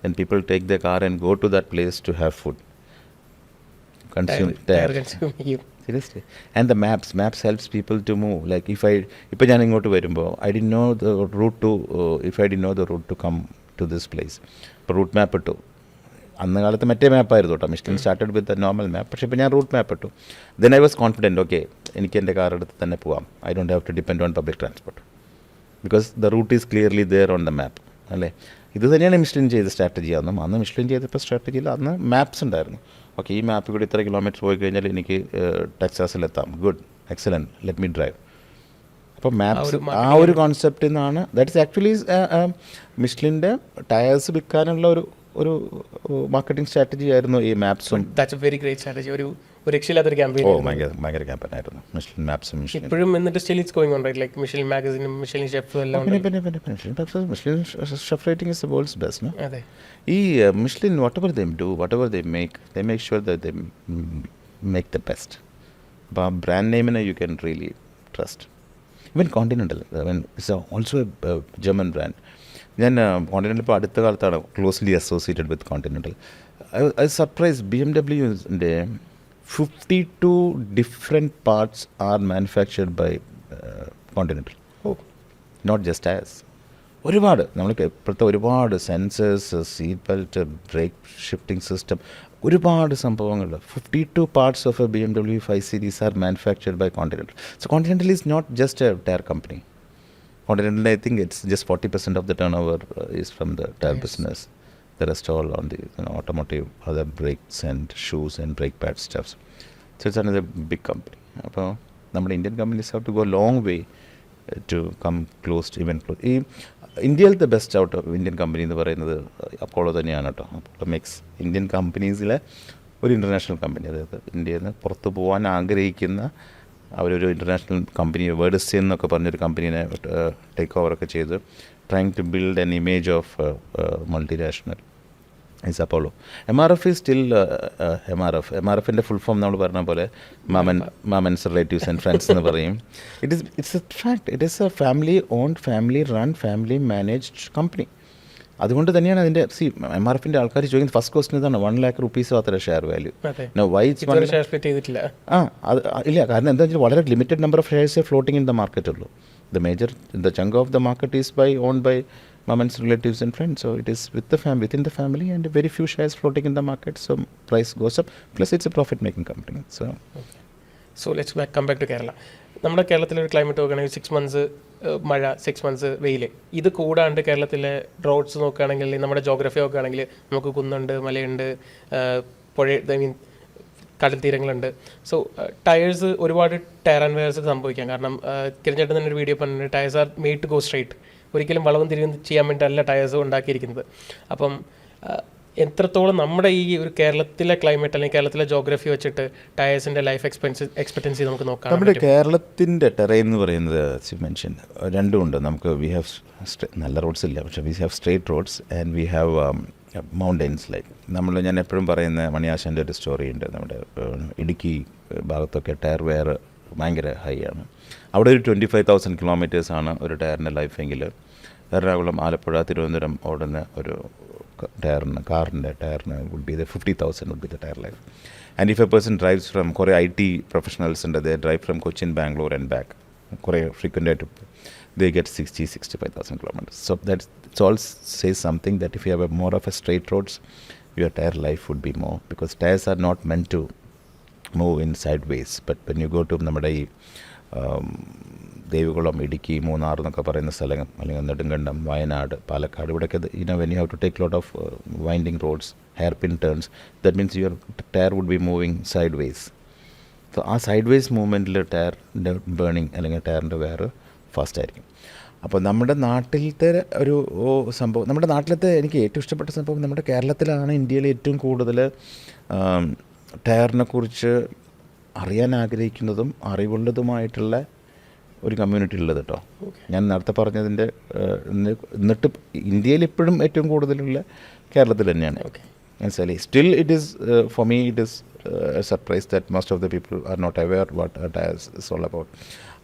Then people take the car and go to that place to have food, consume seriously. And the maps helps people to move. Like ഇപ്പോൾ ഞാൻ ഇങ്ങോട്ട് വരുമ്പോൾ I did know the route to if I did know the route to come to this place. ഇപ്പോൾ route map ഇട്ടു. അന്ന് കാലത്ത് മറ്റേ മാപ്പായിരുന്നു കേട്ടോ. Michelin started with the normal map. പക്ഷേ ഇപ്പോൾ ഞാൻ റൂട്ട് മാപ്പ് ഇട്ടു. Then I was confident. Okay, എനിക്ക് എൻ്റെ കാർ എടുത്ത് തന്നെ പോവാം. I don't have to depend on public transport because the route is clearly there on the map അല്ലേ. ഇത് തന്നെയാണ് മിഷ്ലിൻ ചെയ്ത സ്ട്രാറ്റജി. അന്ന് മിഷ്ലിൻ ചെയ്തപ്പോൾ സ്ട്രാറ്റജിയിൽ അന്ന് മാപ്സ് ഉണ്ടായിരുന്നു. ഓക്കെ, ഈ മാപ്പിൽ കൂടി ഇത്ര കിലോമീറ്റർ പോയി കഴിഞ്ഞാൽ എനിക്ക് ടെക്സാസിലെത്താം. Good, excellent, let me drive. അപ്പോൾ മാപ്സ് ആ ഒരു കോൺസെപ്റ്റിൽ നിന്നാണ്. ദാറ്റ് ഇസ് ആക്ച്വലി മിഷ്ലിൻ്റെ ടയേഴ്സ് വിൽക്കാനുള്ള ഒരു ഒരു മാർക്കറ്റിംഗ് സ്ട്രാറ്റജി ആയിരുന്നു ഈ മാപ്സും. That's a very great strategy. ഒരു രക്ഷയില്ലാത്തൊരു ക്യാമ്പയിൻ. ഭയങ്കര ക്യാമ്പയിൻ ആയിരുന്നു മിഷ്ലിൻ മാപ്സും. ഇപ്പോഴും എന്നിട്ട് still it's going on right, like Michelin മാഗസിനും മിഷ്ലിൻ ഷെഫും എല്ലാം. Michelin chef rating is the world's best. അതെ. ഈ Michelin whatever they do, whatever they make sure that they make the best. അപ്പോൾ ആ ബ്രാൻഡ് നെയിമിനെ you can really trust. Even Continental, it's also a German brand. ഞാൻ Continental ഇപ്പോൾ അടുത്ത കാലത്താണ് closely associated with Continental. I surprise BMWൻ്റെ 52 different parts are manufactured by Continental. Not just tires. ഒരുപാട് നമ്മൾക്ക് ഇപ്പോഴത്തെ ഒരുപാട് sensors, seat belt, brake shifting system, ഒരുപാട് സംഭവങ്ങൾ. 52 parts of a BMW 5 Series are manufactured by Continental. So Continental is not just a tire company. Continental, I think it's just 40% of the turnover is from the tire business. The rest all on the automotive, other brakes and shoes and brake pad stuffs. So it's another big company. അപ്പോൾ നമ്മുടെ Indian companies have to go long way to come close to even close. ഈ ഇന്ത്യയിലത്തെ best out of Indian company എന്ന് പറയുന്നത് Apollo തന്നെയാണ് കേട്ടോ. Apollo makes Indian കമ്പനീസിലെ ഒരു international company. അതായത് ഇന്ത്യയിൽ നിന്ന് പുറത്ത് പോകാൻ ആഗ്രഹിക്കുന്ന അവരൊരു ഇൻ്റർനാഷണൽ കമ്പനി, വേർഡ്സ് എന്നൊക്കെ പറഞ്ഞൊരു കമ്പനീനെ ടേക്ക് ഓവറൊക്കെ ചെയ്ത് trying to build an image of multinational is Apollo. MRF is still MRF. MRFിൻ്റെ ഫുൾ ഫോം നമ്മൾ പറഞ്ഞ പോലെ മാമൻസ് റിലേറ്റീവ്സ് ആൻഡ് ഫ്രണ്ട്സ് എന്ന് പറയും. It's a fact. It is a family owned, family run, family managed company. അതുകൊണ്ട് തന്നെയാണ് അതിൻ്റെ MRFിൻ്റെ ആൾക്കാർ ചോദിക്കുന്നത് ഫസ്റ്റ് ക്വസ്റ്റൻ ഇതാണ്, 1 lakh rupees മാത്രമേ ഷെയർ വാല്യൂ. ഇല്ല, കാരണം എന്താ വെച്ചാൽ വളരെ limited number of shares floating in the market ഉള്ളൂ. The chunk of the market is owned by mom's relatives and friends. So it is within the family, and very few shares floating in the market. So price goes up. Plus it's a profit-making company. So let's come back to Kerala. നമ്മുടെ കേരളത്തിലൊരു climate നോക്കുകയാണെങ്കിൽ 6 months മഴ, 6 months വെയിൽ. ഇത് കൂടാണ്ട് കേരളത്തിലെ roads നോക്കുകയാണെങ്കിൽ, നമ്മുടെ geography നോക്കുകയാണെങ്കിൽ നമുക്ക് കുന്നുണ്ട്, മലയുണ്ട്, പുഴ, ഐ മീൻ കടൽ തീരങ്ങളുണ്ട്. സോ ടയേഴ്സ് ഒരുപാട് ടയർ ആൻഡ് വെയർസ് സംഭവിക്കാം. കാരണം കിരൺചേട്ടൻ തന്നെ ഒരു വീഡിയോ പറഞ്ഞിട്ട് tyres are made to go straight. ഒരിക്കലും വളവും തിരിവും ചെയ്യാൻ വേണ്ടിയിട്ടല്ല ടയേഴ്സ് ഉണ്ടാക്കിയിരിക്കുന്നത്. അപ്പം എത്രത്തോളം നമ്മുടെ ഈ ഒരു കേരളത്തിലെ ക്ലൈമറ്റ് അല്ലെങ്കിൽ കേരളത്തിലെ ജോഗ്രഫി വെച്ചിട്ട് ടയേഴ്സിൻ്റെ ലൈഫ് എക്സ്പെക്റ്റൻസി നമുക്ക് നോക്കാം. നമ്മുടെ കേരളത്തിൻ്റെ ടെറൈൻ എന്ന് പറയുന്നത് മെൻഷൻ രണ്ടും ഉണ്ട്. നമുക്ക് വി ഹാവ് നല്ല റോഡ്സ് ഇല്ല, പക്ഷേ we have straight roads and we have mountains. Like ഞാൻ എപ്പോഴും പറയുന്ന മണിയാശൻ്റെ ഒരു സ്റ്റോറി ഉണ്ട്. നമ്മുടെ ഇടുക്കി ഭാഗത്തൊക്കെ ടയർ വെയർ ഭയങ്കര ഹൈ ആണ്. അവിടെ ഒരു 25,000 kilometers ആണ് ഒരു ടയറിൻ്റെ ലൈഫെങ്കിൽ എറണാകുളം, ആലപ്പുഴ, തിരുവനന്തപുരം ഓടുന്ന ഒരു കാറിൻ്റെ ടയറിന് would be 50,000 would be the tyre life. And if a person drives from, കുറേ IT പ്രൊഫഷണൽസ് ഉണ്ട്, they drive from Cochin, Bangalore and back, കുറേ ഫ്രീക്വൻ്റ് ആയിട്ട് they get 60,000-65,000 kilometers. So that all says something that if you have more of a straight roads, your tire life would be more, because tires are not meant to move in sideways. But when you go to നമ്മുടെ ഈ ദേവികുളം, ഇടുക്കി, മൂന്നാർ എന്നൊക്കെ പറയുന്ന സ്ഥലങ്ങൾ, അല്ലെങ്കിൽ നെടുങ്കണ്ടം, വയനാട്, പാലക്കാട്, ഇവിടെയൊക്കെ when you have to take lot of winding roads, hairpin turns, that means your tire would be moving sideways. So ആ sideways മൂവ്മെൻറ്റിൽ ടയറിൻ്റെ burning അല്ലെങ്കിൽ ടയറിൻ്റെ വെയർ ഫാസ്റ്റ് ആയിരിക്കും. അപ്പോൾ നമ്മുടെ നാട്ടിലത്തെ ഒരു സംഭവം, നമ്മുടെ നാട്ടിലത്തെ എനിക്ക് ഏറ്റവും ഇഷ്ടപ്പെട്ട സംഭവം, നമ്മുടെ കേരളത്തിലാണ് ഇന്ത്യയിൽ ഏറ്റവും കൂടുതൽ ടയറിനെ കുറിച്ച് അറിയാൻ ആഗ്രഹിക്കുന്നതും അറിവുള്ളതുമായിട്ടുള്ള ഒരു കമ്മ്യൂണിറ്റി ഉള്ളത് കേട്ടോ. ഞാൻ നേരത്തെ പറഞ്ഞതിൻ്റെ എന്നിട്ട് ഇന്ത്യയിൽ ഇപ്പോഴും ഏറ്റവും കൂടുതലുള്ള കേരളത്തിൽ തന്നെയാണ്. മനസ്സിലായി. Still it is for me it is a surprise that most of the people are not aware what tyres is all about.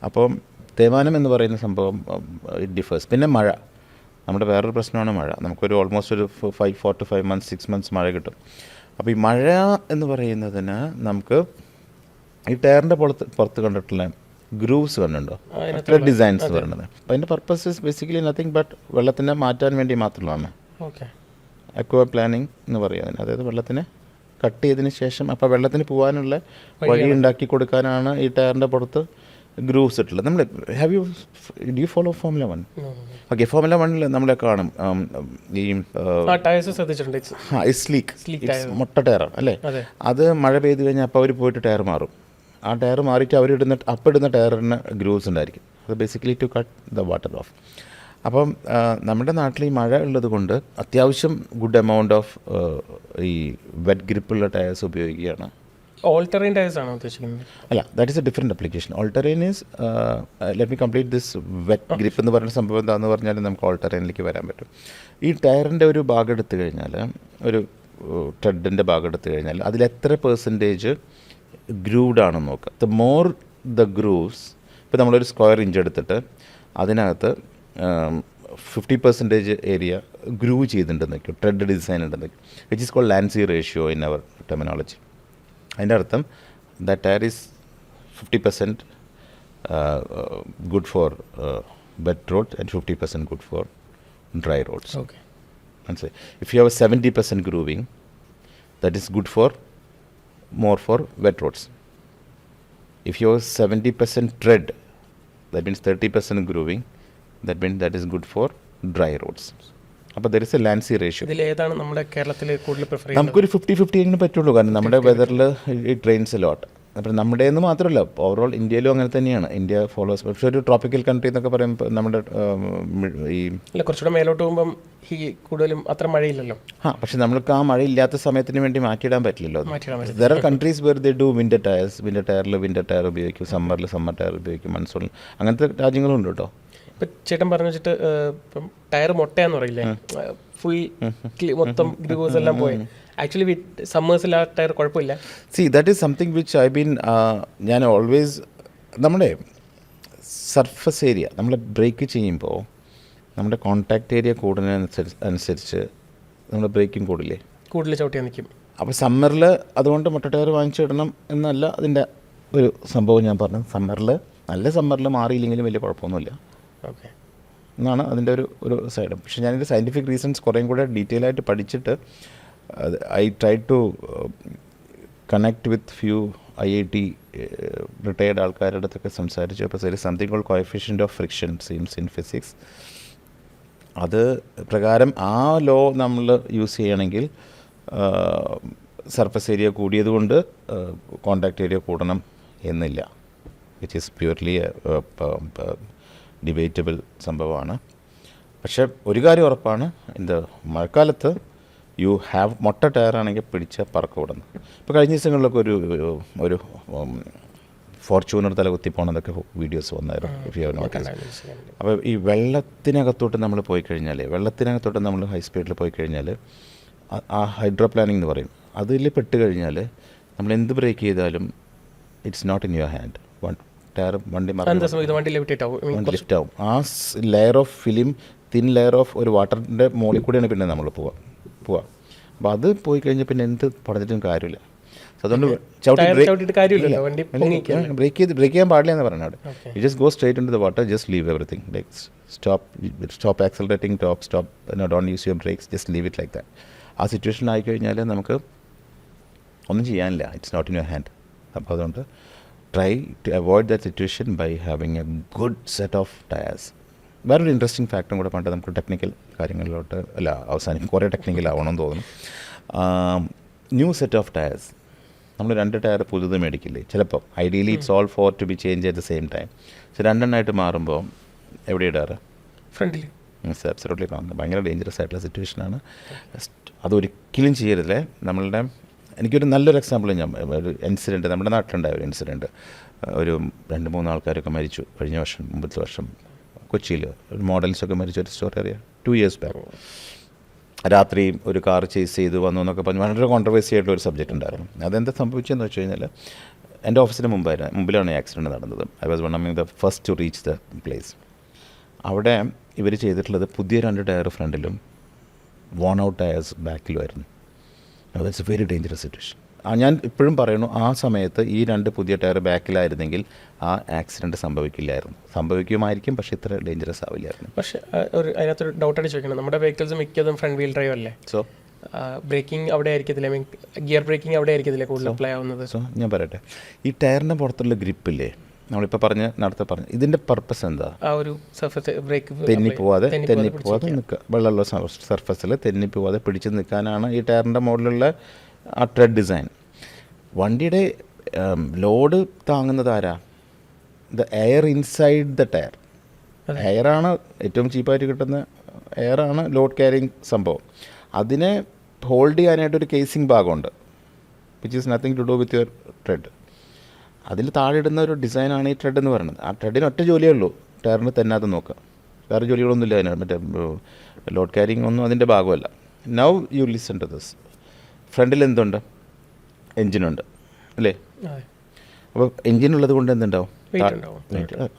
അപ്പം തേയ്മാനം എന്ന് പറയുന്ന സംഭവം ഇറ്റ് ഡിഫേഴ്സ്. പിന്നെ മഴ, നമ്മുടെ വേറൊരു പ്രശ്നമാണ് മഴ. നമുക്കൊരു ഓൾമോസ്റ്റ് ഒരു 4 to 5 months 6 months മഴ കിട്ടും. അപ്പോൾ ഈ മഴ എന്ന് പറയുന്നതിന് നമുക്ക് ഈ ടയറിൻ്റെ പുറത്ത് കണ്ടിട്ടുള്ള ഗ്രൂവ്സ് കണ്ടുണ്ടോ, ഡിസൈൻസ് പറയുന്നത്. അപ്പോൾ അതിൻ്റെ purpose is basically nothing but വെള്ളത്തിനെ മാറ്റാൻ വേണ്ടി മാത്രമാണ്. അക്വ പ്ലാനിങ് എന്ന് പറയുന്നത്. അതായത് വെള്ളത്തിനെ കട്ട് ചെയ്തതിന് ശേഷം അപ്പോൾ വെള്ളത്തിന് പോകാനുള്ള വഴി ഉണ്ടാക്കി കൊടുക്കാനാണ് ഈ ടയറിൻ്റെ പുറത്ത് ഗ്രൂവ്സ് ഇട്ടുള്ളത്. നമ്മൾ do you follow formula 1? Okay, formula 1 നമ്മളെ കാണും ഈ സ്ലീക്ക് മുട്ട ടയറാണ് അല്ലേ. അത് മഴ പെയ്ത് കഴിഞ്ഞാൽ അപ്പോൾ അവർ പോയിട്ട് ടയർ മാറും. ആ ടയർ മാറിയിട്ട് അവരിടുന്ന ടയറിന് ഗ്രൂവ്സ് ഉണ്ടായിരിക്കും. അത് basically to cut the water off. അപ്പം നമ്മുടെ നാട്ടിൽ ഈ മഴ ഉള്ളത് കൊണ്ട് അത്യാവശ്യം ഗുഡ് എമൗണ്ട് ഓഫ് ഈ വെറ്റ് ഗ്രിപ്പുള്ള ടയേഴ്സ് ഉപയോഗിക്കുകയാണ്. ഓൾ ടെറൈൻ ടയേഴ്സ് ആണോ ഉദ്ദേശിക്കുന്നത്? അല്ല, that is a different application. All terrain is let me complete this wet grip എന്ന് പറയുന്ന സംഭവം എന്താണെന്ന് പറഞ്ഞാൽ നമുക്ക് ഓൾ ടെറൈനിലേക്ക് വരാൻ പറ്റും. ഈ ടയറിൻ്റെ ഒരു ഭാഗം എടുത്തു കഴിഞ്ഞാൽ, ഒരു ട്രെഡിൻ്റെ ഭാഗം എടുത്തു കഴിഞ്ഞാൽ അതിലെത്ര പെർസെൻറ്റേജ് ഗ്രൂവ്ഡ് ആണെന്ന് നോക്കുക. ദ മോർ ദ ഗ്രൂവ്സ്, ഇപ്പോൾ നമ്മളൊരു സ്ക്വയർ ഇഞ്ച് എടുത്തിട്ട് അതിനകത്ത് 50% ഏരിയ ഗ്രൂവ് ചെയ്തിട്ടുണ്ടെന്ന് വയ്ക്കും, ട്രെഡ് ഡിസൈൻ ഉണ്ടെന്ന് വയ്ക്കും, which is called land sea ratio in അവർ ടെർമിനോളജി. അതിൻ്റെ അർത്ഥം the tyre is 50% good for wet road and 50% good for dry roads. Okay, മനസ്സിലായി? If you have 70% grooving, that is good for more for wet roads. If you have 70% tread, that means 30% grooving, that is good for dry roads. അപ്പോൾ there is a Lancy ratio. ഇതിൽ ഏതാണ് നമ്മുടെ കേരളത്തിൽ കൂടുതൽ prefer ചെയ്യുന്നത്? നമുക്കൊരു 50-50 എങ്ങനെ പറ്റുള്ളൂ, കാരണം നമ്മുടെ വെതറിൽ ഇറ്റ് റെയിൻസ് എ ലോട്ട്. അപ്പം നമ്മുടെ എന്ന് മാത്രമല്ല, ഓവറോൾ ഇന്ത്യയിലും അങ്ങനെ തന്നെയാണ്. ഇന്ത്യ ഫോളോസ്, പക്ഷേ ഒരു ട്രോപ്പിക്കൽ കൺട്രി എന്നൊക്കെ പറയുമ്പോൾ നമ്മുടെ ഈ കുറച്ചുകൂടെ മേലോട്ട് പോകുമ്പം ഈ കൂടുതലും അത്ര മഴയില്ലല്ലോ. പക്ഷെ നമ്മൾക്ക് ആ മഴയില്ലാത്ത സമയത്തിന് വേണ്ടി മാറ്റിയിടാൻ പറ്റില്ലല്ലോ. There are countries where they do winter tyres. Winter ടയറിൽ വിൻ്റർ ടയർ ഉപയോഗിക്കും, സമ്മറിൽ സമ്മർ ടയർ ഉപയോഗിക്കും, മൺസൂണിൽ അങ്ങനത്തെ രാജ്യങ്ങളും ഉണ്ട് കേട്ടോ. ഇപ്പം ചേട്ടൻ പറഞ്ഞു വെച്ചിട്ട് ഇപ്പം ടയർ മുട്ടയെന്ന് പറയില്ലേ, ഫുൾ മൊത്തം ഗ്ലൂസ് എല്ലാം പോയി. ആക്ച്വലി സമ്മേഴ്സിൽ ആ ടയർ കുഴപ്പമില്ല. C that is something which I been, ഞാൻ ഓൾവേസ് നമ്മുടെ സർഫസ് ഏരിയ നമ്മൾ ബ്രേക്ക് ചെയ്യുമ്പോൾ നമ്മുടെ കോൺടാക്റ്റ് ഏരിയ കൂടുന്നതിനനുസരിച്ച് നമ്മുടെ ബ്രേക്കിംഗ് കൂടില്ലേ, കൂടുതൽ ചവിട്ടിയാൽ നിൽക്കും. അപ്പോൾ സമ്മറിൽ അതുകൊണ്ട് മുട്ട ടയർ വാങ്ങിച്ചിടണം എന്നല്ല അതിൻ്റെ ഒരു സംഭവം ഞാൻ പറഞ്ഞത്. നല്ല സമ്മറിൽ മാറിയില്ലെങ്കിലും വലിയ കുഴപ്പമൊന്നുമില്ല ഓക്കെ എന്നാണ് അതിൻ്റെ ഒരു സൈഡ്. പക്ഷേ ഞാനിൻ്റെ സയൻറ്റിഫിക് റീസൺസ് കുറേയും കൂടെ ഡീറ്റെയിൽ ആയിട്ട് പഠിച്ചിട്ട് I try to connect with few IIT retired ആൾക്കാരുടെ അടുത്തൊക്കെ സംസാരിച്ചു. അപ്പോൾ sorry something called coefficient of friction seems in physics. അത് പ്രകാരം ആ ലോ നമ്മൾ യൂസ് ചെയ്യണമെങ്കിൽ സർഫസ് ഏരിയ കൂടിയതുകൊണ്ട് കോണ്ടാക്ട് ഏരിയ കൂടണം എന്നില്ല, വിച്ച് ഈസ് പ്യൂർലി ഡിബേറ്റബിൾ സംഭവമാണ്. പക്ഷേ ഒരു കാര്യം ഉറപ്പാണ്, ഇത് മഴക്കാലത്ത് യു ഹാവ് മൊട്ട ടയറാണെങ്കിൽ പിടിച്ച പറക്ക വിടുന്നു. ഇപ്പോൾ കഴിഞ്ഞ ദിവസങ്ങളിലൊക്കെ ഒരു ഫോർച്യൂണർ തല കുത്തി പോകണതൊക്കെ വീഡിയോസ് വന്നായിരുന്നു, ഇഫ് യു ഹാവ് നോട്ടീസ്. അപ്പോൾ ഈ വെള്ളത്തിനകത്തോട്ട് നമ്മൾ പോയി കഴിഞ്ഞാൽ, വെള്ളത്തിനകത്തോട്ട് നമ്മൾ ഹൈ സ്പീഡിൽ പോയി കഴിഞ്ഞാൽ ആ ഹൈഡ്രോ പ്ലാനിംഗ് എന്ന് പറയും, അതിൽ പെട്ട് കഴിഞ്ഞാൽ നമ്മൾ എന്ത് ബ്രേക്ക് ചെയ്താലും it's not in your hand. Tyre വണ്ടി ലിഫ്റ്റ് ആവും. ആ layer of film, thin layer of ഒരു വാട്ടറിൻ്റെ മുകളിൽ കൂടെയാണ് പിന്നെ നമ്മൾ പോവുക. അപ്പോൾ അത് പോയി കഴിഞ്ഞാൽ പിന്നെ എന്ത് പറഞ്ഞിട്ടും കാര്യമില്ല. അതുകൊണ്ട് ബ്രേക്ക് ചെയ്യാൻ പാടില്ല എന്ന് പറഞ്ഞാൽ you just go straight into the water, just leave everything, like stop accelerating, don't use your brakes, just leave it like that. ആ സിറ്റുവേഷൻ ആയിക്കഴിഞ്ഞാൽ നമുക്ക് ഒന്നും ചെയ്യാനില്ല, it's not in your hand. അപ്പോൾ അതുകൊണ്ട് try to avoid that situation by having a good set of tyres. വേറൊരു interesting ഫാക്ടറും കൂടെ പണ്ട് നമുക്ക് ടെക്നിക്കൽ കാര്യങ്ങളിലോട്ട് അവസാനം കുറേ ടെക്നിക്കൽ ആവണമെന്ന് തോന്നുന്നു. ന്യൂ സെറ്റ് ഓഫ് ടയേഴ്സ്, നമ്മൾ 2 ടയർ പുതുത് മേടിക്കില്ലേ ചിലപ്പോൾ, ideally it's all four to be change at the same time. പക്ഷെ 2 എണ്ണമായിട്ട് മാറുമ്പോൾ എവിടെ ഇടാറ്? ഫ്രണ്ടിൽ. Absolutely wrong. ഭയങ്കര ഡേഞ്ചറസ് ആയിട്ടുള്ള സിറ്റുവേഷനാണ്. അതൊരിക്കലും ചെയ്യരുതേ. നമ്മളുടെ എനിക്കൊരു നല്ലൊരു എക്സാമ്പിൾ, ഒരു ഇൻസിഡൻറ്റ് നമ്മുടെ നാട്ടിലുണ്ടായ ഒരു ഇൻസിഡൻറ്റ്. ഒരു 2-3 ആൾക്കാരൊക്കെ മരിച്ചു കഴിഞ്ഞ വർഷം, മുമ്പത്തെ വർഷം കൊച്ചിയിൽ ഒരു മോഡൽസൊക്കെ മരിച്ച ഒരു സ്റ്റോറി അറിയാം. 2 years ബാക്ക് രാത്രി ഒരു കാർ ചേസ് ചെയ്ത് വന്നു എന്നൊക്കെ പറഞ്ഞ് വളരെ കോൺട്രവേഴ്സി ആയിട്ടുള്ള ഒരു സബ്ജക്റ്റ് ഉണ്ടായിരുന്നു. അതെന്താ സംഭവിച്ചതെന്ന് വെച്ച് കഴിഞ്ഞാൽ, എൻ്റെ ഓഫീസിന് മുമ്പിലാണ് ഈ ആക്സിഡൻറ്റ് നടന്നത്. I was one of the first to reach the place. അവിടെ ഇവർ ചെയ്തിട്ടുള്ളത് പുതിയ 2 ടയർ ഫ്രണ്ടിലും വോൺ ഔട്ട് ടയേഴ്സ് ബാക്കിലുമായിരുന്നു. That's a very dangerous situation. ഞാൻ ഇപ്പോഴും പറയുന്നു, ആ സമയത്ത് ഈ 2 പുതിയ ടയർ ബാക്കിലായിരുന്നെങ്കിൽ ആ ആക്സിഡൻറ്റ് സംഭവിക്കുമായിരിക്കും, പക്ഷേ ഇത്ര ഡേഞ്ചറസ് ആവില്ലായിരുന്നു. പക്ഷേ അതിനകത്തൊരു ഡൗട്ടായിട്ട് ചോദിക്കണം, നമ്മുടെ വെഹിക്കിൾസ് മിക്കതും ഫ്രണ്ട് വീൽ ഡ്രൈവ് അല്ലേ? സോ ബ്രേക്കിംഗ് അവിടെ ആയിരിക്കത്തില്ല, ഗിയർ ബ്രേക്കിംഗ് അവിടെ ആയിരിക്കത്തില്ല കൂടുതൽ അപ്ലൈ ആവുന്നത്. സോ ഞാൻ പറയട്ടെ, ഈ ടയറിൻ്റെ പുറത്തുള്ള ഗ്രിപ്പില്ലേ, നമ്മളിപ്പോൾ നേരത്തെ പറഞ്ഞ ഇതിൻ്റെ പർപ്പസ് എന്താ? ആ ഒരു സർഫസ് ബ്രേക്ക് തെന്നിപ്പോവാതെ നിൽക്കുക, വെള്ളമുള്ള സർഫസിൽ തെന്നിപ്പോവാതെ പിടിച്ച് നിൽക്കാനാണ് ഈ ടയറിൻ്റെ മുകളിലുള്ള ആ ട്രെഡ് ഡിസൈൻ. വണ്ടിയുടെ ലോഡ് താങ്ങുന്നത് ആരാ? The air inside the tyre. എയറാണ് ഏറ്റവും ചീപ്പായിട്ട് കിട്ടുന്ന എയറാണ് ലോഡ് ക്യാരിങ് സംഭവം. അതിനെ ഹോൾഡ് ചെയ്യാനായിട്ടൊരു കേസിങ് ഭാഗമുണ്ട്, which is nothing to do with your tread. അതിൽ താഴെ ഇടുന്ന ഒരു ഡിസൈനാണ് ഈ ട്രെഡ് എന്ന് പറയുന്നത്. ആ ട്രെഡിന് ഒറ്റ ജോലിയേ ഉള്ളൂ, ടയറിന് തന്നാതെ നോക്കുക. വേറെ ജോലികളൊന്നുമില്ല അതിന്, മറ്റേ ലോഡ് ക്യാരിങ് ഒന്നും അതിൻ്റെ ഭാഗമല്ല. Now you listen to this. ഫ്രണ്ടിൽ എന്തുണ്ട്? എൻജിനുണ്ട് അല്ലേ? അപ്പോൾ എൻജിനുള്ളത് കൊണ്ട് എന്തുണ്ടാവും?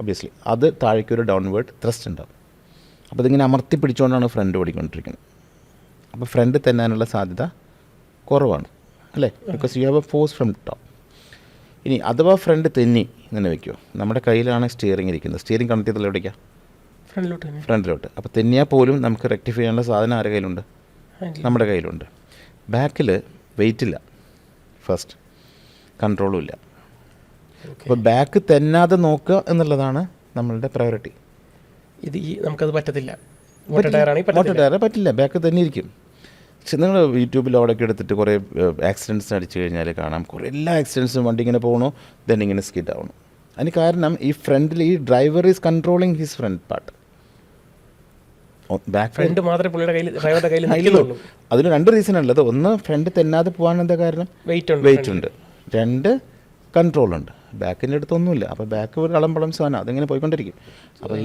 ഒബ്വിയസ്ലി അത് താഴേക്കൊരു ഡൗൺവേർഡ് ത്രസ്റ്റ് ഉണ്ടാവും. അപ്പോൾ ഇതിങ്ങനെ അമർത്തി പിടിച്ചുകൊണ്ടാണ് ഫ്രണ്ട് ഓടിക്കൊണ്ടിരിക്കുന്നത്. അപ്പോൾ ഫ്രണ്ട് തന്നാനുള്ള സാധ്യത കുറവാണ് അല്ലേ? Because you have A force from top. ഇനി അഥവാ ഫ്രണ്ട് തെന്നി ഇങ്ങനെ വയ്ക്കുമോ? നമ്മുടെ കയ്യിലാണ് സ്റ്റിയറിംഗ് ഇരിക്കുന്നത്. സ്റ്റിയറിംഗ് കണക്ട് ചെയ്തല്ലോ എവിടേക്കാണ്? ഫ്രണ്ടിലോട്ട്. അപ്പോൾ തെന്നിയാൽ പോലും നമുക്ക് റെക്ടിഫൈ ചെയ്യാനുള്ള സാധനം ആരുടെ കയ്യിലുണ്ട്? നമ്മുടെ കയ്യിലുണ്ട്. ബാക്കിൽ വെയിറ്റ് ഇല്ല, ഫസ്റ്റ് കൺട്രോളും ഇല്ല. അപ്പോൾ ബാക്ക് തെന്നാതെ നോക്കുക എന്നുള്ളതാണ് നമ്മളുടെ പ്രയോറിറ്റി. ഇത് നമുക്കത് പറ്റത്തില്ല, മോട്ടോർ ടയർ പറ്റില്ല, ബാക്ക് തന്നെ ഇരിക്കും. പക്ഷെ നിങ്ങൾ യൂട്യൂബിൽ അവിടെയൊക്കെ എടുത്തിട്ട് കുറേ ആക്സിഡൻറ്റ്സ് അടിച്ചു കഴിഞ്ഞാൽ കാണാം, കുറേ എല്ലാ ആക്സിഡൻറ്റ്സും വണ്ടി ഇങ്ങനെ പോകണു, ദെൻ ഇങ്ങനെ സ്കിഡ് ആവണം. അതിന് കാരണം ഈ ഫ്രണ്ടിൽ ഈ driver is controlling his front part. Back front മാത്രമേ പുള്ളിയുടെ കയ്യിൽ, ഡ്രൈവറുടെ കയ്യിൽ നിൽക്കുന്നുള്ളൂ. അതിന് രണ്ട് റീസൺ ഉള്ളത്. ഒന്ന്, ഫ്രണ്ട് തെന്നാതെ പോകാൻ എന്താ കാരണം? വെയിറ്റ് ഉണ്ട്. രണ്ട്, കൺട്രോളുണ്ട്. ബാക്കിൻ്റെ അടുത്തൊന്നുമില്ല. അപ്പോൾ ബാക്ക് ഒരു അളമ്പളം സാധനം, അതിങ്ങനെ പോയിക്കൊണ്ടിരിക്കും. അപ്പോൾ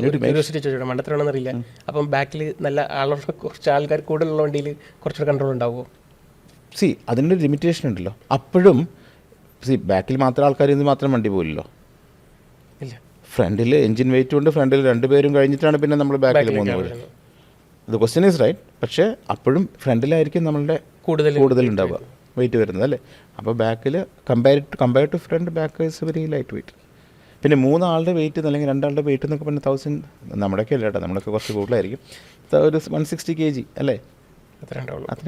മണ്ടത്തിലാണെന്നറിയില്ല. അപ്പം ബാക്കിൽ നല്ല ആളുള്ള കുറച്ച് ആൾക്കാർ കൂടുതലുള്ള വണ്ടിയിൽ കുറച്ചുകൂടെ കൺട്രോൾ ഉണ്ടാവുമോ? അതിൻ്റെ ഒരു ലിമിറ്റേഷൻ ഉണ്ടല്ലോ. അപ്പോഴും ബാക്കിൽ മാത്രം ആൾക്കാർ ഇത് മാത്രം വണ്ടി പോയില്ലല്ലോ. ഇല്ല, ഫ്രണ്ടിൽ എൻജിൻ വെയിറ്റും ഉണ്ട്. ഫ്രണ്ടിൽ രണ്ടുപേരും കഴിഞ്ഞിട്ടാണ് പിന്നെ നമ്മൾ ബാക്കിൽ പോകുന്നത്. ഇത് ക്വസ്റ്റ്യൻ ഈസ് റൈറ്റ്. പക്ഷേ അപ്പോഴും ഫ്രണ്ടിലായിരിക്കും നമ്മളുടെ കൂടുതൽ ഉണ്ടാവുക, വെയിറ്റ് വരുന്നത് അല്ലേ? അപ്പോൾ ബാക്കിൽ compare to front, back is very light weight. പിന്നെ മൂന്നാളുടെ വെയിറ്റ് അല്ലെങ്കിൽ രണ്ടാളുടെ വെയിറ്റ് എന്നൊക്കെ പറഞ്ഞാൽ 1000, നമ്മുടെയൊക്കെ അല്ല കേട്ടോ, നമ്മളൊക്കെ കുറച്ച് കൂടുതലായിരിക്കും. ഒരു 160 kg അല്ലേ? അത്രേ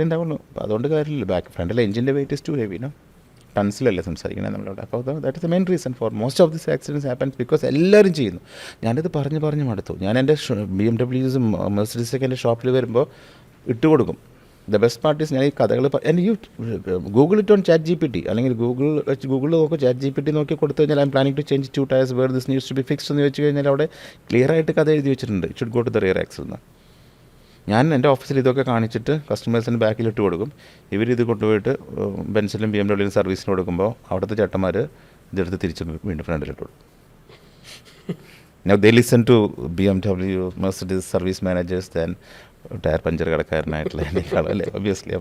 ഉണ്ടാവുള്ളൂ. അപ്പോൾ അതുകൊണ്ട് കാര്യമില്ല. ബാക്ക് ഫ്രണ്ടിലെ എഞ്ചിൻ്റെ വെയിറ്റ് ഇസ് ടു ഹെവി. ടൺസിലല്ലേ സംസാരിക്കുന്നത് നമ്മളോട്. അപ്പോൾ that is the main reason for most of this accidents happens because എല്ലാവരും ചെയ്യുന്നു. ഞാനിത് പറഞ്ഞ് മടുത്തു. ഞാൻ എൻ്റെ BMWs മെർസിഡീസൊക്കെ എൻ്റെ ഷോപ്പിൽ വരുമ്പോൾ ഇട്ട് കൊടുക്കും. ദ ബെസ്റ്റ് പാർട്ട് ഈസ്, ഞാൻ ഈ കഥകൾ ഗൂഗിൾ ഇറ്റ് ഓൺ ChatGPT, അല്ലെങ്കിൽ ഗൂഗിളിൽ നോക്കും, ChatGPT നോക്കി കൊടുത്തു കഴിഞ്ഞാൽ I'm planning to change 2 tires where this needs to be fixed എന്ന് വെച്ച് കഴിഞ്ഞാൽ അവിടെ ക്ലിയർ ആയിട്ട് കഥ എഴുതി വെച്ചിട്ടുണ്ട്. It should go to the rear axle എന്ന്. ഞാൻ എൻ്റെ ഓഫീസിൽ ഇതൊക്കെ കാണിച്ചിട്ട് കസ്റ്റമേഴ്സിന് ബാക്കിലിട്ട് കൊടുക്കും. ഇവരിത് കൊണ്ടുപോയിട്ട് ബെൻസിലും BMW സർവീസിന് കൊടുക്കുമ്പോൾ അവിടുത്തെ ചേട്ടന്മാർ ഇതെടുത്ത് തിരിച്ച് വീണ്ടും ഫ്രണ്ടിലിട്ട് കൊടുക്കും. Now they listen to BMW, Mercedes service managers then tyre puncture കടക്കാരനായിട്ടുള്ള എന്നേക്കാളും അല്ലേ, ഒബ്വിയസ്ലി.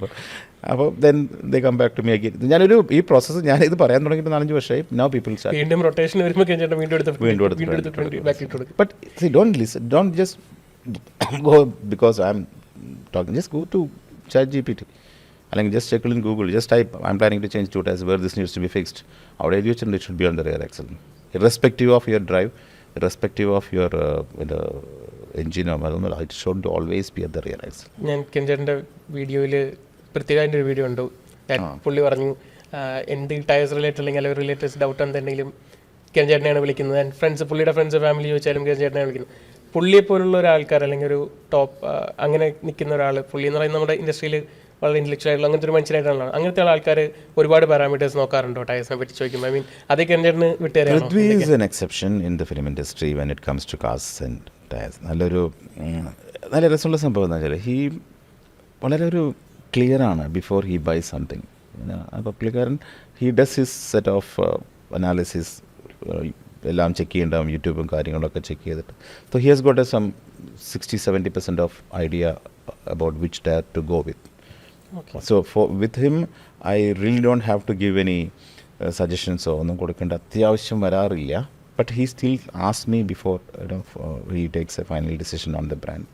അപ്പോൾ then they come back to me again. ഞാനൊരു ഈ പ്രോസസ്സ് ഞാനിത് പറയാൻ തുടങ്ങിയിട്ട് 4-5 വർഷമായി. നൗ പീപ്പിൾ വീണ്ടും റൊട്ടേഷൻ വരുമ്പോൾ but see don't just go because I'm talking, just go to ChatGPT അല്ലെങ്കിൽ just check in Google, just type I'm planning to change 2 tires where this needs to be fixed. അവിടെ എഴുതി വെച്ചിട്ടുണ്ട് it should be on the rear axle, irrespective of your drive, irrespective of your engine, അതൊന്നും it should always be at the rear axle. ഞാൻ കെഞ്ചേട്ടൻ്റെ വീഡിയോയിൽ പ്രത്യേകമായിട്ട് ഒരു video ഉണ്ട്. പുള്ളി പറഞ്ഞു എന്ത് ടയേഴ്സ് റിലേറ്റഡ് അല്ലെങ്കിൽ അല്ലെങ്കിൽ റിലേറ്റഡ് ഡൗട്ട് എന്തെങ്കിലും കെഞ്ചേട്ടനെയാണ് വിളിക്കുന്നത്. പുള്ളിയുടെ ഫ്രണ്ട്സ് ഫാമിലി ചോദിച്ചാലും കെഞ്ചേട്ടനെയാണ് വിളിക്കുന്നത്. പുള്ളിയെ പോലുള്ള ഒരാൾക്കാർ അല്ലെങ്കിൽ ഒരു ടോപ്പ് അങ്ങനെ നിൽക്കുന്ന ഒരാൾ, പുള്ളി എന്ന് പറയുന്നത് നമ്മുടെ ഇൻഡസ്ട്രിയിൽ വളരെ ഇൻ്റലക്ച്വൽ ആയിട്ടുള്ള അങ്ങനത്തെ ഒരു മനുഷ്യനായിട്ടാണ്. അങ്ങനത്തെ ആൾക്കാർ ഒരുപാട് പാരാമീറ്റേഴ്സ് നോക്കാറുണ്ടോ ടയേഴ്സിനെ പറ്റി ചോദിക്കുമ്പോൾ? ഐ മീൻ അതൊക്കെ എൻ്റെ വിട്ടുതരാം. Prithvi is an exception in the film industry when it comes to cars and tires. നല്ല രസമുള്ള സംഭവം എന്ന് വെച്ചാൽ വളരെ ഒരു ക്ലിയർ ആണ് ബിഫോർ ഹി ബൈ സംതിങ്. അപ്പോൾ പുള്ളിക്കാരൻ does his set of analysis, എല്ലാം ചെക്ക് ചെയ്യണ്ടാവും, യൂട്യൂബും കാര്യങ്ങളൊക്കെ ചെക്ക് ചെയ്തിട്ട്. So he has got some 60-70% of idea about which tyre to go with. So with him I really don't have to give any സജഷൻസോ ഒന്നും കൊടുക്കേണ്ട അത്യാവശ്യം വരാറില്ല. But he still ask me before he takes a final decision on the brand.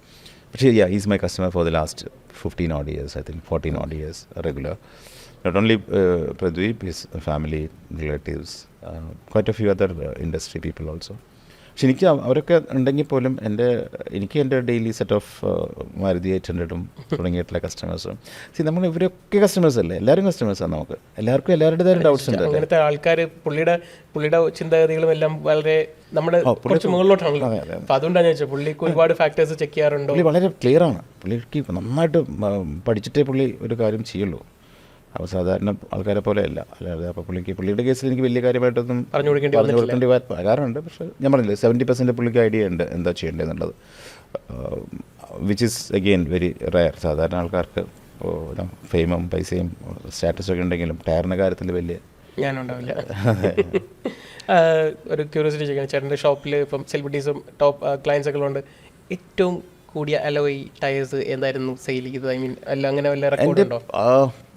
പക്ഷേ he's my customer for the last 15 odd years, I think 14 odd years regular. Not only Prithvi, his family, relatives, quite a few other industry people also. പക്ഷെ എനിക്ക് അവരൊക്കെ ഉണ്ടെങ്കിൽ പോലും എനിക്ക് എൻ്റെ daily set of Maruti 800 തുടങ്ങിയിട്ടുള്ള കസ്റ്റമേഴ്സും നമ്മൾ ഇവരൊക്കെ കസ്റ്റമേഴ്സ് അല്ലേ, എല്ലാവരും കസ്റ്റമേഴ്സാണ്. നമുക്ക് എല്ലാവർക്കും എല്ലാവരുടേതായ ഡൗട്ട്സ് ഉണ്ട്. അങ്ങനത്തെ ആൾക്കാർ പുള്ളിയുടെ ചിന്താഗതികളും എല്ലാം വളരെ നമ്മുടെ കുറച്ച് മുകളിലോട്ടാണല്ലോ. അപ്പോൾ അതുകൊണ്ടാണ് ചോദിച്ചത്, പുള്ളിക്ക് ഒരുപാട് ഫാക്ടേഴ്സ് ചെക്ക് ചെയ്യാറുണ്ടോ? പുള്ളി വളരെ ക്ലിയർ ആണ്. പുള്ളിക്ക് നന്നായിട്ട് പഠിച്ചിട്ടേ പുള്ളി ഒരു കാര്യം ചെയ്യുള്ളൂ. അപ്പോൾ സാധാരണ ആൾക്കാരെ പോലെയല്ല. അല്ലാതെ അപ്പോൾ പുള്ളിയുടെ കേസിൽ എനിക്ക് വലിയ കാര്യമായിട്ടൊന്നും പറഞ്ഞു കൊടുക്കേണ്ടി വരാറുണ്ട്. പക്ഷേ ഞാൻ പറഞ്ഞില്ലേ 70% പുള്ളിക്ക് ഐഡിയ ഉണ്ട് എന്താ ചെയ്യേണ്ടതെന്നുള്ളത്, which is again very rare. സാധാരണ ആൾക്കാർക്ക് ഫെയിമും പൈസയും സ്റ്റാറ്റസൊക്കെ ഉണ്ടെങ്കിലും ടയറിൻ്റെ കാര്യത്തിൽ വലിയ ഞാനുണ്ടാവില്ല. ഒരു ക്യൂരിയോസിറ്റി ചോദിക്കണം, ചേട്ടൻ്റെ ഷോപ്പിൽ ഇപ്പം സെലിബ്രിറ്റീസും ടോപ്പ് ക്ലയൻസ് ഒക്കെ ഉള്ളതുകൊണ്ട് ഏറ്റവും കൂടിയ അലോയ് ടയേഴ്സ് എന്തായിരുന്നു സെയിൽ ചെയ്തത്? ഐ മീൻ അല്ല അങ്ങനെ വല്ല റെക്കോർഡുണ്ടോ?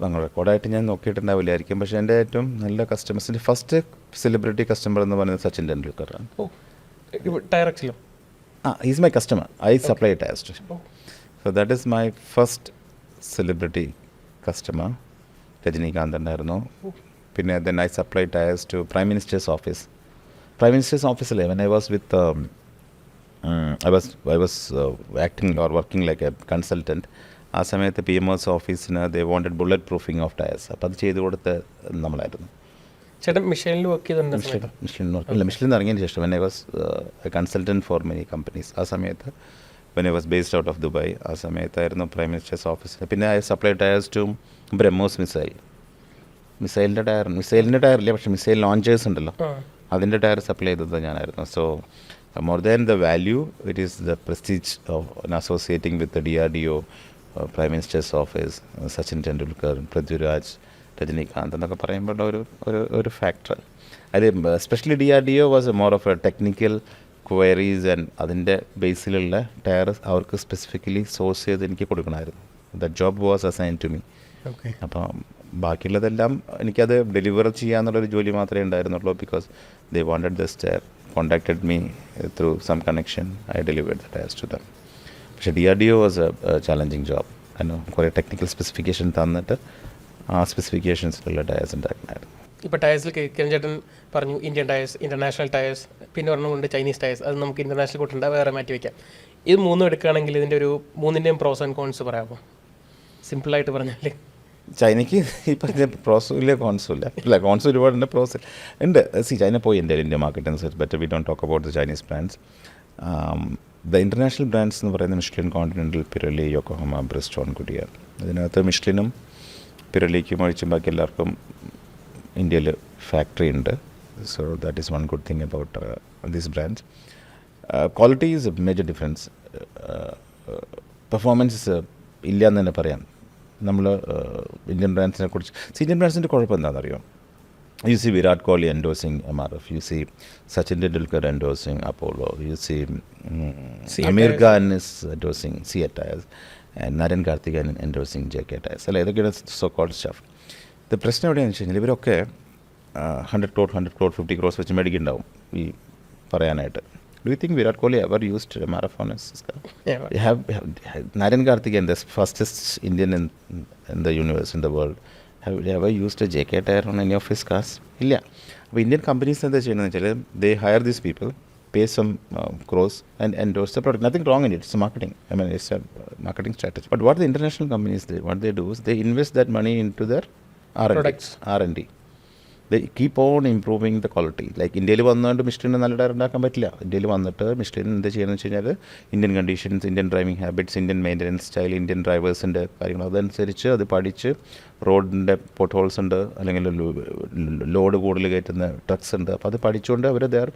അങ്ങനെ റെക്കോർഡായിട്ട് ഞാൻ നോക്കിയിട്ടുണ്ടാവില്ലായിരിക്കും. പക്ഷേ എൻ്റെ ഏറ്റവും നല്ല കസ്റ്റമേഴ്സിൻ്റെ ഫസ്റ്റ് സെലിബ്രിറ്റി കസ്റ്റമർ എന്ന് പറയുന്നത് സച്ചിൻ ടെണ്ടുൽക്കറാണ്. ടയറക്സിലും is my customer. I supply tyres to. So that is my first celebrity customer. Rajinikanth ഉണ്ടായിരുന്നു. പിന്നെ then I supply tyres to prime minister's office. Prime minister's ഓഫീസിലെ when I was with I was acting or working like a consultant. ആ സമയത്ത് PMO's ഓഫീസിന് they wanted bullet proofing of tyres. അപ്പോൾ അത് ചെയ്ത് കൊടുത്ത് നമ്മളായിരുന്നു. ചേട്ടൻ മിഷലിൽ വർക്ക് ചെയ്തിട്ടുണ്ട്? മിഷലിൽ ഇറങ്ങിയതിന് ശേഷം when I was a consultant for many companies. ആ സമയത്ത് when I was based out of Dubai, ആ സമയത്തായിരുന്നു പ്രൈം മിനിസ്റ്റേഴ്സ് ഓഫീസിൽ. പിന്നെ I supply tyres to BrahMos മിസൈലിൻ്റെ ടയറില്ല, പക്ഷേ മിസൈൽ ലോഞ്ചേഴ്സ് ഉണ്ടല്ലോ, അതിൻ്റെ ടയർ സപ്ലൈ ചെയ്തത് ഞാനായിരുന്നു. So more than the value, it is the prestige of associating with the DRDO, Prime Minister's Office, Sachin Tendulkar, Prithviraj, Rajinikanth എന്നൊക്കെ പറയുമ്പോൾ ഒരു ഫാക്ടർ. അത് especially DRDO was more of a technical queries and അതിൻ്റെ ബേസിലുള്ള tyre അവർക്ക് specifically source ചെയ്ത് എനിക്ക് കൊടുക്കണമായിരുന്നു. The job was assign to me. അപ്പം ബാക്കിയുള്ളതെല്ലാം എനിക്കത് ഡെലിവർ ചെയ്യാന്നുള്ളൊരു ജോലി മാത്രമേ ഉണ്ടായിരുന്നുള്ളൂ. Because they wanted this tyre, contacted me through some connection, I delivered the tires to them. പക്ഷേ DRDO was a challenging job. കുറേ ടെക്നിക്കൽ സ്പെസിഫിക്കേഷൻ തന്നിട്ട് ആ സ്പെസിഫിക്കേഷൻസിലുള്ള ടയേഴ്സ് ഉണ്ടാക്കുന്നായിരുന്നു. ഇപ്പോൾ ടയേഴ്സിൽ കിരൺ ചേട്ടൻ പറഞ്ഞു ഇന്ത്യൻ ടയേഴ്സ്, ഇൻ്റർനാഷണൽ ടയേഴ്സ്, പിന്നെ ഒരെണ്ണമുണ്ട് ചൈനീസ് ടയേഴ്സ്. അത് നമുക്ക് ഇൻ്റർനാഷണൽ കൂട്ടുണ്ട്, വേറെ മാറ്റി വയ്ക്കാം. ഇത് മൂന്നും എടുക്കുകയാണെങ്കിൽ ഇതിൻ്റെ ഒരു മൂന്നിൻ്റെയും പ്രോസ് ആൻഡ് കോൺസ് പറയാമോ? സിമ്പിളായിട്ട് പറഞ്ഞാൽ ചൈനയ്ക്ക് ഈ പറഞ്ഞ പ്രോസും ഇല്ല കോൺസും ഇല്ല. ഇല്ല, കോൺസ് ഒരുപാടുണ്ട്, പ്രോസ് ഉണ്ട്. ചൈന പോയി എൻ്റെ India market, better we don't talk about the Chinese brands. The international brands എന്ന് പറയുന്നത് മിഷ്ലിൻ, കോണ്ടിനെൻ്റൽ, പിറലി, യോക്കോഹാമ, ബ്രിസ്റ്റോൺ, ഗുഡിയർ. ഇതിനകത്ത് മിഷ്ലിനും പിറലിക്കും ഒഴിച്ചും ബാക്കി എല്ലാവർക്കും ഇന്ത്യയിൽ ഫാക്ടറി ഉണ്ട്. So that is one good thing about these brands. Quality is A major difference. Performance ഇല്ല എന്ന് തന്നെ പറയാം. നമ്മൾ ഇന്ത്യൻ ബ്രാൻഡ്സിനെ കുറിച്ച്, ഇന്ത്യൻ ബ്രാൻഡ്സിൻ്റെ കുഴപ്പം എന്താണെന്നറിയോ? You see Virat Kohli endorsing MRF, you see Sachin Tendulkar endorsing Apollo, you see Aamir Khan is endorsing CEAT tyres, and Narain Karthikeyan endorsing JK tyres. അല്ല, ഇതൊക്കെയാണ് സോ കോൾഡ് സ്റ്റഫ്. ഇത് പ്രശ്നം എവിടെയാണെന്ന് വെച്ച് കഴിഞ്ഞാൽ ഇവരൊക്കെ 100 crore 50 crores വെച്ച് മേടിക്കുന്നുണ്ടാവും ഈ പറയാനായിട്ട്. Do you think Virat Kohli ever used MRF on his car? Yeah. You have Naren Karthikeyan, the fastest Indian in the universe, in the world. Have you ever used a JK tire on any of his cars? ഇല്ല. അപ്പോൾ Indian companies എന്താ ചെയ്യുന്നത് വെച്ചാൽ they hire these people, pay some crores and endorse the product. Nothing wrong in it. It's marketing. I mean, it's a marketing strategy. But what the international companies do, what they do is they invest that money into their R&D. They keep on improving the quality. Like ഇന്ത്യയിൽ വന്നുകൊണ്ട് മിഷ്ലിന് നല്ല tyre ഉണ്ടാക്കാൻ പറ്റില്ല. ഇന്ത്യയിൽ വന്നിട്ട് Michelin എന്താ ചെയ്യുന്നത് വെച്ച് കഴിഞ്ഞാൽ Indian conditions, Indian driving habits, Indian maintenance style, Indian ഡ്രൈവേഴ്സിൻ്റെ കാര്യങ്ങൾ അതനുസരിച്ച് അത് പഠിച്ച്, റോഡിൻ്റെ പോട്ട് ഹോൾസ് ഉണ്ട്, അല്ലെങ്കിൽ ലോഡ് കൂടുതൽ കയറ്റുന്ന ട്രക്സ് ഉണ്ട്, അപ്പോൾ അത് പഠിച്ചുകൊണ്ട് അവർ they are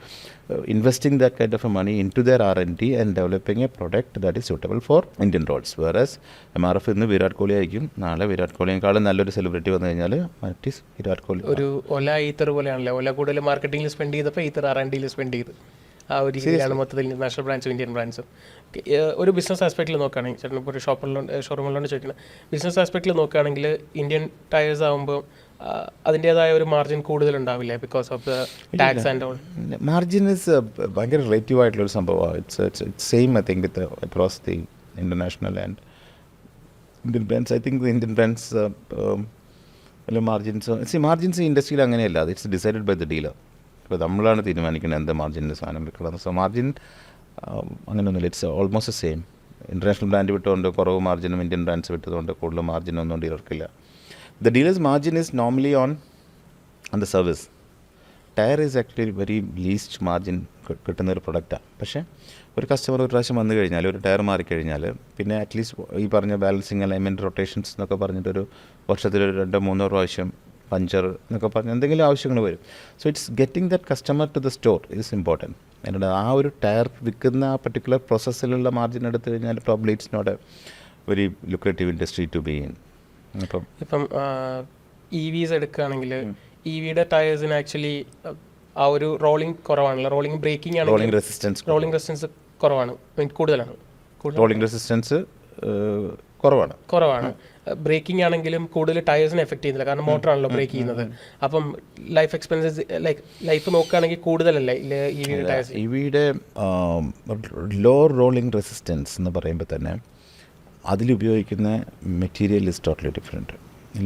investing that kind of a money into their R&D and developing a product that is suitable for Indian roads. Whereas MRF ഇന്ന് വിരാട് കോഹ്ലി ആയിരിക്കും, നാളെ വിരാട് കോഹ്ലിയേക്കാളും നല്ലൊരു സെലിബ്രിറ്റി വന്നു കഴിഞ്ഞാൽ മറ്റ് ഈസ് വിരാട് കോഹ്ലി. ഒരു ഒല ഈത്തർ പോലെയാണല്ലോ. ഒല കൂടുതൽ മാർക്കറ്റിംഗിൽ സ്പെൻഡ് ചെയ്തപ്പോൾ ഈത്തർ R&Dയിൽ സ്പെൻഡ് ചെയ്ത്. ആ ഒരു രീതിയിലാണ് മൊത്തത്തിൽ ഇൻ്റർനാഷണൽ ബ്രാൻഡ്സും ഇന്ത്യൻ ബ്രാൻഡ്സും. ഒരു ബിസിനസ് ആസ്പെക്റ്റിൽ നോക്കുകയാണെങ്കിൽ, ചേട്ടൻ ഇപ്പോൾ ഒരു ഷോറൂമിലോട്ട് ചോദിക്കുന്നത്, ബിസിനസ് ആസ്പെക്റ്റിൽ നോക്കുകയാണെങ്കിൽ ഇന്ത്യൻ ടയേഴ്സ് ആകുമ്പോൾ അതിൻ്റേതായ ഒരു മാർജിൻ കൂടുതലുണ്ടാവില്ലേ? Because of the tax and all. Margin is ഭയങ്കര റിലേറ്റീവ് ആയിട്ടുള്ളൊരു സംഭവമാണ്. It's same I think with across the international and Indian brands. I think the Indian brands margins ഇൻഡസ്ട്രിയിൽ അങ്ങനെയല്ല. It's decided by the dealer. ഇപ്പോൾ നമ്മളാണ് തീരുമാനിക്കുന്നത് എന്ത് മാർജിൻ്റെ സാധനം വിൽക്കണം. സോ മാർജിൻ അങ്ങനെയൊന്നുമില്ല. It's almost same. International brand വിട്ടുകൊണ്ട് കുറവ് മാർജിനും ഇന്ത്യൻ ബ്രാൻഡ്സ് വിട്ടതുകൊണ്ട് കൂടുതൽ മാർജിനൊന്നും ഡീലർക്കില്ല. The dealer's margin is normally on the service. Tyre is actually very least margin കിട്ടുന്ന ഒരു പ്രൊഡക്റ്റാണ്. പക്ഷേ ഒരു കസ്റ്റമർ ഒരു പ്രാവശ്യം വന്നു കഴിഞ്ഞാൽ, ഒരു ടയർ മാറിക്കഴിഞ്ഞാൽ, പിന്നെ അറ്റ്ലീസ്റ്റ് ഈ പറഞ്ഞ ബാലൻസിങ്, അലൈൻമെൻറ്റ്, റൊട്ടേഷൻസ് എന്നൊക്കെ പറഞ്ഞിട്ടൊരു വർഷത്തിൽ 2-3 പ്രാവശ്യം പഞ്ചർ എന്നൊക്കെ പറഞ്ഞ് എന്തെങ്കിലും ആവശ്യങ്ങൾ വരും. So it's getting that customer to the store is important. എന്നിട്ട് ആ ഒരു ടയർ വിൽക്കുന്ന ആ പർട്ടിക്കുലർ പ്രോസസ്സിലുള്ള മാർജിൻ എടുത്തു കഴിഞ്ഞാൽ probably it's not a very lucrative industry to be in. ഇപ്പം ഇ വിസ് എടുക്കുകയാണെങ്കിൽ ഇ വിയുടെ ടയേഴ്സിന് ആക്ച്വലി ആ ഒരു റോളിംഗ് കുറവാണല്ലോ, റോളിംഗ് ബ്രേക്കിംഗ് ആണ്, റോളിംഗ് റെസിസ്റ്റൻസ് കുറവാണ്, കൂടുതലാണ്. റോളിംഗ് റെസിസ്റ്റൻസ് കുറവാണ്. ബ്രേക്കിംഗ് ആണെങ്കിലും കൂടുതൽ ടയേഴ്സിനെ എഫക്ട് ചെയ്യുന്നില്ല, കാരണം മോട്ടറാണല്ലോ ബ്രേക്ക് ചെയ്യുന്നത്. അപ്പം ലൈഫ് എക്സ്പെൻസസ് ലൈഫ് നോക്കുകയാണെങ്കിൽ കൂടുതലല്ലേ ഇ വിയുടെ ടയേഴ്സ്? ഇ വിയുടെ ലോ റോളിംഗ് റെസിസ്റ്റൻസ് എന്ന് പറയുമ്പോൾ തന്നെ അതിലുപയോഗിക്കുന്ന material is totally different.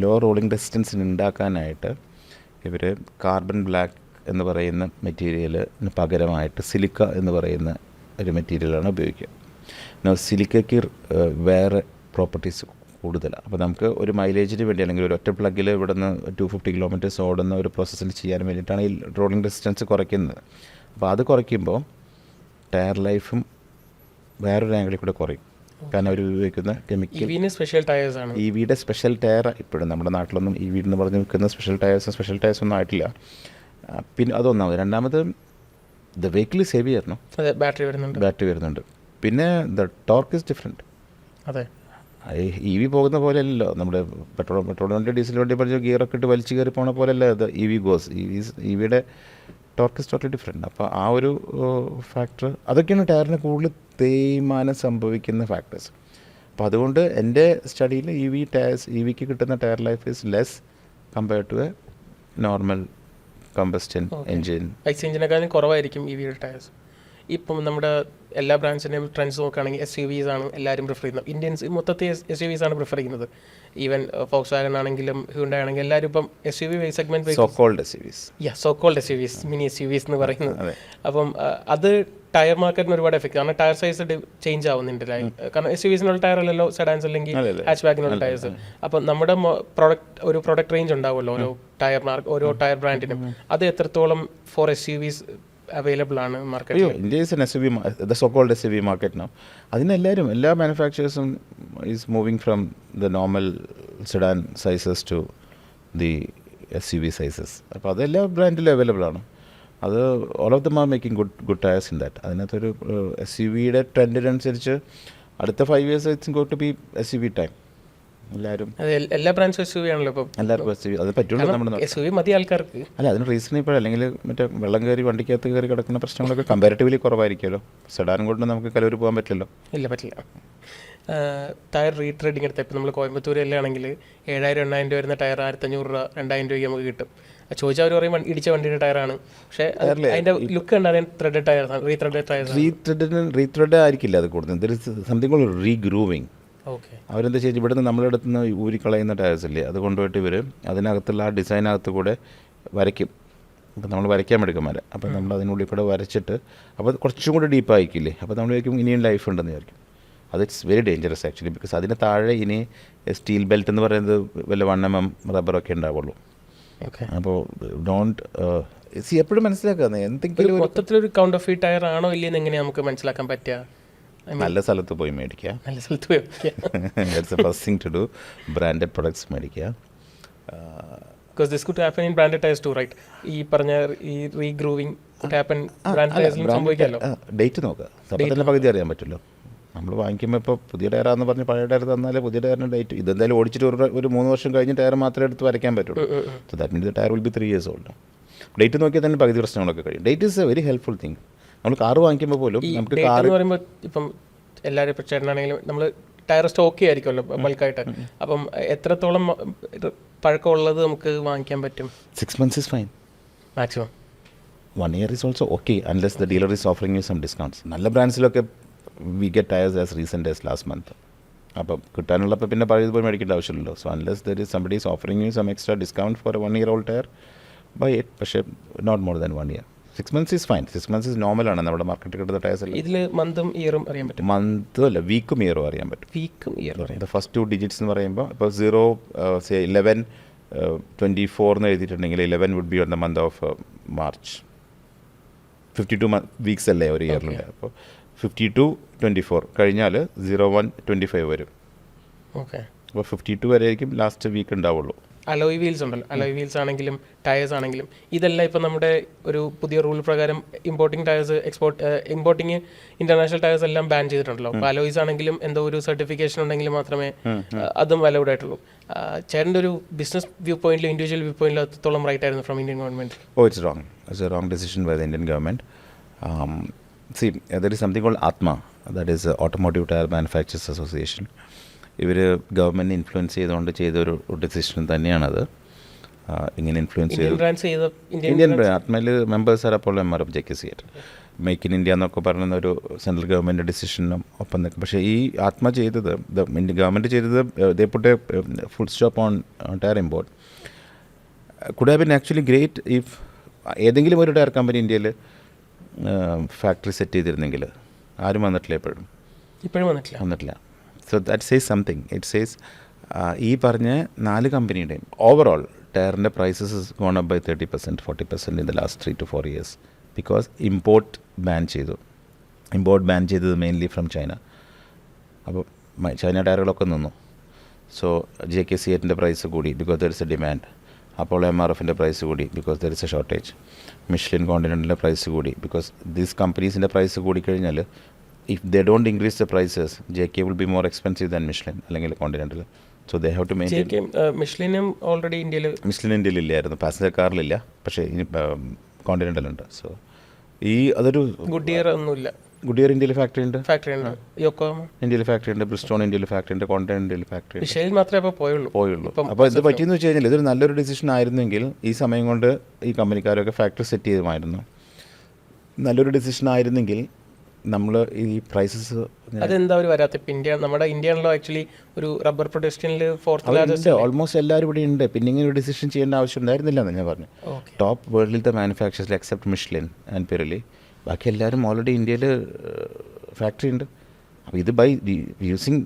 Low rolling റെസിസ്റ്റൻസിന് ഉണ്ടാക്കാനായിട്ട് ഇവർ കാർബൺ ബ്ലാക്ക് എന്ന് പറയുന്ന മെറ്റീരിയലിന് പകരമായിട്ട് സിലിക്ക എന്ന് പറയുന്ന ഒരു മെറ്റീരിയലാണ് ഉപയോഗിക്കുക. സിലിക്കയ്ക്ക് വേറെ പ്രോപ്പർട്ടീസ് കൂടുതലാണ്. അപ്പോൾ നമുക്ക് ഒരു മൈലേജിന് വേണ്ടി, അല്ലെങ്കിൽ ഒരു ഒറ്റ പ്ലഗിൽ ഇവിടെ നിന്ന് 250 കിലോമീറ്റേഴ്സ് ഓടുന്ന ഒരു പ്രോസസ്സിൽ ചെയ്യാൻ വേണ്ടിയിട്ടാണ് ഈ റോളിംഗ് റെസിസ്റ്റൻസ് കുറയ്ക്കുന്നത്. അപ്പോൾ അത് കുറയ്ക്കുമ്പോൾ ടയർ ലൈഫും വേറൊരു ആംഗിളിൽ കൂടെ കുറയും. കാരണം അവർ ഉപയോഗിക്കുന്ന കെമിക്കൽ സ്പെഷ്യൽ ടയേഴ്സ് ആണ്. ഇ വിയുടെ സ്പെഷ്യൽ ടയർ ഇപ്പോഴും നമ്മുടെ നാട്ടിലൊന്നും ഇ വി എന്ന് പറഞ്ഞ് നിൽക്കുന്ന സ്പെഷ്യൽ ടയേഴ്സ് ഒന്നും ആയിട്ടില്ല. പിന്നെ അതൊന്നാമത്. രണ്ടാമത് ദ വെഹിക്കിൾ ഈസ് ഹെവി ആയിരുന്നു, ബാറ്ററി വരുന്നുണ്ട്. പിന്നെ ദ ടോർക്ക് ഈസ് ഡിഫറെൻറ്റ്. അതെ, ഇ വി പോകുന്ന പോലെ അല്ലല്ലോ നമ്മുടെ പെട്രോൾ വണ്ടി, ഡീസൽ വണ്ടി പറഞ്ഞ ഗിയറൊക്കെ ഇട്ട് വലിച്ചു കയറി പോണ പോലെ അല്ല ഇത് ഇ വി ഗോസ്. ഇ വിയുടെ ടോർക്ക് ഇസ് ടോട്ടലി ഡിഫറെൻറ്റ്. അപ്പോൾ ആ ഒരു ഫാക്ടർ, അതൊക്കെയാണ് ടയറിന് കൂടുതൽ തേയ്മാനം സംഭവിക്കുന്ന ഫാക്ടേഴ്സ്. അപ്പോൾ അതുകൊണ്ട് എൻ്റെ സ്റ്റഡിയിൽ ഇ വിക്ക് കിട്ടുന്ന tyre life is less compared to a normal combustion engine. ICE എഞ്ചിനെക്കാളും കുറവായിരിക്കും ഇ വിയുടെ ടയേഴ്സ്. ഇപ്പം നമ്മുടെ എല്ലാ ബ്രാൻഡ്സിൻ്റെയും ട്രെൻഡ്സ് നോക്കുകയാണെങ്കിൽ എസ് യു വീസ് ആണ് എല്ലാവരും പ്രിഫർ ചെയ്യുന്നത്. ഇന്ത്യൻസ് മൊത്തത്തിൽ എസ് യു വീസ് ആണ് പ്രിഫർ ചെയ്യുന്നത്. ഈവൻ ഫോക്സ് വാഗൺ ആണെങ്കിലും ഹ്യുണ്ടായി ആണെങ്കിലും എല്ലാവരും ഇപ്പം S U V segment, so called S U Vs, mini S U Vs എന്ന് പറയുന്നത്. അപ്പം അത് ടയർ മാർക്കറ്റിന് ഒരുപാട് എഫക്ട്, കാരണം ടയർ സൈസ് ചേഞ്ച് ആവുന്നുണ്ട്. കാരണം എസ് യു വീസിനുള്ള ടയർ അല്ലല്ലോ സെഡാൻസ് അല്ലെങ്കിൽ ഹാച്ച് ബാഗിനുള്ള ടയേഴ്സ്. അപ്പം നമ്മുടെ ഒരു പ്രൊഡക്റ്റ് റേഞ്ച് ഉണ്ടാവുമല്ലോ ഓരോ ടയർ ബ്രാൻഡിനും. അത് എത്രത്തോളം for S U Vs available ആണ് മാർക്കറ്റിൽ? India is an SUV, the so-called SUV market now. അതിനെല്ലാവരും, എല്ലാ മാനുഫാക്ചറേഴ്സും is moving from the normal sedan sizes to the SUV sizes. അപ്പോൾ അതെല്ലാ ബ്രാൻഡിലും അവൈലബിൾ ആണ്. അത് all of them are making good tyres in that. അതിനകത്തൊരു SUVയുടെ ട്രെൻഡിനനുസരിച്ച് അടുത്ത 5 years it's going to be SUV time. എല്ലാവരും, എല്ലാ ബ്രാൻഡ്സും SUV ആണല്ലോ ഇപ്പം. എല്ലാവർക്കും SUV അത് പറ്റുള്ളൂ. നമ്മുടെ SUV മതി ആൾക്കാർക്ക്. അല്ല, അതിന് റീസൺ ഇപ്പോൾ അല്ലെങ്കിൽ മറ്റേ വെള്ളം കയറി വണ്ടിക്കകത്ത് കയറി കിടക്കുന്ന പ്രശ്നങ്ങളൊക്കെ കമ്പാരിറ്റീവ്ലി കുറവായിരിക്കുമല്ലോ. സെഡാൻ കൊണ്ട് നമുക്ക് കലൂർ പോകാൻ പറ്റില്ലല്ലോ. പറ്റില്ല. ടയർ റീട്രേഡിങ് എടുത്താൽ ഇപ്പോൾ നമ്മൾ കോയമ്പത്തൂരിൽ ആണെങ്കിൽ 7,000-8,000 രൂപ വരുന്ന ടയർ 1,500 രൂപ 2,000 രൂപയ്ക്ക് നമുക്ക് കിട്ടും. ചോദിച്ചാൽ അവർ പറയും ഇടിച്ച വണ്ടിയുടെ ടയറാണ്, പക്ഷേ അതിൻ്റെ ലുക്ക് കണ്ടാൽ ത്രെഡഡ് ടയർ, റീത്രെഡ് ആയിരിക്കില്ല അത് കൂടുതൽ. Something called regrooving. അവരെന്താ ചെയ്യുക, ഇവിടുന്ന് നമ്മുടെ അടുത്ത് നിന്ന് ഊരിക്കളയുന്ന ടയേഴ്സ് ഇല്ലേ, അത് കൊണ്ടുപോയിട്ട് ഇവർ അതിനകത്തുള്ള ആ ഡിസൈനകത്ത് കൂടെ വരയ്ക്കും. അപ്പോൾ നമ്മൾ വരയ്ക്കാൻ എടുക്കുമാരെ, അപ്പോൾ നമ്മൾ അതിനുള്ളിൽ കൂടെ വരച്ചിട്ട് അപ്പോൾ കുറച്ചും കൂടെ ഡീപ്പായിക്കില്ലേ, അപ്പോൾ നമ്മൾ വിചാരിക്കും ഇനിയും ലൈഫ് ഉണ്ടെന്ന് വിചാരിക്കും. അത് it's very dangerous actually, because അതിന് താഴെ ഇനി സ്റ്റീൽ ബെൽറ്റ് എന്ന് പറയുന്നത് വല്ല 1 mm റബ്ബറൊക്കെ ഉണ്ടാവുള്ളൂ. അപ്പോൾ ഡോണ്ട് എപ്പോഴും മനസ്സിലാക്കുക എന്തെങ്കിലും മൊത്തത്തിലൊരു കൗണ്ടർ ഫീറ്റ് ടയർ ആണോ ഇല്ലെന്ന് എങ്ങനെയാണ് നമുക്ക് മനസ്സിലാക്കാൻ പറ്റുക? നല്ല സ്ഥലത്ത് പോയി മേടിക്കുക. That's the first thing to do. Branded products മേടിക്കുക. Because this could happen in branded tires too, right? ഈ പറഞ്ഞ ഈ regrooving could happen branded tires സംഭവിക്കാമല്ലോ. ഡേറ്റ് നോക്കുക, അപ്പോൾ തന്നെ പകുതി അറിയാൻ പറ്റുമല്ലോ. നമ്മൾ വാങ്ങിക്കുമ്പോൾ ഇപ്പോൾ പുതിയ ടയറാന്ന് പറഞ്ഞ് പഴയ ടയർ തന്നാലേ പുതിയ ടയറിൻ്റെ ഡേറ്റ്, ഇതെന്തായാലും ഓടിച്ചിട്ട് ഒരു 3 വർഷം കഴിഞ്ഞ് ടയർ മാത്രമേ എടുത്ത് വരയ്ക്കാൻ പറ്റുള്ളൂ. So that means the tyre will be 3 years old. Date നോക്കിയാൽ തന്നെ പകുതി പ്രശ്നങ്ങളൊക്കെ കഴിയും. Date is a very helpful thing. നമ്മൾ കാർ വാങ്ങിക്കുമ്പോൾ പോലും നമുക്ക് കാർ എന്ന് പറയുമ്പോൾ ഇപ്പം എല്ലാവരും ഇപ്പോൾ ചേട്ടനാണെങ്കിലും നമ്മൾ ടയർ സ്റ്റോക്ക് ചെയ്യായിരിക്കുമല്ലോ ബൾക്കായിട്ട്. അപ്പം എത്രത്തോളം പഴക്കമുള്ളത് നമുക്ക് വാങ്ങിക്കാൻ പറ്റും? 6 months is fine. Maximum 1 year is also okay unless the dealer is offering you some discounts. നല്ല ബ്രാൻഡ്സിലൊക്കെ we get tires as recent as last month. അപ്പം കിട്ടാനുള്ളപ്പോൾ പിന്നെ പഴയത് പോയി മേടിക്കേണ്ട ആവശ്യമില്ലല്ലോ. So unless there is somebody is offering you some extra discount for a 1-year-old tire, buy it. പക്ഷേ not more than 1 year. 6 months is fine. 6 months is normal ആണ് നമ്മുടെ മാർക്കറ്റിൽ കിട്ടുന്ന ടയർസ് അല്ല. ഇതിൽ മന്തും ഇയറും അറിയാൻ പറ്റും? മന്തും അല്ല, വീക്കും ഇയറും അറിയാൻ പറ്റും. വീക്കും ഇയറും ദ ഫസ്റ്റ് 2 digits എന്ന് പറയുമ്പോൾ ഇപ്പോൾ 0 say 11 24 എന്ന് എഴുതിയിട്ടുണ്ടെങ്കിൽ 11 would be on the month of March. 52 weeks അല്ലേ ഒരു ഇയറിൽ. അപ്പോൾ 52-24 കഴിഞ്ഞാൽ 01-25 വരും. ഓക്കെ. അപ്പോൾ 52 വരെ ആയിരിക്കും ലാസ്റ്റ് വീക്ക് ഉണ്ടാവുള്ളൂ. അലോയ് വീൽസ് ഉണ്ടല്ലോ, അലോയ് വീൽസ് ആണെങ്കിലും ടയേഴ്സ് ആണെങ്കിലും ഇതെല്ലാം ഇപ്പം നമ്മുടെ ഒരു പുതിയ റൂൾ പ്രകാരം importing tyres importing international tyres എല്ലാം ബാൻ ചെയ്തിട്ടുണ്ടല്ലോ. അപ്പോൾ അലോയ്സ് ആണെങ്കിലും എന്തോ ഒരു സർട്ടിഫിക്കേഷൻ ഉണ്ടെങ്കിൽ മാത്രമേ അതും അലൗഡ് ആയിട്ടുള്ളൂ. ചേട്ടൻ്റെ ഒരു ബിസിനസ് വ്യൂ പോയിന്റിലും ഇൻഡിവിജ്വൽ വ്യൂ പോയിന്റിലും എത്രത്തോളം റൈറ്റ് ആയിരുന്നു from Indian government? It's wrong. It's a wrong decision by the Indian government. See, there is something called ATMA, that is Automotive Tire Manufacturers Association. ഇവർ government influence ചെയ്തുകൊണ്ട് ചെയ്തൊരു decision തന്നെയാണത്. ഇങ്ങനെ influence ചെയ്ത് Indian ആത്മയിൽ members are Apollo M R F JKCAT. Make in India എന്നൊക്കെ പറയുന്ന ഒരു സെൻട്രൽ ഗവൺമെൻറ് ഡിസിഷനും ഒപ്പം നിൽക്കും. പക്ഷേ ഈ ആത്മ ചെയ്തത് ഗവൺമെൻറ് ചെയ്തത് they put a full stop on tyre import. Could have been actually great if ഏതെങ്കിലും ഒരു ടയർ കമ്പനി ഇന്ത്യയിൽ ഫാക്ടറി സെറ്റ് ചെയ്തിരുന്നെങ്കിൽ. ആരും വന്നിട്ടില്ല, ഇപ്പോഴും വന്നിട്ടില്ല. So that says something. It says ഈ പറഞ്ഞ 4 കമ്പനിയുടെയും ഓവറോൾ ടയറിൻ്റെ prices gone up by 30%, 40% in the last 3 to 4 years because import ban ചെയ്തത് മെയിൻലി ഫ്രം ചൈന. അപ്പോൾ ചൈന ടയറുകളൊക്കെ നിന്നു. സോ JKCAറ്റിൻ്റെ പ്രൈസ് കൂടി because there is a demand. അപ്പോൾ MRFിൻ്റെ പ്രൈസ് കൂടി because there is a shortage. Michelin കോണ്ടിനെൻ്റിൻ്റെ പ്രൈസ് കൂടി ബിക്കോസ് ദീസ് കമ്പനീസിൻ്റെ പ്രൈസ് കൂടിക്കഴിഞ്ഞാൽ if they don't increase the prices, JK will be more expensive than Michelin അല്ലെങ്കിൽ Continental. So they have to maintain. Michelin already ഇന്ത്യയിൽ ഇല്ലായിരുന്നു, passenger കാറിലില്ല, പക്ഷേ ഇനി Continental ഉണ്ട്. സോ അതൊരു ഗുഡിയർ ഒന്നുമില്ല. ഗുഡിയർ ഇന്ത്യയിൽ ഫാക്ടറി ഉണ്ട്, യോക്കോഹാമ ഇന്ത്യയിൽ ഫാക്ടറി ഉണ്ട്, ബ്രിസ്റ്റോൺ ഇന്ത്യയിൽ ഫാക്ടറി ഉണ്ട്, കോണ്ടിനെന്റൽ ഇന്ത്യയിൽ ഫാക്ടറി ഉണ്ട്. മിഷേലിൻ മാത്രമേ പോയുള്ളൂ. അപ്പോൾ ഇത് പറ്റിയെന്ന് വെച്ച് കഴിഞ്ഞാൽ ഇതൊരു നല്ലൊരു ഡിസിഷൻ ആയിരുന്നെങ്കിൽ ഈ സമയം കൊണ്ട് ഈ കമ്പനിക്കാരൊക്കെ ഫാക്ടറി സെറ്റ് ചെയ്യുമായിരുന്നു. നല്ലൊരു ഡിസിഷൻ ആയിരുന്നെങ്കിൽ നമ്മൾ ഈ പ്രൈസസ് അതെന്താ ഒരു വരാത്ത? നമ്മുടെ ഇന്ത്യയിലോ ആക്ച്വലി ഒരു റബ്ബർ പ്രൊഡക്ഷനിൽ ഓൾമോസ്റ്റ് എല്ലാവരും ഇവിടെ ഉണ്ട്. പിന്നെ ഇങ്ങനെ ഒരു ഡിസിഷൻ ചെയ്യേണ്ട ആവശ്യം ഉണ്ടായിരുന്നില്ല എന്ന് ഞാൻ പറഞ്ഞു. ടോപ്പ് വേൾഡിലത്തെ മാനുഫാക്ചേഴ്സിൽ എക്സെപ്റ്റ് മിഷ്ലിൻ ആൻഡ് പിറലി ബാക്കി എല്ലാവരും ഓൾറെഡി ഇന്ത്യയിൽ ഫാക്ടറി ഉണ്ട്. അപ്പോൾ ഇത് ബൈ യൂസിങ്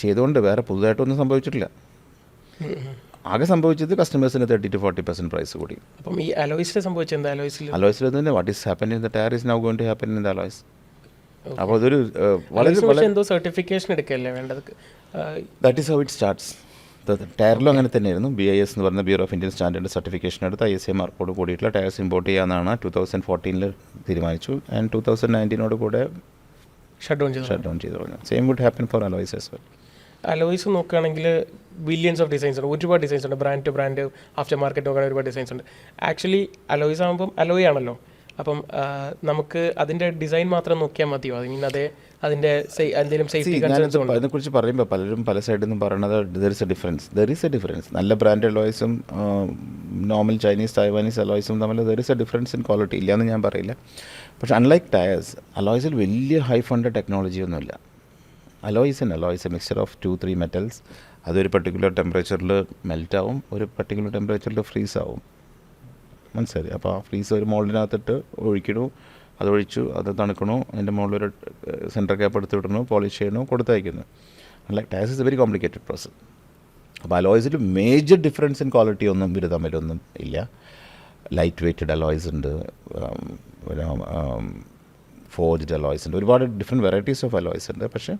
ചെയ്തുകൊണ്ട് വേറെ പുതുതായിട്ടൊന്നും സംഭവിച്ചിട്ടില്ല. ആകെ സംഭവിച്ചത് കസ്റ്റമേഴ്സിന് 30-40% പ്രൈസ് കൂടി. അപ്പം ഈ അലോയ്സിൽ സംഭവിച്ചത് അലോയ്സിൽ തന്നെ what is happen in the tyre is now going to happen in the alloys. അപ്പോൾ അതൊരു വളരെ എന്തോ സർട്ടിഫിക്കേഷൻ എടുക്കല്ലേ വേണ്ടത്. That is how it starts. ടയറിലും അങ്ങനെ തന്നെയായിരുന്നു. BIS എന്ന് പറയുന്ന bureau of Indian standard certification എടുത്ത് ISA മാർക്കോട് കൂടിയിട്ടുള്ള ടയർസ് ഇമ്പോർട്ട് ചെയ്യാമെന്നാണ് 2014 തീരുമാനിച്ചു. ആൻഡ് 2019 കൂടെ ഷട്ട് ഡൗൺ ചെയ്തു. Same would happen for alloys as well. Alloys നോക്കുകയാണെങ്കിൽ ബില്യൺസ് ഓഫ് ഡിസൈൻസ് ഉണ്ട്, ഒരുപാട് ഡിസൈൻസ് ഉണ്ട്. Brand to brand after market നോക്കുകയാണെങ്കിൽ ഒരുപാട് ഡിസൈൻസ് ഉണ്ട്. ആക്ച്വലി അലോയ്സ് ആകുമ്പം അലോയ് ആണല്ലോ. അപ്പം നമുക്ക് അതിൻ്റെ ഡിസൈൻ മാത്രം നോക്കിയാൽ മതിയോ? ഐ മീൻ അതിൻ്റെ എന്തെങ്കിലും സേഫ്റ്റി കൺസേൺസ് ഉണ്ടോ? അതിനെക്കുറിച്ച് പറയുമ്പോൾ പലരും പല സൈഡിൽ നിന്നും പറയുന്നത് ദർ ഇസ് എ ഡിഫറൻസ്. നല്ല ബ്രാൻഡ് അലോയ്സും നോർമൽ ചൈനീസ് തായ്വാനീസ് അലോയ്സും തമ്മിൽ there is a difference in quality. ഇല്ലയെന്ന് ഞാൻ പറയില്ല. പക്ഷെ അൺലൈക്ക് ടയേഴ്സ്, അലോയ്സിൽ വലിയ ഹൈ ഫണ്ട് ടെക്നോളജി ഒന്നുമില്ല. Alloys mixture of 2-3 metals. അതൊരു പർട്ടിക്കുലർ ടെമ്പറേച്ചറിൽ മെൽറ്റാവും, ഒരു പർട്ടിക്കുലർ ടെമ്പറേച്ചറിൽ ഫ്രീസ് ആവും. മനസ്സിലായി? അപ്പോൾ ആ ഫ്രീസ് ഒരു മോൾഡിനകത്തിട്ട് ഒഴിക്കണു, അതൊഴിച്ചു, അത് തണുക്കണു, അതിൻ്റെ മുകളിലൊരു സെൻറ്റർ ക്യാപ്പ് എടുത്ത് വിടണു, പോളിഷ് ചെയ്യണു, കൊടുത്തയക്കുന്നു. Like tyres is a very complicated process. അപ്പോൾ അലോയ്സിൽ മേജർ ഡിഫറൻസ് ഇൻ ക്വാളിറ്റി ഒന്നും ഇവർ തമ്മിലൊന്നും ഇല്ല. ലൈറ്റ് വെയ്റ്റഡ് അലോയ്സ് ഉണ്ട്, ഫോർജ്ഡ് അലോയ്സ് ഉണ്ട്, ഒരുപാട് ഡിഫറെൻറ്റ് വെറൈറ്റീസ് ഓഫ് അലോയ്സ് ഉണ്ട്. പക്ഷേ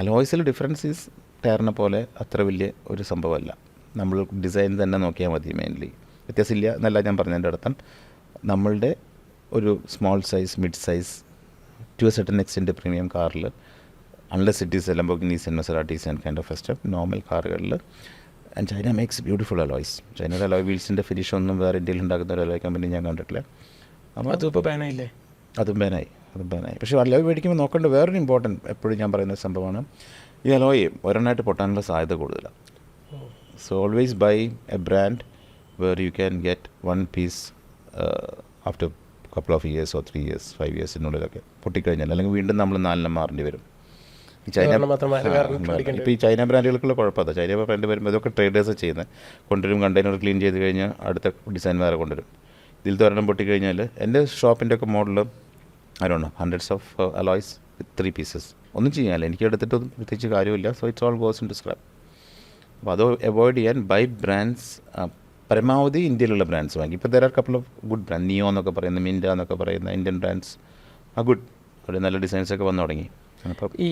അലോയ്സിൽ ഡിഫറൻസ് ഈസ് ടയറിനെ പോലെ അത്ര വലിയ ഒരു സംഭവമല്ല. നമ്മൾ ഡിസൈൻ തന്നെ നോക്കിയാൽ മതി. മെയിൻലി വ്യത്യാസമില്ല എന്നല്ല ഞാൻ പറഞ്ഞതിൻ്റെ അർത്ഥം. നമ്മളുടെ ഒരു small size, mid size, to a certain extent premium കാറിൽ, unless it is Lamborghinis and Maseratis and kind of stuff, normal കാറുകളിൽ. And China makes beautiful alloys. ചൈനയുടെ അലോയ് വീൽസിൻ്റെ ഫിനിഷ് ഒന്നും വേറെ ഇന്ത്യയിൽ ഉണ്ടാക്കുന്ന ഒരു അലോയ് കമ്പനി ഞാൻ കണ്ടിട്ടില്ല. അപ്പോൾ അതിപ്പോൾ ബാനായില്ലേ? അതും ബാനായി. പക്ഷേ അലോയ് മേടിക്കുമ്പോൾ നോക്കേണ്ട വേറൊരു ഇമ്പോർട്ടൻറ്റ് എപ്പോഴും ഞാൻ പറയുന്ന സംഭവമാണ്, ഈ അലോയ് ഒരെണ്ണമായിട്ട് പൊട്ടാനുള്ള സാധ്യത കൂടുതലാണ്. So always buy a brand where you can get one piece after couple of years or 3 years, 5 years നുള്ളിലൊക്കെ പൊട്ടിക്കഴിഞ്ഞാൽ, അല്ലെങ്കിൽ വീണ്ടും നമ്മൾ 4 മാറേണ്ടി വരും. ഈ ചൈന ഇപ്പോൾ ഈ ചൈന ബ്രാൻഡുകൾക്കുള്ള കുഴപ്പമില്ല. ചൈന ബ്രാൻഡ് വരുമ്പോൾ ഇതൊക്കെ ട്രേഡേഴ്സ് ചെയ്യുന്നത്. കൊണ്ടുവരും, കണ്ടെയ്നർ ക്ലീൻ ചെയ്ത് കഴിഞ്ഞാൽ അടുത്ത ഡിസൈൻ വേറെ കൊണ്ടുവരും. ഇതിൽ ഒരെണ്ണം പൊട്ടിക്കഴിഞ്ഞാൽ എൻ്റെ ഷോപ്പിൻ്റെ ഒക്കെ മോഡൽ ആരോണോ hundreds of alloys with 3 pieces. ഒന്നും ചെയ്യാനില്ല, എനിക്ക് എടുത്തിട്ടൊന്നും പ്രത്യേകിച്ച് കാര്യമില്ല. So it's all goes into scrap. അപ്പോൾ അത് അവോയ്ഡ് ചെയ്യാൻ ബൈ ബ്രാൻഡ്സ് പരമാവധി ഇന്ത്യയിലുള്ള ബ്രാൻഡ്സ് വാങ്ങി. ഇപ്പോൾ there are couple of good brand, Neo എന്നൊക്കെ പറയുന്ന, മിൻഡ എന്നൊക്കെ പറയുന്ന ഇന്ത്യൻ ബ്രാൻഡ്സ് ആ ഗുഡ്, ഒരു നല്ല ഡിസൈൻസൊക്കെ വന്നു തുടങ്ങി. അപ്പോൾ ഈ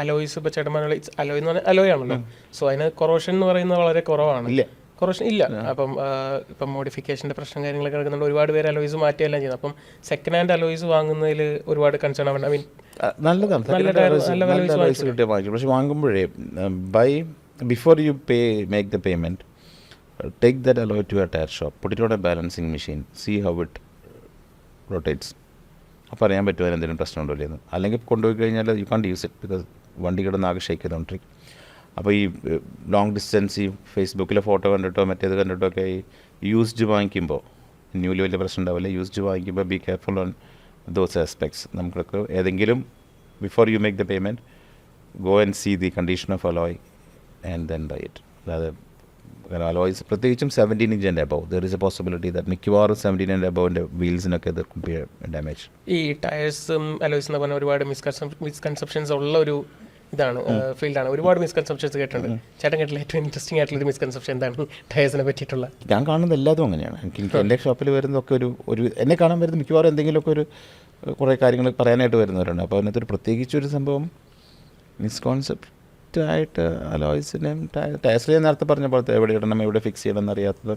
അലോയ്സ് ഇപ്പോൾ ചേട്ടന്മാരുടെ അലോയ് എന്ന് പറഞ്ഞാൽ അലോയ് ആണല്ലോ, സോ അതിന് കൊറോഷൻ എന്ന് പറയുന്നത് വളരെ കുറവാണ്. ഇല്ല, കൊറോഷൻ ഇല്ല. അപ്പം ഇപ്പം മോഡിഫിക്കേഷൻ്റെ പ്രശ്നം കാര്യങ്ങളൊക്കെ നടക്കുന്നുണ്ട്. ഒരുപാട് പേര് അലോയ്സ് മാറ്റുകയെല്ലാം ചെയ്യുന്നത്. അപ്പം സെക്കൻഡ് ഹാൻഡ് അലോയ്സ് വാങ്ങുന്നതിൽ ഒരുപാട് കൺസേൺ ആണ്. ഐ മീൻ നല്ലതാണ്, അലോയ്സ് കിട്ടിയാൽ വാങ്ങിക്കും. പക്ഷെ വാങ്ങുമ്പോഴേ before you make the payment, take that alloy to a tire shop, put it on a balancing machine, see how it rotates. അപ്പോൾ അറിയാൻ പറ്റുമോ എന്തെങ്കിലും പ്രശ്നമുണ്ടോ ഇല്ലെന്ന്. അല്ലെങ്കിൽ കൊണ്ടുപോയി കഴിഞ്ഞാൽ യു കാണ്ട് യൂസ് ഇറ്റ്, ബിക്കോസ് വണ്ടി കിടന്ന് ആകെ ഷേക്ക് ചെയ്തുകൊണ്ടിരിക്കും. അപ്പോൾ ഈ ലോങ് ഡിസ്റ്റൻസ് ഈ ഫേസ്ബുക്കിലെ ഫോട്ടോ കണ്ടിട്ടോ മറ്റേത് കണ്ടിട്ടോ ഒക്കെ ഈ യൂസ്ഡ് വാങ്ങിക്കുമ്പോൾ ന്യൂലി വലിയ പ്രശ്നം ഉണ്ടാവില്ല. യൂസ്ഡ് വാങ്ങിക്കുമ്പോൾ be careful on those aspects. നമുക്ക് ഏതെങ്കിലും before you make the payment go and see the condition of alloy and then buy it. അതായത് അലോയ്സ് പ്രത്യേകിച്ചും 17 inch and above, there is a possibility that മിക്കവാറും 17 and അബവിൻ്റെ വീൽസിനൊക്കെ there could be damage. ഈ ടയേഴ്സും alloys എന്ന് പറഞ്ഞാൽ ഒരുപാട് മിസ്കൺസെപ്ഷൻസ് ഉള്ള ഒരു ഇതാണ്, ഫീൽഡാണ്. ഒരുപാട് മിസ്കൺസെപ്ഷൻസ് കേട്ടിട്ടുണ്ട്. ചേട്ടൻ കേട്ടില്ല ഏറ്റവും ഇൻട്രസ്റ്റിംഗ് ആയിട്ടുള്ള ഒരു മിസ്കൺസെപ്ഷൻ എന്താണ് ടയേഴ്സിനെ പറ്റിയിട്ടുള്ള? ഞാൻ കാണുന്നത് എല്ലാതും അങ്ങനെയാണ്. എനിക്ക് എൻ്റെ ഷോപ്പിൽ വരുന്നതൊക്കെ ഒരു എന്നെ കാണാൻ വരുന്ന മിക്കവാറും എന്തെങ്കിലുമൊക്കെ ഒരു കുറേ കാര്യങ്ങൾ പറയാനായിട്ട് വരുന്നവരുണ്ട്. അപ്പോൾ അതിനകത്തൊരു പ്രത്യേകിച്ചൊരു സംഭവം മിസ്കോൺസെപ്റ്റ് ആയിട്ട് അലോയ്സിനെയും ടയർസിൽ ഞാൻ നേരത്തെ പറഞ്ഞ പോലത്തെ എവിടെ ഇടണം എവിടെ ഫിക്സ് ചെയ്യണം എന്നറിയാത്തത്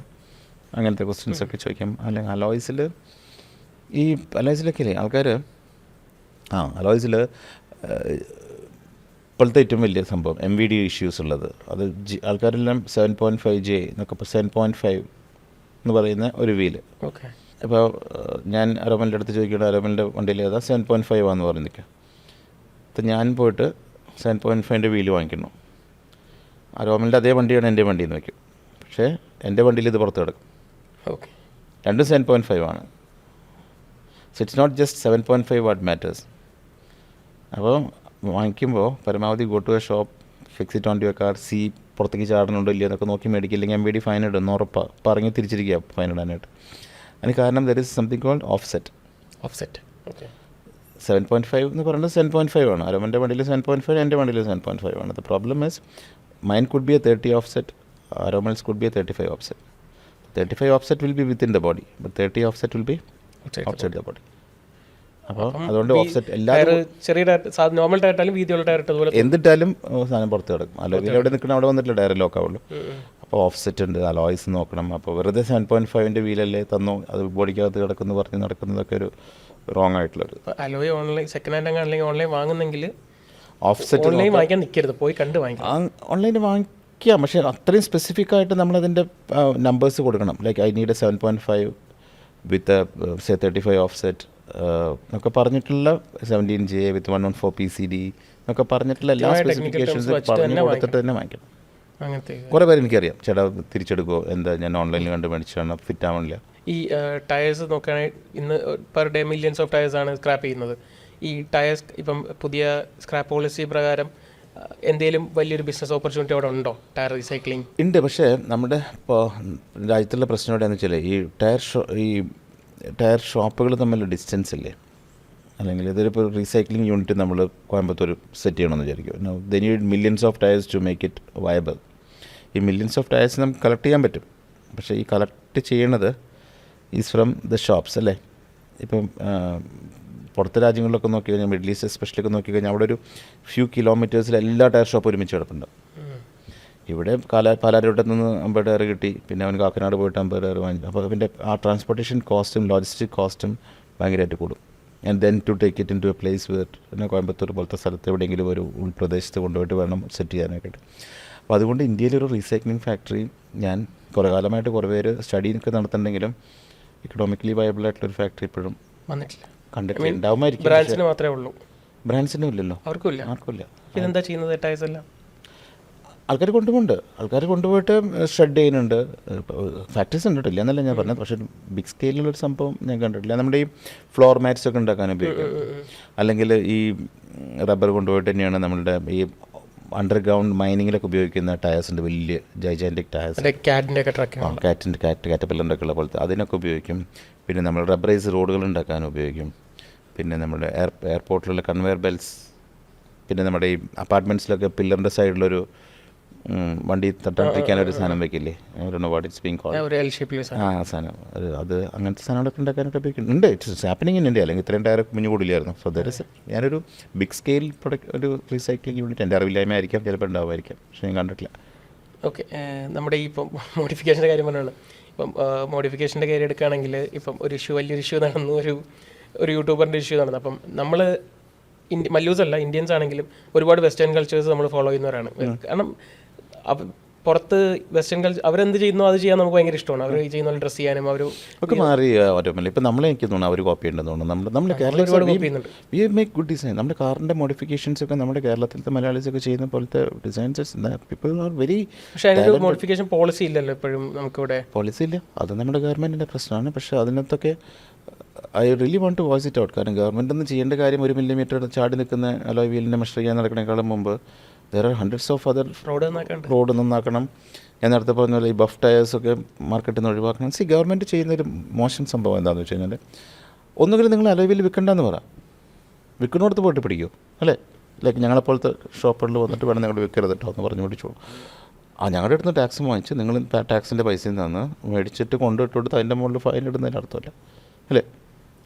അങ്ങനത്തെ ക്വസ്റ്റ്യൻസൊക്കെ ചോദിക്കാം. അല്ലെങ്കിൽ അലോയ്സിലൊക്കെ ഇല്ലേ ആൾക്കാർ അലോയ്സിൽ ഇപ്പോഴത്തെ ഏറ്റവും വലിയ സംഭവം MVD ഇഷ്യൂസ് ഉള്ളത്, അത് ആൾക്കാരെല്ലാം 7.5J എന്നൊക്കെ 7.5 എന്ന് പറയുന്ന ഒരു വീല്. ഓക്കെ. ഇപ്പോൾ ഞാൻ അരോമലിൻ്റെ അടുത്ത് ചോദിക്കണം, അരോമലിൻ്റെ വണ്ടിയിൽ ഏതാ 7.5 ആണെന്ന് പറഞ്ഞ് നിൽക്കുക. അപ്പം ഞാൻ പോയിട്ട് 7.5ൻ്റെ വീല് വാങ്ങിക്കുന്നു. അരോമലിൻ്റെ അതേ വണ്ടിയാണ് എൻ്റെ വണ്ടിയിൽ നിന്ന് വയ്ക്കും. പക്ഷേ എൻ്റെ വണ്ടിയിൽ ഇത് പുറത്ത് കിടക്കും. ഓക്കെ. രണ്ടും 7.5 ആണ്. So it's not just 7.5 what matters. അപ്പോൾ വാങ്ങിക്കുമ്പോൾ പരമാവധി go to a shop, fix it on to a car, see പുറത്തേക്ക് ചാടണുണ്ടോ ഇല്ലയോ എന്നൊക്കെ നോക്കി മേടിക്കില്ലെങ്കിൽ MVD ഫൈൻ ഇടും ഉറപ്പാണ്. പറഞ്ഞ് തിരിച്ചിരിക്കുക ഫൈൻ ഇടാനായിട്ട്. അതിന് കാരണം there is something called offset. Okay. 7.5 എന്ന് പറയുന്നത് 7.5 ആണ്. അരോമൻ്റെ വണ്ടിയിൽ 7.5, എൻ്റെ വണ്ടിയിൽ 7.5 ആണ്. The problem is mine could be a 30 offset, Aromal's could be a 35 offset. 35 offset will be within the body, but 30 offset will be outside the body. അപ്പോൾ അതുകൊണ്ട് offset എല്ലാവരും ചെറിയ നോർമൽ ടയറായാലും വീതിയുള്ള ടയർ ഇട്ടതുപോലെ എന്തിട്ടാലും സാധനം പുറത്ത് കിടക്കും. അല്ലെങ്കിൽ എവിടെ നിൽക്കണം അവിടെ വന്നിട്ടില്ല ടയർ ലോക്ക് ആവുള്ളൂ. അപ്പോൾ ഓഫ്സെറ്റ് ഉണ്ട്, അലോയ്സ് നോക്കണം. അപ്പോൾ വെറുതെ 7.5ൻ്റെ വീലല്ലേ തന്നു അത് ബോഡിക്കകത്ത് കിടക്കുന്നു പറഞ്ഞ് നടക്കുന്നതൊക്കെ ഒരു റോങ് ആയിട്ടുള്ളൊരു. അലോയ് ഓൺലൈൻ സെക്കൻഡ് ഹാൻഡ് അല്ലെങ്കിൽ ഓൺലൈൻ വാങ്ങുന്നെങ്കിൽ ഓഫ്സെറ്റ് ഓൺലൈൻ വാങ്ങിക്കാൻ നിൽക്കരുത്, പോയി കണ്ട് വാങ്ങിക്കാം. ഓൺലൈനിൽ വാങ്ങിക്കാം, പക്ഷേ അത്രയും സ്പെസിഫിക് ആയിട്ട് നമ്മളതിൻ്റെ നമ്പേഴ്സ് കൊടുക്കണം. Like I need 7.5 with 35 offset എന്നൊക്കെ പറഞ്ഞിട്ടുള്ള 17J വിത്ത് 114 PCD എന്നൊക്കെ പറഞ്ഞിട്ടുള്ള എല്ലാ സ്പെസിഫിക്കേഷൻസ് പറഞ്ഞു കൊടുത്തിട്ട് തന്നെ വാങ്ങിക്കണം. അങ്ങനത്തെ കുറേ പേര് എനിക്കറിയാം, ചേട്ടാ തിരിച്ചെടുക്കുമോ, എന്താ ഞാൻ ഓൺലൈനിൽ കണ്ട് മേടിച്ചാണ് ഫിറ്റ് ആവണില്ല. ഈ ടയേഴ്സ് നോക്കുകയാണെങ്കിൽ ഇന്ന് പെർ ഡേ മില്യൺസ് ഓഫ് ടയേഴ്സാണ് സ്ക്രാപ്പ് ചെയ്യുന്നത്. ഈ ടയേഴ്സ് ഇപ്പം പുതിയ സ്ക്രാപ്പ് പോളിസി പ്രകാരം എന്തെങ്കിലും വലിയൊരു ബിസിനസ് ഓപ്പർച്യൂണിറ്റി അവിടെ ഉണ്ടോ ടയർ റീസൈക്ലിംഗ്? ഉണ്ട്, പക്ഷേ നമ്മുടെ ഇപ്പോൾ രാജ്യത്തുള്ള പ്രശ്നം എവിടെയാണെന്ന് വെച്ചാൽ ഈ ടയർ ഷോപ്പുകൾ തമ്മിലുള്ള ഡിസ്റ്റൻസ് ഇല്ലേ, അല്ലെങ്കിൽ ഇതൊരു റീസൈക്ലിംഗ് യൂണിറ്റ് നമ്മൾ കോയമ്പത്തൂർ സെറ്റ് ചെയ്യണമെന്ന് വിചാരിക്കും. They need millions of tyres to make it viable. ഈ മില്യൺസ് ഓഫ് ടയേഴ്സ് നമുക്ക് കളക്ട് ചെയ്യാൻ പറ്റും, പക്ഷേ ഈ കളക്ട് ചെയ്യണത് ഈസ് ഫ്രം ദ ഷോപ്സ് അല്ലേ. ഇപ്പം പുറത്തെ രാജ്യങ്ങളിലൊക്കെ നോക്കി കഴിഞ്ഞാൽ, മിഡിൽ ഈസ്റ്റ് എസ്പെഷ്യലി ഒക്കെ നോക്കി കഴിഞ്ഞാൽ അവിടെ ഒരു ഫ്യൂ കിലോമീറ്റേഴ്സിൽ എല്ലാ ടയർ ഷോപ്പ് ഒരുമിച്ച് കിടപ്പുണ്ട്. ഇവിടെ പാലാരിവട്ടത്ത് നിന്ന് 50 ടയർ കിട്ടി, പിന്നെ അവൻ കാക്കനാട് പോയിട്ട് 50 ടയർ വാങ്ങി. അപ്പോൾ അതിൻ്റെ ആ ട്രാൻസ്പോർട്ടേഷൻ കോസ്റ്റും ലോജിസ്റ്റിക് കോസ്റ്റും ഭയങ്കരമായിട്ട് കൂടും. And then to take it into a place പിന്നെ കോയമ്പത്തൂർ പോലത്തെ സ്ഥലത്ത് എവിടെയെങ്കിലും ഒരു ഉൾപ്രദേശത്ത് കൊണ്ടുപോയിട്ട് വേണം സെറ്റ് ചെയ്യാനായിട്ട്. അപ്പോൾ അതുകൊണ്ട് ഇന്ത്യയിലൊരു റീസൈക്ലിംഗ് ഫാക്ടറി ഞാൻ കുറേ കാലമായിട്ട് കുറേ പേര് സ്റ്റഡിയൊക്കെ നടത്തുന്നുണ്ടെങ്കിലും ഇക്കണോമിക്കലി വയബിൾ ആയിട്ടുള്ളൊരു ഫാക്ടറി ഇപ്പോഴും വന്നിട്ടില്ല. കണ്ടിട്ടില്ല. ഉണ്ടാവുമായിരിക്കും, ബ്രാൻഡ്സിന് മാത്രമേ ഉള്ളൂ. ബ്രാൻഡ്സിനും ഇല്ലല്ലോ, ആർക്കുമില്ല. ഇതെന്താ ചെയ്യുന്നത് ടയേഴ്സ് എല്ലാം? ആൾക്കാർ കൊണ്ടുപോയിട്ട് ഷ്രെഡ് ചെയ്യുന്നുണ്ട്. ഫാക്ടറീസ് കണ്ടിട്ടില്ല എന്നല്ല ഞാൻ പറഞ്ഞത്, പക്ഷേ ബിഗ് സ്കെയിലുള്ളൊരു സംഭവം ഞാൻ കണ്ടിട്ടില്ല. നമ്മുടെ ഈ ഫ്ലോർ മാറ്റ്സ് ഒക്കെ ഉണ്ടാക്കാൻ ഉപയോഗിക്കും, അല്ലെങ്കിൽ ഈ റബ്ബർ കൊണ്ടുപോയിട്ട് തന്നെയാണ് നമ്മളുടെ ഈ അണ്ടർഗ്രൗണ്ട് മൈനിങ്ങിലൊക്കെ ഉപയോഗിക്കുന്ന ടയേഴ്സ് ഉണ്ട്, വലിയ ജൈജാൻറ്റിക് ടയേഴ്സ്, കാറ്റർപില്ലറിൻ്റെ ഒക്കെ ഉള്ള പോലത്തെ അതിനൊക്കെ ഉപയോഗിക്കും. പിന്നെ നമ്മൾ റബ്ബറൈസ് റോഡുകൾ ഉണ്ടാക്കാൻ ഉപയോഗിക്കും. പിന്നെ നമ്മുടെ എയർപോർട്ടിലുള്ള കൺവെയർ ബെൽറ്റ്സ്, പിന്നെ നമ്മുടെ ഈ അപ്പാർട്ട്മെൻറ്റ്സിലൊക്കെ പില്ലറിൻ്റെ സൈഡിലൊരു വണ്ടി തട്ടാണ്ടിരിക്കാൻ ഒരു സാധനം വെക്കില്ലേ, വാട്ട് ഇറ്റ്സ് ബീങ് കോൾഡ്, ഒരു എൽ ഷേപ്പിൽ ആ സാധനം അത് അങ്ങനത്തെ സാധനങ്ങളൊക്കെ ഉണ്ടാക്കാനൊക്കെ ഉപയോഗിക്കുന്നുണ്ട്. ഇറ്റ്സ് ഹാപ്പനിങ് ഇൻ ഇന്ത്യ, അല്ലെങ്കിൽ ഇത്രയും ടയർ കുഞ്ഞു കൂടില്ലായിരുന്നു. സോ ദർ ഇസ് ഞാനൊരു ബിഗ് സ്കെയിൽ പ്രൊഡക്റ്റ് ഒരു റീസൈക്ലിംഗ് യൂണിറ്റ് എൻ്റെ അറിവില്ലായ്മ ആയിരിക്കാം, ചിലപ്പോൾ ഉണ്ടാവുമായിരിക്കാം, പക്ഷേ ഞാൻ കണ്ടിട്ടില്ല. ഓക്കെ, നമ്മുടെ ഈ ഇപ്പം മോഡിഫിക്കേഷൻ്റെ കാര്യം പറഞ്ഞാണ്. ഇപ്പം മോഡിഫിക്കേഷൻ്റെ കാര്യം എടുക്കുകയാണെങ്കിൽ ഇപ്പം ഒരു ഇഷ്യൂ, വലിയൊരു ഇഷ്യൂ നടന്നു, ഒരു യൂട്യൂബറിൻ്റെ ഇഷ്യൂ നടന്നു. അപ്പം നമ്മൾ മല്ലൂസ് അല്ല, ഇന്ത്യൻസ് ആണെങ്കിലും ഒരുപാട് വെസ്റ്റേൺ കൾച്ചേഴ്സ് നമ്മൾ ഫോളോ ചെയ്യുന്നവരാണ്. കാരണം പുറത്ത് വെസ്റ്റേൺ കൾച്ചർ അവരെന്ത് ചെയ്യുന്നോ അത് ചെയ്യാൻ നമുക്ക് ഭയങ്കര ഇഷ്ടമാണ്. അവർ ചെയ്യുന്ന ഡ്രസ്സ് ചെയ്യാനും അവർ ഒക്കെ മാറി ഓട്ടോമല്ല. ഇപ്പം നമ്മളെ എനിക്ക് തോന്നുന്നു അവർ കോപ്പി ഉണ്ടെന്ന് തോന്നുന്നു. നമ്മൾ കേരളത്തിൽ ഒരുപാട് കോപ്പി ചെയ്യുന്നുണ്ട്. We make good design. നമ്മുടെ കാറിൻ്റെ മോഡിഫിക്കേഷൻസ് ഒക്കെ നമ്മുടെ കേരളത്തിലത്തെ മലയാളീസ് ഒക്കെ ചെയ്യുന്ന പോലത്തെ ഡിസൈൻസ് പീപ്പിൾ ആർ വെരി. പക്ഷേ അതിനൊരു മോഡിഫിക്കേഷൻ പോളിസി ഇല്ലല്ലോ ഇപ്പോഴും നമുക്കിവിടെ. പോളിസി ഇല്ല, അത് നമ്മുടെ ഗവൺമെൻറ്റിൻ്റെ പ്രശ്നമാണ്. പക്ഷേ അതിനകത്തൊക്കെ I really want to voice it out. കാരണം ഗവൺമെൻറ് ഒന്നും ചെയ്യേണ്ട കാര്യം 1 മില്ലിമീറ്റർ ചാടി നിൽക്കുന്ന അലോയ് വീലിൻ്റെ മെഷർ ചെയ്യാൻ നടക്കണേക്കാളും മുമ്പ് there are hundreds of other road നന്നാക്കണം. ഞാൻ നേരത്തെ പറഞ്ഞ പോലെ ഈ ബഫ് ടയേഴ്സൊക്കെ മാർക്കറ്റിൽ നിന്ന് ഒഴിവാക്കണം. ഗവൺമെൻറ് ചെയ്യുന്നൊരു മോശം സംഭവം എന്താണെന്ന് വെച്ച് കഴിഞ്ഞാൽ, ഒന്നുകിൽ നിങ്ങൾ അലോയ് വീൽ വിൽക്കണ്ടെന്ന് പറ, വിൽക്കുന്നിടത്ത് പോയിട്ട് പിടിക്കൂ അല്ലേ. ലൈക്ക് ഞങ്ങളെപ്പോലത്തെ ഷോപ്പുകളിൽ വന്നിട്ട് വേണം നിങ്ങൾ വിൽക്കരുത് കേട്ടോ എന്ന് പറഞ്ഞു പിടിച്ചോളൂ. ഞങ്ങളുടെ അടുത്ത് ടാക്സ് വാങ്ങിച്ച് നിങ്ങൾ ടാക്സിൻ്റെ പൈസയിൽ നിന്ന് മേടിച്ചിട്ട് കൊണ്ടുവിട്ട് കൊടുത്ത് അതിൻ്റെ മുകളിൽ ഫൈൻ ഇടുന്നതിന് അർത്ഥമല്ല അല്ലേ.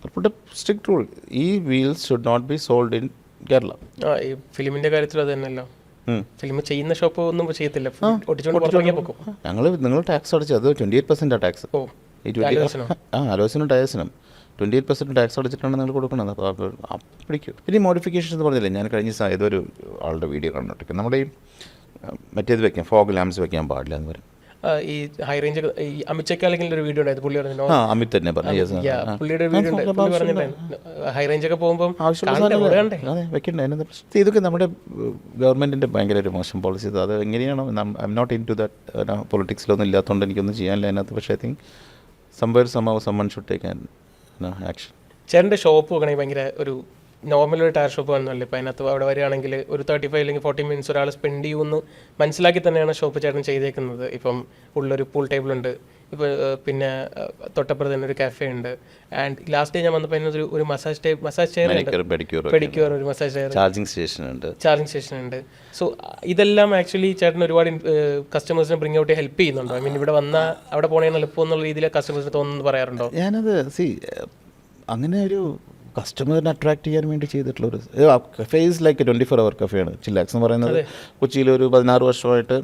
അപ്പോൾ സ്ട്രിക്റ്റ് റൂൾ, ഈ wheels should not be sold in Kerala. ഈ ഫിലിമിൻ്റെ കാര്യത്തിൽ അത് തന്നെയല്ലോ. ഫിലിം ചെയ്യുന്ന ഷോപ്പ് ഒന്നും ചെയ്യത്തില്ല, നിങ്ങൾ ടാക്സ് അടച്ച് അത് 28% ടാക്സ്. അലോസിനും ടയേഴ്സിനും 28% ടാക്സ് അടച്ചിട്ടാണ് നിങ്ങൾ കൊടുക്കുന്നത്. അപ്പോൾ പിടിക്കും. പിന്നെ മോഡിഫിക്കേഷൻ എന്ന് പറഞ്ഞില്ലേ, ഞാൻ കഴിഞ്ഞ ദിവസം ഏതൊരു ആളുടെ വീഡിയോ കണ്ടിട്ട് നമ്മുടെ ഈ മറ്റേത് വെക്കാം, ഫോഗ് ലാംപ്സ് വെക്കാൻ പാടില്ല എന്ന് പറയും. ഈ ഹൈ റേഞ്ച് ഈ അമിത് ചെക്കാലിൻ്റെ ഒരു വീഡിയോ ഉണ്ടായിരുന്നു, പുള്ളി പറഞ്ഞു. അമിത് തന്നെ പറഞ്ഞു, പുള്ളിയുടെ വീഡിയോ പറഞ്ഞിട്ടുണ്ടായിരുന്നു ഹൈ റേഞ്ച് ഒക്കെ പോകുമ്പോൾ വെക്കണ്ടേ. ഇതൊക്കെ നമ്മുടെ ഗവൺമെൻറ്റിൻ്റെ ഭയങ്കര ഒരു മോശം പോളിസി. അത് എങ്ങനെയാണ്, I'm not into that പൊളിറ്റിക്സിലൊന്നും ഇല്ലാത്തതുകൊണ്ട് എനിക്കൊന്നും ചെയ്യാനില്ല അതിനകത്ത്. പക്ഷേ I think someone should take an action. ചേട്ടൻ്റെ ഷോപ്പ് നോക്കണമെങ്കിൽ ഭയങ്കര ഒരു നോർമൽ ഒരു ടയർ ഷോപ്പ് വന്നല്ലേ. ഇപ്പം അതിനകത്ത് അവിടെ വരികയാണെങ്കിൽ ഒരു 35 അല്ലെങ്കിൽ 40 മിനിറ്റ്സ് ഒരാൾ സ്പെൻഡ് ചെയ്യുമെന്ന് മനസ്സിലാക്കി തന്നെയാണ് ഷോപ്പ് ചേട്ടൻ ചെയ്തേക്കുന്നത്. ഇപ്പം ഉള്ളൊരു പൂൾ ടേബിൾ ഉണ്ട്, ഇപ്പോൾ പിന്നെ തൊട്ടപ്പുറത്ത് തന്നെ ഒരു കഫേ ഉണ്ട്. ആൻഡ് ലാസ്റ്റ് ഞാൻ വന്നപ്പോൾ അതിനൊരു ഒരു മസാജ് ചെയർ ഉണ്ട്, പെഡിക്യൂർ, ഒരു മസാജ് ചെയർ, ചാർജിങ് സ്റ്റേഷൻ ഉണ്ട്. സോ ഇതെല്ലാം ആക്ച്വലി ചേട്ടൻ ഒരുപാട് കസ്റ്റമേഴ്സിനെ ബ്രിങ് ഔട്ട് ഹെൽപ്പ് ചെയ്യുന്നുണ്ടോ? ഐ മീൻ ഇവിടെ വന്നാൽ അവിടെ പോകണമെന്ന് എളുപ്പം എന്നുള്ള രീതിയിൽ കസ്റ്റമേഴ്സിന് തോന്നുന്നു പറയാറുണ്ടോ? ഞാനത് അങ്ങനെ ഒരു കസ്റ്റമറിനെ അട്രാക്ട് ചെയ്യാൻ വേണ്ടി ചെയ്തിട്ടുള്ളൊരു കഫേ ഈസ് ലൈക്ക് 24 hour കഫേയാണ് ചില്ലാക്സ് എന്ന് പറയുന്നത്. കൊച്ചിയിലൊരു 16 വർഷമായിട്ട്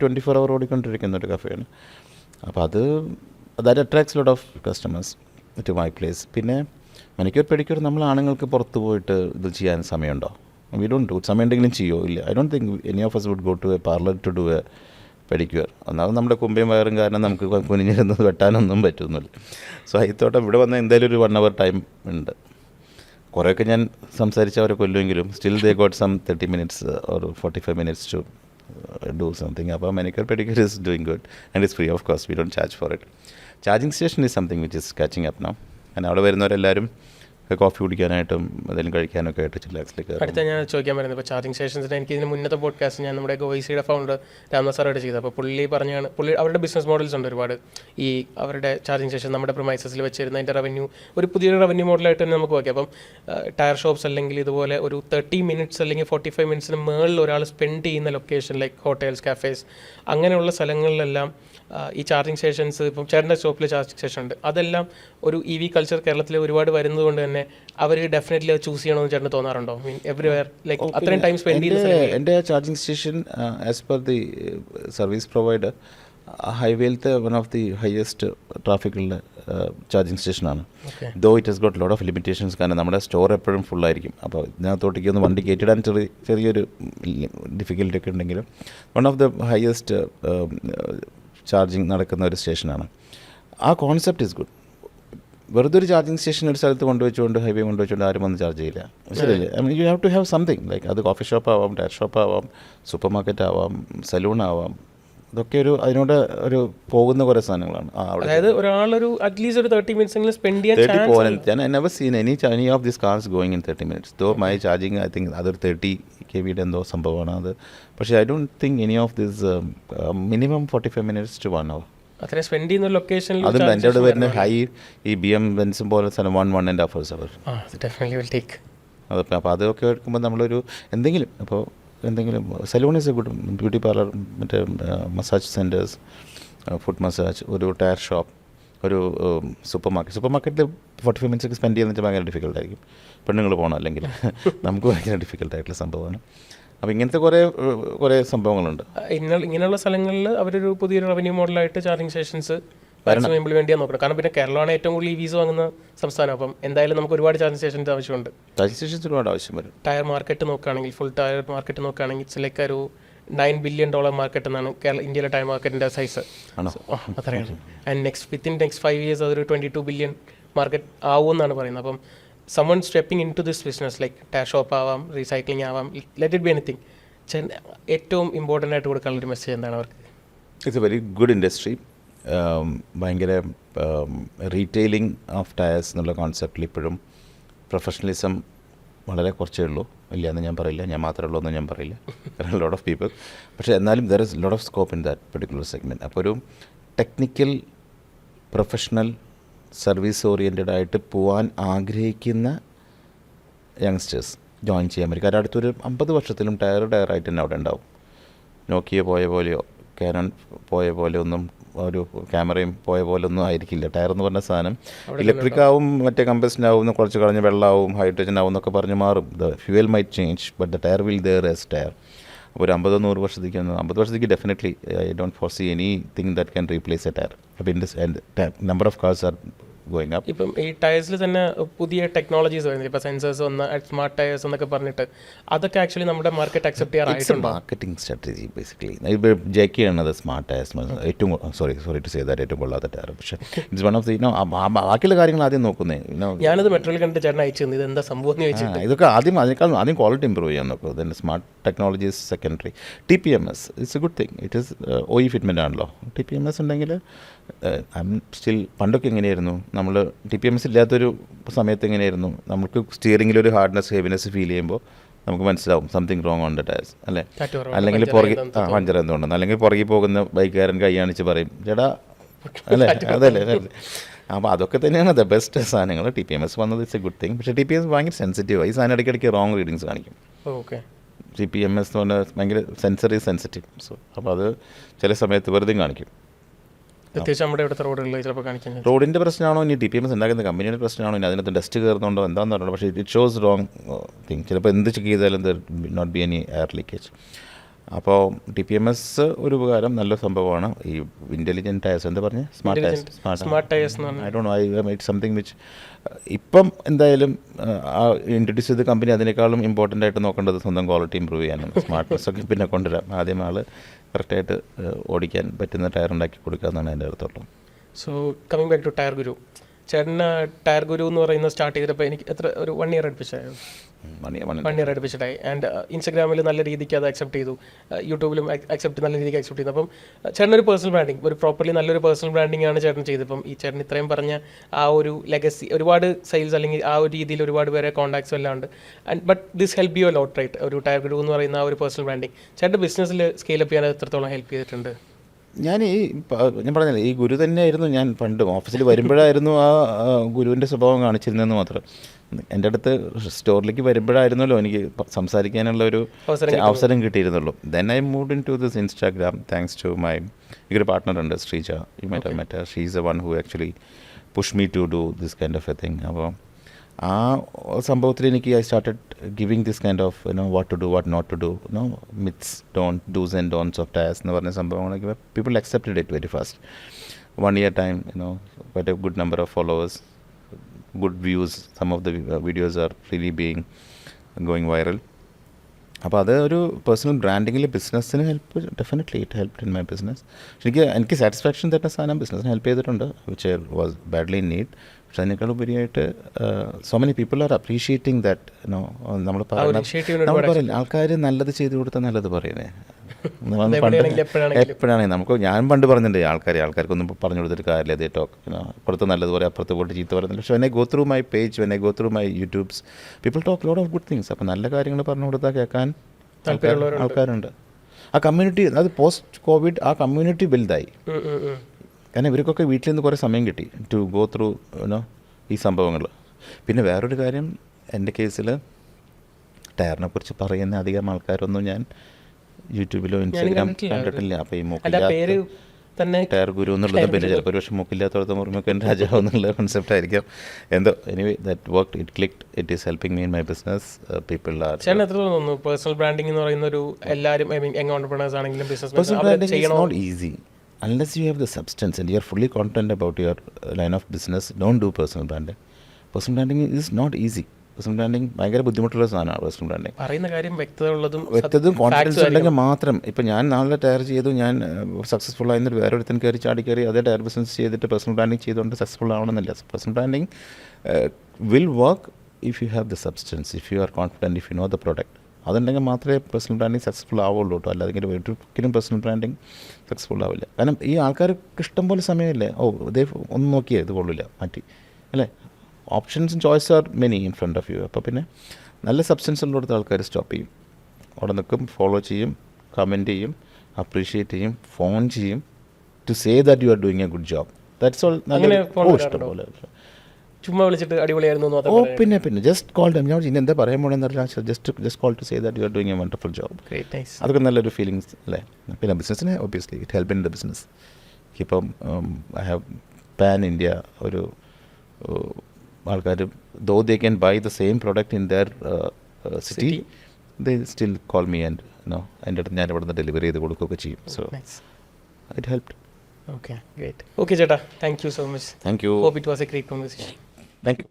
24 hour ഓടിക്കൊണ്ടിരിക്കുന്ന ഒരു കഫേയാണ്. അപ്പോൾ അത് attracts lot of customers to my place. പിന്നെ മണിക്കൂർ പെഡിക്യൂർ നമ്മൾ ആണുങ്ങൾക്ക് പുറത്ത് പോയിട്ട് ഇത് ചെയ്യാൻ സമയമുണ്ടോ? We don't do. സമയം ഉണ്ടെങ്കിലും ചെയ്യോ? ഇല്ല. I don't think any of us would go to a parlour to do a pedicure. ഒന്നാമത് നമ്മുടെ കുമ്പയും വയറും കാരണം നമുക്ക് കുനിഞ്ഞിരുന്നത് വെട്ടാനൊന്നും പറ്റുന്നില്ല. സോ അതിത്തോട്ടം ഇവിടെ വന്നാൽ എന്തായാലും ഒരു 1 hour ടൈം ഉണ്ട്. കുറേയൊക്കെ ഞാൻ സംസാരിച്ചവരെ കൊല്ലുമെങ്കിലും still they got some 30 minutes or 45 minutes to do something. അപ്പോൾ manicure pedicure is doing good and it's free of cost. We don't charge for it. Charging station is something which is catching up now. And അവിടെ വരുന്നവരെല്ലാവരും coffee കുടിക്കാനായിട്ടും എന്തെങ്കിലും കഴിക്കാനൊക്കെ ആയിട്ട് ചില്ലാക്സിലേക്ക്. അടുത്ത ഞാൻ ചോദിക്കാൻ പറയുന്നത് ഇപ്പോൾ ചാർജിങ് സ്റ്റേഷൻസിന് എനിക്ക് ഇതിന് മുന്നത്തെ പോഡ്കാസ്റ്റ് ഞാൻ നമ്മുടെ ഗോയിസിയുടെ ഫൗണ്ടർ രാംദാസ് സാറായിട്ട് ചെയ്തത്. അപ്പോൾ പുള്ളി അവരുടെ ബിസിനസ് മോഡൽസ് ഉണ്ട് ഒരുപാട്. ഈ അവരുടെ ചാർജിങ് സ്റ്റേഷൻ നമ്മുടെ പ്രൈസസിൽ വെച്ചിരുന്ന അതിൻ്റെ റവന്യൂ ഒരു പുതിയൊരു റവന്യൂ മോഡലായിട്ട് തന്നെ നമുക്ക് നോക്കാം. അപ്പം ടയർ ഷോപ്സ് അല്ലെങ്കിൽ ഇതുപോലെ ഒരു 30 minutes അല്ലെങ്കിൽ 45 minutes മുകളിൽ ഒരാൾ സ്പെൻഡ് ചെയ്യുന്ന ലൊക്കേഷൻ ലൈക്ക് ഹോട്ടൽസ്, കാഫേസ്, അങ്ങനെയുള്ള സ്ഥലങ്ങളിലെല്ലാം ഈ ചാർജിങ് സ്റ്റേഷൻസ്, ഇപ്പം ചേട്ടൻ്റെ ഷോപ്പിൽ ചാർജിങ് സ്റ്റേഷൻ ഉണ്ട്. അതെല്ലാം ഒരു EV കൾച്ചർ കേരളത്തിൽ ഒരുപാട് വരുന്നത് കൊണ്ട് തന്നെ അവർ ഡെഫിനറ്റ്ലി അത് ചൂസ് ചെയ്യണമെന്ന് ചേട്ടന് തോന്നാറുണ്ടോ? മീൻ എവരിവെയർ ലൈക്ക് അത്രയും ടൈം സ്പെൻഡ് ചെയ്യുന്ന എൻ്റെ charging station as per the service provider ഹൈവേയിലത്തെ വൺ ഓഫ് ദി ഹയസ്റ്റ് ട്രാഫിക്കുള്ള ചാർജിങ് സ്റ്റേഷനാണ്. Though it has got lot of limitations. കാരണം നമ്മുടെ സ്റ്റോർ എപ്പോഴും ഫുള്ളായിരിക്കും. അപ്പോൾ ഇതിനകത്തോട്ടേക്ക് ഒന്ന് വണ്ടി കയറ്റിടാൻ ചെറിയൊരു ഡിഫിക്കൽറ്റി ഒക്കെ ഉണ്ടെങ്കിലും one of the highest charging നടക്കുന്ന ഒരു സ്റ്റേഷനാണ്. ആ കോൺസെപ്റ്റ് ഈസ് ഗുഡ്. വെറുതെ ഒരു ചാർജിങ് സ്റ്റേഷൻ ഒരു സ്ഥലത്ത് കൊണ്ടുവച്ചുകൊണ്ട് ഹൈവേ കൊണ്ടുവച്ചുകൊണ്ട് ആരും വന്ന് ചാർജ് ചെയ്യില്ല. ശരിയല്ലേ? I mean you have to have something like അത് കോഫി ഷോപ്പ് ആവാം, ടയർ ഷോപ്പ് ആവാം, സൂപ്പർ മാർക്കറ്റ് ആവാം, സലൂൺ ആവാം. ഇതൊക്കെ അതിനോട് ഒരു പോകുന്ന കുറേ സാധനങ്ങളാണ്. അതായത് ഒരാളൊരു അറ്റ്ലീസ്റ്റ് ഒരു 30 minutes എങ്കിലും സ്പെൻഡ് ചെയ്യാൻ. ഞാൻ never seen any of these cars going in 30 minutes. Though my charging I think അതൊരു 30 kV എന്തോ സംഭവമാണ് അത്. പക്ഷേ I don't think any of this minimum 45 minutes to 1 hour അത്ര സ്പെൻഡ് ചെയ്യുന്ന ലൊക്കേഷനിൽ. അതും എൻ്റെ അവിടെ വരുന്ന ഹൈ ഈ BM ബെൻസും പോലെ സ്ഥലം 1.5 hours ഡെഫിനറ്റ്ലി വിൽ ടേക്ക്. അപ്പോൾ അതൊക്കെ എടുക്കുമ്പോൾ നമ്മളൊരു എന്തെങ്കിലും ഇപ്പോൾ എന്തെങ്കിലും salon is A good, beauty parlour, മറ്റേ മസാജ് സെൻറ്റേഴ്സ്, ഫുഡ് മസാജ്, ഒരു ടയർ ഷോപ്പ്, ഒരു സൂപ്പർ മാർക്കറ്റിൽ 45 മിനിറ്റ്സ് സ്പെൻഡ് ചെയ്യുന്നത് വെച്ചാൽ ഭയങ്കര ഡിഫിക്കൽട്ടായിരിക്കും. പെണ്ണുങ്ങൾ പോകണം, അല്ലെങ്കിൽ നമുക്ക് ഭയങ്കര ഡിഫിക്കൽട്ടായിട്ടുള്ള സംഭവമാണ്. അപ്പോൾ ഇങ്ങനത്തെ കുറേ സംഭവങ്ങളുണ്ട്. ഇങ്ങനെയുള്ള സ്ഥലങ്ങളിൽ അവരൊരു പുതിയൊരു റവന്യൂ മോഡലായിട്ട് ചാർജിങ് സ്റ്റേഷൻസ് മാക്സിമം ഇംപ്ലിമെന്റ് ചെയ്യാൻ നോക്കണം. കാരണം പിന്നെ കേരളമാണ് ഏറ്റവും കൂടുതൽ EVs വാങ്ങുന്ന സംസ്ഥാനം. അപ്പം എന്തായാലും നമുക്ക് ഒരുപാട് ചാർജിങ് സ്റ്റേഷൻസ് ആവശ്യമുണ്ട്. ചാർജിങ് സ്റ്റേഷൻസ് ഒരുപാട് ആവശ്യം വരും. ടയർ മാർക്കറ്റ് നോക്കുകയാണെങ്കിൽ, ഫുൾ ടയർ മാർക്കറ്റ് നോക്കുകയാണെങ്കിൽ ഇറ്റ്സ് ലൈക്ക് ഒരു $9 billion മാർക്കറ്റ് എന്നാണ് ഇന്ത്യയിലെ ടയർ മാർക്കറ്റിൻ്റെ സൈസ്. അത്രയാണ്. ആൻഡ് വിത്തിൻ നെക്സ്റ്റ് 5 years അതൊരു 22 billion മാർക്കറ്റ് ആവുമെന്നാണ് പറയുന്നത്. അപ്പം someone stepping into this business like tyre shop ആവാം, റീസൈക്ലിംഗ് ആവാം, ലെറ്റ് ഇറ്റ് ബി എനിത്തിങ്, ഏറ്റവും ഇമ്പോർട്ടൻ്റ് ആയിട്ട് കൊടുക്കാനുള്ളൊരു മെസ്സേജ് എന്താണ് അവർക്ക്? It's a very good industry. ഭയങ്കര റീറ്റെയിലിംഗ് ഓഫ് ടയേഴ്സ് എന്നുള്ള കോൺസെപ്റ്റിൽ ഇപ്പോഴും പ്രൊഫഷണലിസം വളരെ കുറച്ചേ ഉള്ളൂ. ഇല്ല എന്ന് ഞാൻ പറയില്ല, ഞാൻ മാത്രമേ ഉള്ളൂ എന്ന് ഞാൻ പറയില്ല, ലോട്ട് ഓഫ് പീപ്പിൾ. പക്ഷേ എന്നാലും there is lot of scope in that particular segment. അപ്പോൾ ഒരു ടെക്നിക്കൽ പ്രൊഫഷണൽ സർവീസ് ഓറിയൻറ്റഡ് ആയിട്ട് പോകാൻ ആഗ്രഹിക്കുന്ന യങ്സ്റ്റേഴ്സ് ജോയിൻ ചെയ്യാൻ പറ്റും. കാരണം അടുത്തൊരു 50 വർഷത്തിലും ടയറായിട്ട് തന്നെ അവിടെ ഉണ്ടാവും. നോക്കിയ പോയ പോലെയോ കാനൺ പോയ പോലെ ഒന്നും, ഒരു ക്യാമറയും പോയ പോലെ ഒന്നും ആയിരിക്കില്ല. ടയർ എന്ന് പറഞ്ഞ സാധനം ഇലക്ട്രിക് ആവും, മറ്റേ കമ്പസ്റ്റൻ ആവും, കുറച്ച് കളഞ്ഞ് വെള്ളമാവും, ഹൈഡ്രജൻ ആവും എന്നൊക്കെ പറഞ്ഞ് മാറും. The fuel might change but the tyre will there as tyre. അപ്പോൾ ഒരു 50-100 വർഷത്തേക്ക് 50 വർഷത്തേക്ക് definitely I don't foresee anything that can replace a tyre. അപ്പോൾ in this number of cars are going up. ഇപ്പം ഈ ടയേഴ്സിൽ തന്നെ പുതിയ ടെക്നോളജീസ് വരുന്നത്, ഇപ്പോൾ സെൻസേഴ്സ് വന്ന സ്മാർട്ട് ടയേഴ്സ് എന്നൊക്കെ പറഞ്ഞിട്ട്, അതൊക്കെ ആക്ച്വലി നമ്മുടെ മാർക്കറ്റ് അക്സെപ്റ്റ് ചെയ്യാറായിട്ടുണ്ട്. Marketing strategy basically. ഇപ്പോൾ ജെക്കി ആണത് സ്മാർട്ട് ടയേഴ്സ് ഏറ്റവും സോറി ടു സേ ദാറ്റ് ഏറ്റവും കൊള്ളാത്ത ടയർ. പക്ഷേ ഇറ്റ്സ് വൺ ഓഫ് ദി ബാക്കിയുള്ള കാര്യങ്ങൾ ആദ്യം നോക്കുന്നത്. ഞാനത് മെട്രോയിൽ കണ്ട് ചേട്ടൻ അയച്ചു തന്നു, ഇത് എന്താ സംഭവം എന്ന് ചോദിച്ചിട്ട്. ഇതൊക്കെ ആദ്യം ക്വാളിറ്റി ഇമ്പ്രൂവ് ചെയ്യാൻ നോക്കും. Then smart technologies secondary. TPMS it's A good thing. It is OE fitment ആണല്ലോ. TPMS ഉണ്ടെങ്കിൽ ഐ എം സ്റ്റിൽ, പണ്ടൊക്കെ എങ്ങനെയായിരുന്നു, നമ്മൾ TPMS ഇല്ലാത്തൊരു സമയത്ത് എങ്ങനെയായിരുന്നു, നമുക്ക് സ്റ്റിയറിങ്ങിലൊരു ഹാർഡ്നെസ് ഹെവിനെസ് ഫീൽ ചെയ്യുമ്പോൾ നമുക്ക് മനസ്സിലാവും something wrong on the tyres അല്ലേ. അല്ലെങ്കിൽ പുറകെ പഞ്ചർ എന്തുകൊണ്ടെന്ന്, അല്ലെങ്കിൽ പുറകെ പോകുന്ന ബൈക്കുകാരൻ കൈ കാണിച്ച് പറയും ചേട്ടാ അല്ലേ, അതല്ലേ. അപ്പോൾ അതൊക്കെ തന്നെയാണ് ദ ബെസ്റ്റ് സാധനങ്ങൾ. TPMS വന്നത് ഇറ്റ്സ് എ ഗുഡ് തിങ്. പക്ഷേ TPMS ഭയങ്കര സെൻസിറ്റീവ്. ഈ സാധനം ഇടയ്ക്കിടയ്ക്ക് റോങ് റീഡിങ്സ് കാണിക്കും. ഓക്കെ. TPMS എന്ന് പറഞ്ഞാൽ ഭയങ്കര സെൻസറി സെൻസിറ്റീവ്. സോ അപ്പോൾ അത് ചില സമയത്ത് വെറുതെ കാണിക്കും. റോഡിൻ്റെ പ്രശ്നമാണോ ഇനി TPMS ഉണ്ടാക്കുന്ന കമ്പനിയുടെ പ്രശ്നമാണോ ഇനി അതിനകത്ത് ഡസ്റ്റ് കയറുന്നുണ്ടോ എന്താണെന്ന് പറയുന്നത്. പക്ഷേ ഇറ്റ് ഷോസ് റോങ് തിങ്. ചിലപ്പോൾ എന്ത് ചെക്ക് ചെയ്താലും not be any air leakage. അപ്പോൾ TPMS ഒരു ഉപകാരം, നല്ല സംഭവമാണ്. ഈ ഇൻ്റലിജൻറ്റ് ടയേഴ്സ് എന്താ പറഞ്ഞത്, smart tyres I don't know, it's something which ഇപ്പം എന്തായാലും ഇൻട്രൊഡ്യൂസ് ചെയ്ത കമ്പനി അതിനേക്കാളും ഇമ്പോർട്ടൻ്റ് ആയിട്ട് നോക്കേണ്ടത് സ്വന്തം ക്വാളിറ്റി ഇമ്പ്രൂവ് ചെയ്യാനാണ്. സ്മാർട്ട്നെസ് ഒക്കെ പിന്നെ കൊണ്ടുവരാം. ആദ്യം കറക്റ്റായിട്ട് ഓടിക്കാൻ പറ്റുന്ന ടയർ ഉണ്ടാക്കി കൊടുക്കുക എന്നാണ് എൻ്റെ അടുത്തുള്ളത്. So coming back to tyre Guru, ചേട്ടന് ടയർ ഗുരു എന്ന് പറയുന്നത് സ്റ്റാർട്ട് ചെയ്തപ്പോൾ എനിക്ക് എത്ര ഒരു 1 year അടുപ്പിച്ചായിരുന്നു. 1 year അടുപ്പിച്ചിട്ടായി. ആൻഡ് ഇൻസ്റ്റാഗ്രാമിൽ നല്ല രീതിക്ക് അത് അക്സെപ്റ്റ് ചെയ്തു, യൂട്യൂബിലും നല്ല രീതിക്ക് അക്സെപ്റ്റ് ചെയ്തു. അപ്പം ചേട്ടനൊരു പേഴ്സണൽ ബ്രാൻഡിങ്, ഒരു പ്രോപ്പർലി നല്ലൊരു പേഴ്സണൽ ബ്രാൻഡിങ് ആണ് ചേട്ടൻ ചെയ്തപ്പം. ഈ ചേട്ടൻ ഇത്രയും പറഞ്ഞ ആ ഒരു ലെഗസി, ഒരുപാട് സെയിൽസ് അല്ലെങ്കിൽ ആ ഒരു രീതിയിൽ ഒരുപാട് പേരെ കോൺടാക്ട്സ് എല്ലാം ഉണ്ട്. And but this help you lot right. ഒരു ടയർ ഗുരു എന്ന് പറയുന്ന ആ ഒരു പേഴ്സണൽ ബ്രാൻഡിങ് ചേട്ടൻ്റെ ബിസിനസ്സിൽ സ്കെയിലപ്പ് ചെയ്യാൻ എത്രത്തോളം ഹെൽപ്പ് ചെയ്തിട്ടുണ്ട്? ഞാൻ പറഞ്ഞില്ല, ഈ ഗുരു തന്നെയായിരുന്നു. ഞാൻ പണ്ട് ഓഫീസിൽ വരുമ്പോഴായിരുന്നു ആ ഗുരുവിൻ്റെ സ്വഭാവം കാണിച്ചിരുന്നതെന്ന് മാത്രം. എൻ്റെ അടുത്ത് സ്റ്റോറിലേക്ക് വരുമ്പോഴായിരുന്നല്ലോ എനിക്ക് സംസാരിക്കാനുള്ള ഒരു അവസരം കിട്ടിയിരുന്നുള്ളൂ. Then I moved into this Instagram thanks to my ഒരു പാർട്ട്ണർ ഉണ്ട്, Sreeja. You might have met her. She is a one who actually push me to do this kind of a thing. അപ്പോൾ ആ സംഭവത്തിൽ എനിക്ക് I started giving this kind of what to do, what not to do, myths, dos and don'ts of tyres എന്ന് പറഞ്ഞ സംഭവങ്ങളൊക്കെ people accepted it very fast. 1 year time, quite a good number of followers, good views. Some of the videos are really going viral. അപ്പോൾ അത് ഒരു personal ബ്രാൻഡിങ്ങിൽ ബിസിനസ്സിന് help, definitely it help in my business. എനിക്ക് satisfaction തരുന്ന സാധനം ബിസിനസ്സിന് help ചെയ്തിട്ടുണ്ട്, which I was badly in need. പക്ഷെ അതിനേക്കാൾ ഉപരിയായിട്ട് so many people are appreciating that. നമ്മൾ പറയില്ല, ആൾക്കാർ നല്ലത് ചെയ്തു കൊടുത്താൽ നല്ലത് പറയുന്നത്. എപ്പോഴാണെങ്കിൽ നമുക്ക്, ഞാൻ പണ്ട് പറഞ്ഞിട്ടുണ്ട് ആൾക്കാർക്കൊന്നും പറഞ്ഞു കൊടുത്തിട്ട് കാര്യമില്ല, അതേ ടോക്ക് പുറത്ത് നല്ലത് പറയും, അപ്പുറത്ത് പോയിട്ട് ചീത്ത പറയുന്നില്ല. പക്ഷേ when I go through my page, when I go through my YouTubes, people talk lot of good things. അപ്പോൾ നല്ല കാര്യങ്ങൾ പറഞ്ഞു കൊടുത്താൽ കേൾക്കാൻ ആൾക്കാരുണ്ട്. ആ കമ്മ്യൂണിറ്റി, അത് പോസ്റ്റ് കോവിഡ് ആ കമ്മ്യൂണിറ്റി വലുതായി. കാരണം ഇവർക്കൊക്കെ വീട്ടിൽ നിന്ന് കുറേ സമയം കിട്ടി ടു ഗോ ത്രൂ ഈ സംഭവങ്ങൾ. പിന്നെ വേറൊരു കാര്യം, എൻ്റെ കേസിൽ ടയറിനെ കുറിച്ച് പറയുന്ന അധികം ആൾക്കാരൊന്നും ഞാൻ യൂട്യൂബിലോ ഇൻസ്റ്റാഗ്രാം കണ്ടിട്ടില്ല. അപ്പോൾ ഈ പേര് തന്നെ ടയർ ഗുരു എന്നുള്ളത് പിന്നെ ചിലപ്പോൾ ഒരു പക്ഷേ മൂക്കില്ലാത്തടത്ത് മുറിമുക്കൻ രാജാവ് എന്നുള്ള കോൺസെപ്റ്റ് ആയിരിക്കാം എന്തോ. Anyway that work, it clicked, it is helping me in my business. People are ചേട്ടൻ എത്ര തോന്നുന്നു പേഴ്സണൽ ബ്രാൻഡിംഗ് എന്ന് പറയുന്ന ഒരു എല്ലാവരും ഐ മീൻ യങ് ഓൺടർപ്രണേഴ്സ് ആണെങ്കിലും personal branding is business not easy unless you have the substance and you are fully confident about your line of business. Don't do personal branding. Personal branding is not easy. Personal branding ഭയങ്കര ബുദ്ധിമുട്ടുള്ള സാധനമാണ്. Personal branding പറയുന്ന കാര്യം വ്യക്തതയും confidence ഉണ്ടെങ്കിൽ മാത്രം. ഇപ്പം ഞാൻ നാളെ ടയർ ചെയ്തു, ഞാൻ സക്സസ്ഫുൾ ആയിരുന്നിട്ട് വേറെ ഒരുത്തൻ കയറി അതേ ടയർ ബിസിനസ് ചെയ്തിട്ട് പേഴ്സണൽ ബ്രാൻഡിങ് ചെയ്തുകൊണ്ട് സക്സസ്ഫുൾ ആവണമെന്നില്ല. Personal branding will work if you have the substance, if you are confident, if you know the product. അതുണ്ടെങ്കിൽ മാത്രമേ പേഴ്സണൽ ബ്രാൻഡിങ് സക്സസ്ഫുൾ ആവുള്ളൂ കേട്ടോ. അല്ലാതെ ഒരിക്കലും പേഴ്സണൽ ബ്രാൻഡിങ് സക്സസ്ഫുൾ ആവില്ല. കാരണം ഈ ആൾക്കാർക്ക് ഇഷ്ടംപോലെ സമയമില്ലേ, ഇതേ ഒന്നും നോക്കിയേ ഇത് കൊള്ളില്ല മാറ്റി അല്ലേ. ഓപ്ഷൻസും choice are many in front of you. അപ്പോൾ പിന്നെ നല്ല സബ്സ്റ്റൻസ് ഉള്ളിടത്ത് ആൾക്കാർ സ്റ്റോപ്പ് ചെയ്യും, അവിടെ നിൽക്കും, ഫോളോ ചെയ്യും, കമൻറ്റ് ചെയ്യും, അപ്രീഷിയേറ്റ് ചെയ്യും, ഫോൺ ചെയ്യും to say that you are doing a good job. That's all. ഇഷ്ടംപോലെ ചുമ്മാ വിളിച്ചിട്ട് അടിപൊളിയായിരുന്നു. പിന്നെ ജസ്റ്റ് കോൾ ദം. ഞാൻ ഇനി എന്താ പറയാൻ പോണെന്നറിയില്ല. Just call to say that you are doing a wonderful job. അതൊക്കെ നല്ലൊരു ഫീലിങ്സ് അല്ലേ. പിന്നെ ബിസിനസ്സിന് obviously it help in the business. ഇപ്പം ഐ ഹാവ് പാൻ ഇന്ത്യ ഒരു ആൾക്കാർ though they can buy the same product in their city, they still call me and എൻ്റെ അടുത്ത് ഞാൻ ഇവിടെ നിന്ന് ഡെലിവറി ചെയ്ത് കൊടുക്കുകയൊക്കെ ചെയ്യും. So it helped. Okay, great. Okay, ചേട്ടാ, thank you so much. Thank you. Hope it was a great conversation. Thank you.